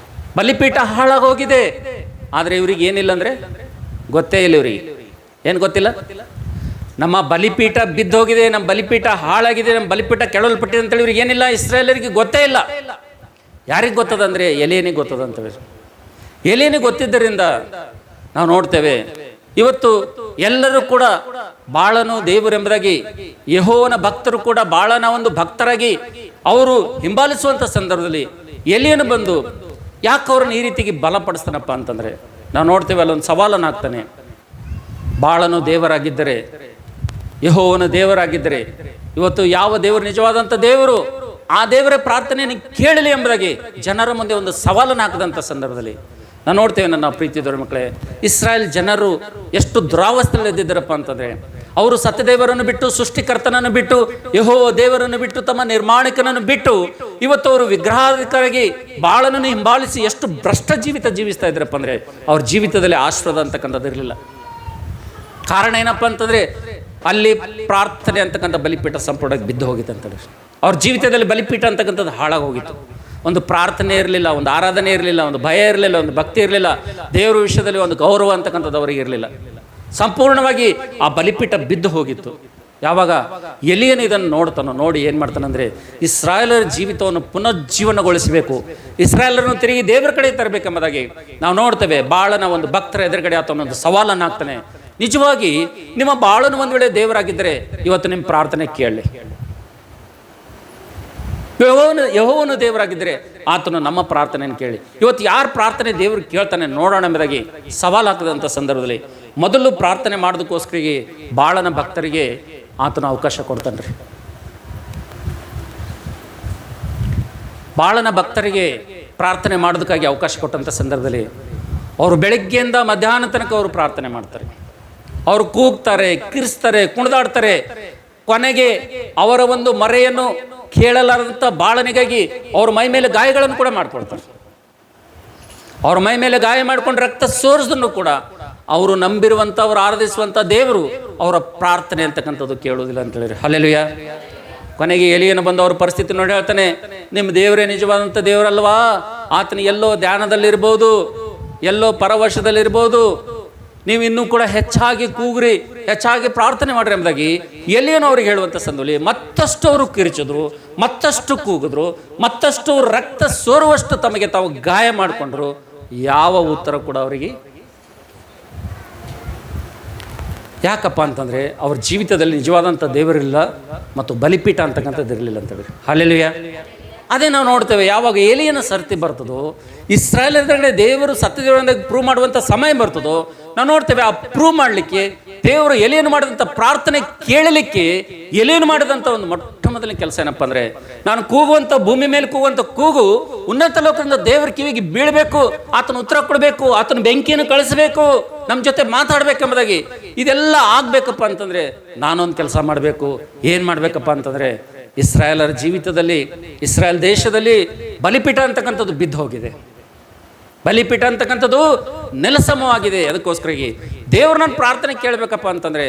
ಬಲಿಪೀಠ ಹಾಳಾಗೋಗಿದೆ. ಆದರೆ ಇವ್ರಿಗೆ ಏನಿಲ್ಲ ಅಂದರೆ ಗೊತ್ತೇ ಇಲ್ಲ. ಇವ್ರಿಗೆ ಏನು ಗೊತ್ತಿಲ್ಲ? ನಮ್ಮ ಬಲಿಪೀಠ ಬಿದ್ದೋಗಿದೆ, ನಮ್ಮ ಬಲಿಪೀಠ ಹಾಳಾಗಿದೆ, ನಮ್ಮ ಬಲಿಪೀಠ ಕೆಳಲ್ಪಟ್ಟಿದೆ ಅಂತೇಳಿ ಇವ್ರಿಗೆ ಏನಿಲ್ಲ, ಇಸ್ರಾಯೇಲರಿಗೆ ಗೊತ್ತೇ ಇಲ್ಲ. ಯಾರಿಗೆ ಗೊತ್ತದಂದರೆ ಎಲೀಯನಿಗೆ ಗೊತ್ತದಂತೇಳಿ. ಎಲೀಯನಿಗೆ ಗೊತ್ತಿದ್ದರಿಂದ ನಾವು ನೋಡ್ತೇವೆ ಇವತ್ತು ಎಲ್ಲರೂ ಕೂಡ ಬಾಳನು ದೇವರೆಂಬುದಾಗಿ, ಯೆಹೋವನ ಭಕ್ತರು ಕೂಡ ಬಾಳನ ಒಂದು ಭಕ್ತರಾಗಿ ಅವರು ಹಿಂಬಾಲಿಸುವಂಥ ಸಂದರ್ಭದಲ್ಲಿ ಎಲೀಯನು ಬಂದು ಯಾಕೆ ಅವ್ರನ್ನ ಈ ರೀತಿಗೆ ಬಲಪಡಿಸ್ತಾನಪ್ಪ ಅಂತಂದರೆ, ನಾವು ನೋಡ್ತೇವೆ ಅಲ್ಲೊಂದು ಸವಾಲನ್ನು ಹಾಕ್ತಾನೆ. ಬಾಳನು ದೇವರಾಗಿದ್ದರೆ, ಯೆಹೋವನ ದೇವರಾಗಿದ್ದರೆ, ಇವತ್ತು ಯಾವ ದೇವರು ನಿಜವಾದಂಥ ದೇವರು, ಆ ದೇವರ ಪ್ರಾರ್ಥನೆಯನ್ನು ಕೇಳಲಿ ಎಂಬುದಾಗಿ ಜನರ ಮುಂದೆ ಒಂದು ಸವಾಲನ್ನು ಹಾಕಿದಂಥ ಸಂದರ್ಭದಲ್ಲಿ ನಾವು ನೋಡ್ತೇವೆ ನನ್ನ ಪ್ರೀತಿ ದೇವರ ಮಕ್ಕಳೇ, ಇಸ್ರಾಯೇಲ್ ಜನರು ಎಷ್ಟು ದುರಾವಸ್ಥೆಯಲ್ಲಿ ಇದ್ದಿದ್ದರಪ್ಪ ಅಂತಂದರೆ, ಅವರು ಸತ್ಯದೇವರನ್ನು ಬಿಟ್ಟು, ಸೃಷ್ಟಿಕರ್ತನನ್ನು ಬಿಟ್ಟು, ಯೆಹೋವ ದೇವರನ್ನು ಬಿಟ್ಟು, ತಮ್ಮ ನಿರ್ಮಾಣಿಕನನ್ನು ಬಿಟ್ಟು ಇವತ್ತು ಅವರು ವಿಗ್ರಹಾಧಿಕಾರಿಗೆ ಬಾಳನನ್ನು ಹಿಂಬಾಲಿಸಿ ಎಷ್ಟು ಭ್ರಷ್ಟ ಜೀವಿತ ಜೀವಿಸ್ತಾ ಇದ್ರಪ್ಪ ಅಂದರೆ ಅವ್ರ ಜೀವಿತದಲ್ಲಿ ಆಶೀರ್ವಾದ ಅಂತಕ್ಕಂಥದ್ದು ಇರಲಿಲ್ಲ. ಕಾರಣ ಏನಪ್ಪ ಅಂತಂದರೆ ಅಲ್ಲಿ ಪ್ರಾರ್ಥನೆ ಅಂತಕ್ಕಂಥ ಬಲಿಪೀಠ ಸಂಪೂರ್ಣವಾಗಿ ಬಿದ್ದು ಹೋಗಿತ್ತು ಅಂತೇಳಿ ಅವ್ರ ಜೀವಿತದಲ್ಲಿ ಬಲಿಪೀಠ ಅಂತಕ್ಕಂಥದ್ದು ಹಾಳಾಗಿ ಹೋಗಿತ್ತು. ಒಂದು ಪ್ರಾರ್ಥನೆ ಇರಲಿಲ್ಲ, ಒಂದು ಆರಾಧನೆ ಇರಲಿಲ್ಲ, ಒಂದು ಭಯ ಇರಲಿಲ್ಲ, ಒಂದು ಭಕ್ತಿ ಇರಲಿಲ್ಲ, ದೇವರ ವಿಷಯದಲ್ಲಿ ಒಂದು ಗೌರವ ಅಂತಕ್ಕಂಥದ್ದು ಅವರಿಗೆ ಇರಲಿಲ್ಲ. ಸಂಪೂರ್ಣವಾಗಿ ಆ ಬಲಿಪೀಠ ಬಿದ್ದು ಹೋಗಿತ್ತು. ಯಾವಾಗ ಎಲಿಯನು ಇದನ್ನು ನೋಡ್ತಾನೋ, ನೋಡಿ ಏನು ಮಾಡ್ತಾನಂದರೆ ಇಸ್ರಾಯೇಲರ ಜೀವಿತವನ್ನು ಪುನರ್ಜೀವನಗೊಳಿಸಬೇಕು, ಇಸ್ರಾಯೇಲರನ್ನು ತಿರುಗಿ ದೇವರ ಕಡೆ ತರಬೇಕೆಂಬುದಾಗಿ ನಾವು ನೋಡ್ತೇವೆ. ಬಾಳನ ಒಂದು ಭಕ್ತರ ಎದುರುಗಡೆ ಆತ ಒಂದು ಸವಾಲನ್ನು ಹಾಕ್ತಾನೆ. ನಿಜವಾಗಿ ನಿಮ್ಮ ಬಾಳನು ಒಂದು ವೇಳೆ ದೇವರಾಗಿದ್ದರೆ ಇವತ್ತು ನಿಮ್ಮ ಪ್ರಾರ್ಥನೆ ಕೇಳಲಿ. ಯೆಹೋವನು ದೇವರಾಗಿದ್ದರೆ ಆತನು ನಮ್ಮ ಪ್ರಾರ್ಥನೆಯನ್ನು ಕೇಳಿ. ಇವತ್ತು ಯಾರು ಪ್ರಾರ್ಥನೆ ದೇವರು ಕೇಳ್ತಾನೆ ನೋಡೋಣ ಎಂಬುದಾಗಿ ಸವಾಲು ಹಾಕಿದಂಥ ಸಂದರ್ಭದಲ್ಲಿ ಮೊದಲು ಪ್ರಾರ್ಥನೆ ಮಾಡೋದಕ್ಕೋಸ್ಕರಿಗೆ ಬಾಳನ ಭಕ್ತರಿಗೆ ಆತನ ಅವಕಾಶ ಕೊಡ್ತಾನೆ ರೀ. ಬಾಳನ ಭಕ್ತರಿಗೆ ಪ್ರಾರ್ಥನೆ ಮಾಡೋದಕ್ಕಾಗಿ ಅವಕಾಶ ಕೊಟ್ಟಂಥ ಸಂದರ್ಭದಲ್ಲಿ ಅವರು ಬೆಳಗ್ಗೆಯಿಂದ ಮಧ್ಯಾಹ್ನ ತನಕ ಅವರು ಪ್ರಾರ್ಥನೆ ಮಾಡ್ತಾರೆ. ಅವರು ಕೂಗ್ತಾರೆ, ಕಿರಿಸ್ತಾರೆ, ಕುಣಿದಾಡ್ತಾರೆ. ಕೊನೆಗೆ ಅವರ ಒಂದು ಮರೆಯನ್ನು ಕೇಳಲಾರದಂಥ ಬಾಳನಿಗಾಗಿ ಅವ್ರ ಮೈ ಮೇಲೆ ಗಾಯಗಳನ್ನು ಕೂಡ ಮಾಡ್ಕೊಳ್ತಾರೆ. ಅವ್ರ ಮೈ ಮೇಲೆ ಗಾಯ ಮಾಡ್ಕೊಂಡು ರಕ್ತ ಸೋರಿಸನ್ನು ಕೂಡ ಅವರು ನಂಬಿರುವಂಥ, ಅವರು ಆರಾಧಿಸುವಂಥ ದೇವರು ಅವರ ಪ್ರಾರ್ಥನೆ ಅಂತಕ್ಕಂಥದ್ದು ಕೇಳುವುದಿಲ್ಲ ಅಂತ ಹೇಳಿರಿ. ಹಲ್ಲೆಲೂಯಾ. ಕೊನೆಗೆ ಎಲಿಯನು ಬಂದು ಅವ್ರ ಪರಿಸ್ಥಿತಿ ನೋಡಿ ಹೇಳ್ತಾನೆ, ನಿಮ್ಮ ದೇವರೇ ನಿಜವಾದಂಥ ದೇವರಲ್ವಾ? ಆತನ ಎಲ್ಲೋ ಧ್ಯಾನದಲ್ಲಿರ್ಬೋದು, ಎಲ್ಲೋ ಪರವಶದಲ್ಲಿರ್ಬೋದು, ನೀವು ಇನ್ನೂ ಕೂಡ ಹೆಚ್ಚಾಗಿ ಕೂಗ್ರಿ, ಹೆಚ್ಚಾಗಿ ಪ್ರಾರ್ಥನೆ ಮಾಡ್ರಿ ಎಂಬುದಾಗಿ ಎಲಿಯನು ಅವ್ರಿಗೆ ಹೇಳುವಂಥ ಸಂದರ್ಭದಲ್ಲಿ ಮತ್ತಷ್ಟು ಅವರು ಕಿರಿಚಿದ್ರು, ಮತ್ತಷ್ಟು ಕೂಗಿದ್ರು, ಮತ್ತಷ್ಟು ರಕ್ತ ಸೋರುವಷ್ಟು ತಮಗೆ ತಾವು ಗಾಯ ಮಾಡಿಕೊಂಡ್ರು. ಯಾವ ಉತ್ತರ ಕೂಡ ಅವರಿಗೆ. ಯಾಕಪ್ಪ ಅಂತಂದರೆ ಅವ್ರ ಜೀವಿತದಲ್ಲಿ ನಿಜವಾದಂಥ ದೇವರಿಲ್ಲ ಮತ್ತು ಬಲಿಪೀಠ ಅಂತಕ್ಕಂಥದ್ದು ಇರಲಿಲ್ಲ ಅಂತೇಳಿ. ಹಲ್ಲೆಲೂಯಾ. ಅದೇ ನಾವು ನೋಡ್ತೇವೆ, ಯಾವಾಗ ಏಲಿಯನ ಸರ್ತಿ ಬರ್ತದೋ, ಇಸ್ರಾಯೇಲ್ ಎದುರುಗಡೆ ದೇವರು ಸತ್ಯದೇವರಿಂದ ಪ್ರೂವ್ ಮಾಡುವಂಥ ಸಮಯ ಬರ್ತದೋ, ನಾವು ನೋಡ್ತೇವೆ ಆ ಪ್ರೂವ್ ಮಾಡಲಿಕ್ಕೆ ದೇವರು ಎಲಿಯನ್ನು ಮಾಡಿದಂಥ ಪ್ರಾರ್ಥನೆ ಕೇಳಲಿಕ್ಕೆ ಎಲಿಯನ್ನು ಮಾಡಿದಂಥ ಒಂದು ಮೊಟ್ಟ ಮೊದಲನೇ ಕೆಲಸ ಏನಪ್ಪ ಅಂದರೆ, ನಾನು ಕೂಗುವಂಥ, ಭೂಮಿ ಮೇಲೆ ಕೂಗುವಂಥ ಕೂಗು ಉನ್ನತ ಲೋಕದಿಂದ ದೇವರ ಕಿವಿಗೆ ಬೀಳಬೇಕು, ಆತನ ಉತ್ತರ ಕೊಡಬೇಕು, ಆತನ ಬೆಂಕಿಯನ್ನು ಕಳಿಸಬೇಕು, ನಮ್ಮ ಜೊತೆ ಮಾತಾಡಬೇಕೆಂಬುದಾಗಿ. ಇದೆಲ್ಲ ಆಗಬೇಕಪ್ಪ ಅಂತಂದರೆ ನಾನೊಂದು ಕೆಲಸ ಮಾಡಬೇಕು. ಏನು ಮಾಡಬೇಕಪ್ಪ ಅಂತಂದರೆ, ಇಸ್ರಾಯೇಲರ ಜೀವಿತದಲ್ಲಿ, ಇಸ್ರಾಯೇಲ್ ದೇಶದಲ್ಲಿ ಬಲಿಪೀಠ ಅಂತಕ್ಕಂಥದ್ದು ಬಿದ್ದು ಹೋಗಿದೆ. ಬಲಿಪೀಠ ಅಂತಕ್ಕಂಥದ್ದು ನೆಲಸಮವಾಗಿದೆ. ಅದಕ್ಕೋಸ್ಕರವಾಗಿ ದೇವ್ರು ನನ್ನ ಪ್ರಾರ್ಥನೆ ಕೇಳಬೇಕಪ್ಪ ಅಂತಂದರೆ,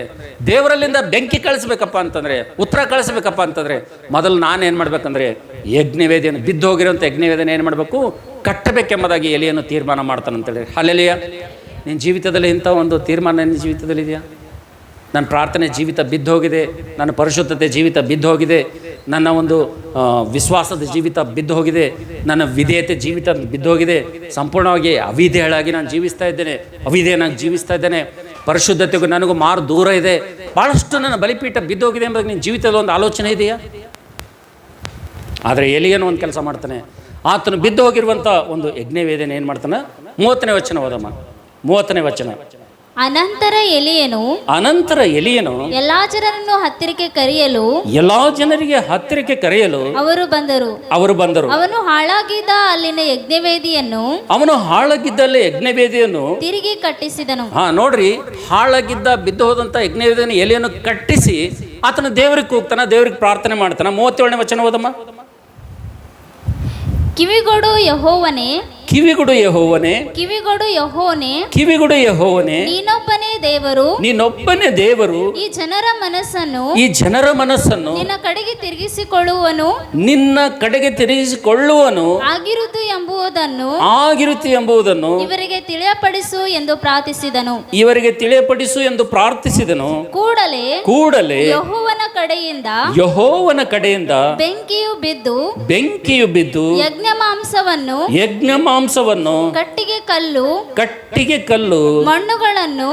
ದೇವರಲ್ಲಿಂದ ಬೆಂಕಿ ಕಳಿಸ್ಬೇಕಪ್ಪ ಅಂತಂದರೆ, ಉತ್ತರ ಕಳಿಸ್ಬೇಕಪ್ಪ ಅಂತಂದರೆ ಮೊದಲು ನಾನೇನು ಮಾಡಬೇಕಂದ್ರೆ ಯಜ್ಞವೇದಿಯನ್ನು, ಬಿದ್ದು ಹೋಗಿರೋಂಥ ಯಜ್ಞವೇದಿಯನ್ನು ಏನು ಮಾಡಬೇಕು, ಕಟ್ಟಬೇಕೆಂಬುದಾಗಿ ಎಲಿಯನ್ನು ತೀರ್ಮಾನ ಮಾಡ್ತಾನಂತೇಳಿ. ಹಲ್ಲೆಲೂಯಾ. ನಿನ್ನ ಜೀವಿತದಲ್ಲಿ ಇಂಥ ಒಂದು ತೀರ್ಮಾನ ನಿನ್ನ ಜೀವಿತದಲ್ಲಿ ಇದೆಯಾ? ನನ್ನ ಪ್ರಾರ್ಥನೆ ಜೀವಿತ ಬಿದ್ದು ಹೋಗಿದೆ, ನನ್ನ ಪರಿಶುದ್ಧತೆ ಜೀವಿತ ಬಿದ್ದು ಹೋಗಿದೆ, ನನ್ನ ಒಂದು ವಿಶ್ವಾಸದ ಜೀವಿತ ಬಿದ್ದು ಹೋಗಿದೆ, ನನ್ನ ವಿಧೇಯತೆ ಜೀವಿತ ಬಿದ್ದು ಹೋಗಿದೆ, ಸಂಪೂರ್ಣವಾಗಿ ಅವಿಧೇಯಳಾಗಿ ನಾನು ಜೀವಿಸ್ತಾ ಇದ್ದೇನೆ, ಅವಿಧೇಯನಾಗಿ ಜೀವಿಸ್ತಾ ಇದ್ದೇನೆ, ಪರಿಶುದ್ಧತೆಗೂ ನನಗೂ ಮಾರು ದೂರ ಇದೆ, ಭಾಳಷ್ಟು ನನ್ನ ಬಲಿಪೀಠ ಬಿದ್ದು ಹೋಗಿದೆ ಎಂಬುದಾಗಿ ನಿನ್ನ ಜೀವಿತದಲ್ಲಿ ಒಂದು ಆಲೋಚನೆ ಇದೆಯಾ? ಆದರೆ ಎಲಿಯನು ಒಂದು ಕೆಲಸ ಮಾಡ್ತಾನೆ. ಆತನು ಬಿದ್ದು ಹೋಗಿರುವಂಥ ಒಂದು ಯಜ್ಞವೇದನೆ ಏನು ಮಾಡ್ತಾನೆ? 30ನೇ ವಚನ ಓದಮ್ಮ. 30ನೇ ವಚನ. ಅನಂತರ ಎಲಿಯನು ಎಲ್ಲಾ ಜನರನ್ನು ಹತ್ತಿರಕ್ಕೆ ಕರೆಯಲು, ಎಲ್ಲಾ ಜನರಿಗೆ ಹತ್ತಿರಕ್ಕೆ ಕರೆಯಲು ಅವರು ಬಂದರು. ಅವನು ಹಾಳಾಗಿದ್ದ ಅಲ್ಲಿನ ಯಜ್ಞವೇದಿಯನ್ನು ತಿರುಗಿ ಕಟ್ಟಿಸಿದನು. ನೋಡ್ರಿ, ಹಾಳಾಗಿದ್ದ ಬಿದ್ದು ಹೋದಂತ ಯಜ್ಞವೇದಿಯನ್ನು ಎಲಿಯನ್ನು ಕಟ್ಟಿಸಿ ಆತನ ದೇವರಿಗೆ ಕೂಗ್ತಾನ, ದೇವರಿಗೆ ಪ್ರಾರ್ಥನೆ ಮಾಡ್ತಾನ. 37ನೇ ವಚನ ಓದಮ್ಮ. ಕಿವಿಗೊಡು ಯೆಹೋವನೇ, ನೀನೊಬ್ಬನೇ ದೇವರು, ಈ ಜನರ ಮನಸ್ಸನ್ನು ನಿನ್ನ ಕಡೆಗೆ ತಿರುಗಿಸಿಕೊಳ್ಳುವನು ಆಗಿರುತ್ತು ಎಂಬುದನ್ನು ಇವರಿಗೆ ತಿಳಿಯಪಡಿಸು ಎಂದು ಪ್ರಾರ್ಥಿಸಿದನು. ಕೂಡಲೇ ಯೆಹೋವನ ಕಡೆಯಿಂದ ಬೆಂಕಿಯು ಬಿದ್ದು ಯಜ್ಞ ಮಾಂಸವನ್ನು ಕಟ್ಟಿಗೆ ಕಲ್ಲು ಮಣ್ಣುಗಳನ್ನು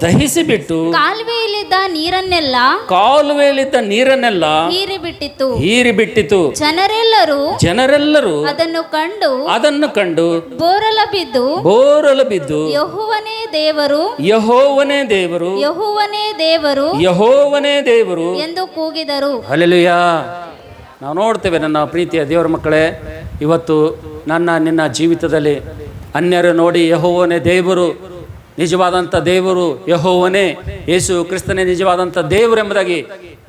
ದಹಿಸಿಬಿಟ್ಟು ಕಾಲುವೆಯಲ್ಲಿದ್ದ ನೀರನ್ನೆಲ್ಲ ಹೀರಿಬಿಟ್ಟಿತು. ಜನರೆಲ್ಲರೂ ಅದನ್ನು ಕಂಡು ಬೋರಲ ಬಿದ್ದು ಯೆಹೋವನೇ ದೇವರು ಎಂದು ಕೂಗಿದರು. ಹಲ್ಲೆಲೂಯಾ. ನಾವು ನೋಡ್ತೇವೆ ನನ್ನ ಪ್ರೀತಿಯ ದೇವರ ಮಕ್ಕಳೇ, ಇವತ್ತು ನಿನ್ನ ಜೀವಿತದಲ್ಲಿ ಅನ್ಯರು ನೋಡಿ ಯೆಹೋವನೇ ದೇವರು, ನಿಜವಾದಂಥ ದೇವರು ಯೆಹೋವನೇ, ಯೇಸು ಕ್ರಿಸ್ತನೇ ನಿಜವಾದಂಥ ದೇವರು ಎಂಬುದಾಗಿ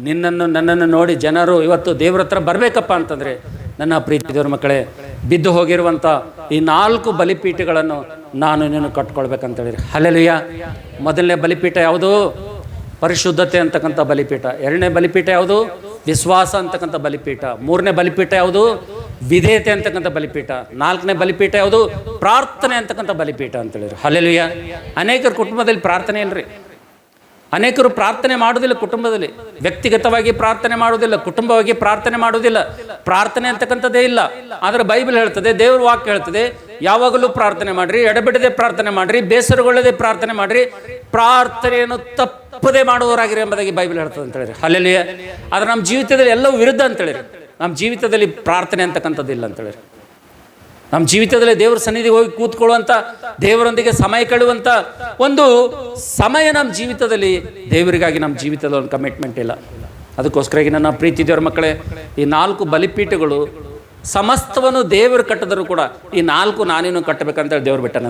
ನನ್ನನ್ನು ನೋಡಿ ಜನರು ಇವತ್ತು ದೇವ್ರ ಹತ್ರ ಬರಬೇಕಪ್ಪ ಅಂತಂದರೆ, ನನ್ನ ಪ್ರೀತಿ ದೇವ್ರ ಮಕ್ಕಳೇ, ಬಿದ್ದು ಹೋಗಿರುವಂಥ ಈ 4 ಬಲಿಪೀಠಗಳನ್ನು ನೀನು ಕಟ್ಕೊಳ್ಬೇಕಂತೇಳಿರಿ. ಹಲ್ಲೆಲೂಯಾ. ಮೊದಲನೇ ಬಲಿಪೀಠ ಯಾವುದು? ಪರಿಶುದ್ಧತೆ ಅಂತಕ್ಕಂಥ ಬಲಿಪೀಠ. 2ನೇ ಬಲಿಪೀಠ ಯಾವುದು? ವಿಶ್ವಾಸ ಅಂತಕ್ಕಂಥ ಬಲಿಪೀಠ. 3ನೇ ಬಲಿಪೀಠ ಯಾವುದು? ವಿಧೇಯತೆ ಅಂತಕ್ಕಂಥ ಬಲಿಪೀಠ. 4ನೇ ಬಲಿಪೀಠ ಯಾವುದು? ಪ್ರಾರ್ಥನೆ ಅಂತಕ್ಕಂಥ ಬಲಿಪೀಠ ಅಂತೇಳಿರಿ. ಹಲ್ಲೆಲೂಯಾ. ಅನೇಕರ ಕುಟುಂಬದಲ್ಲಿ ಪ್ರಾರ್ಥನೆ ಇಲ್ಲರಿ. ಅನೇಕರು ಪ್ರಾರ್ಥನೆ ಮಾಡೋದಿಲ್ಲ, ಕುಟುಂಬದಲ್ಲಿ ವ್ಯಕ್ತಿಗತವಾಗಿ ಪ್ರಾರ್ಥನೆ ಮಾಡೋದಿಲ್ಲ, ಕುಟುಂಬವಾಗಿ ಪ್ರಾರ್ಥನೆ ಮಾಡೋದಿಲ್ಲ. ಪ್ರಾರ್ಥನೆ ಅಂತಕ್ಕಂಥದ್ದೇ ಇಲ್ಲ. ಆದರೆ ಬೈಬಲ್ ಹೇಳ್ತದೆ, ದೇವ್ರ ವಾಕ್ಯ ಹೇಳ್ತದೆ, ಯಾವಾಗಲೂ ಪ್ರಾರ್ಥನೆ ಮಾಡಿರಿ, ಎಡಬಿಡದೆ ಪ್ರಾರ್ಥನೆ ಮಾಡಿರಿ, ಬೇಸರಗೊಳ್ಳದೆ ಪ್ರಾರ್ಥನೆ ಮಾಡಿರಿ, ಪ್ರಾರ್ಥನೆಯನ್ನು ತಪ್ಪದೇ ಮಾಡುವವರಾಗಿರಿ ಎಂಬುದಾಗಿ ಬೈಬಲ್ ಹೇಳ್ತದೆ ಅಂತ ಹೇಳಿರಿ. ಹಲ್ಲೆಲೂಯಾ. ಆದರೆ ನಮ್ಮ ಜೀವಿತದಲ್ಲಿ ಎಲ್ಲವೂ ವಿರುದ್ಧ ಅಂತೇಳಿರಿ. ನಮ್ಮ ಜೀವಿತದಲ್ಲಿ ಪ್ರಾರ್ಥನೆ ಅಂತಕ್ಕಂಥದ್ದಿಲ್ಲ ಅಂತೇಳಿರಿ. ನಮ್ಮ ಜೀವಿತದಲ್ಲಿ ದೇವರ ಸನ್ನಿಧಿಗೆ ಹೋಗಿ ಕೂತ್ಕೊಳ್ಳುವಂಥ, ದೇವರೊಂದಿಗೆ ಸಮಯ ಕಳೆಯುವಂಥ ಒಂದು ಸಮಯ ನಮ್ಮ ಜೀವಿತದಲ್ಲಿ ದೇವರಿಗಾಗಿ ನಮ್ಮ ಜೀವಿತದ ಒಂದು ಕಮಿಟ್ಮೆಂಟ್ ಇಲ್ಲ. ಅದಕ್ಕೋಸ್ಕರಾಗಿ ನನ್ನ ಪ್ರೀತಿ ದೇವರ ಮಕ್ಕಳೇ, ಈ 4 ಬಲಿಪೀಠಗಳು ಸಮಸ್ತವನ್ನು ದೇವರು ಕಟ್ಟಿದರೂ ಕೂಡ ಈ 4 ನಾನೇನು ಕಟ್ಟಬೇಕಂತೇಳಿ ದೇವ್ರು ಬಿಟ್ಟ.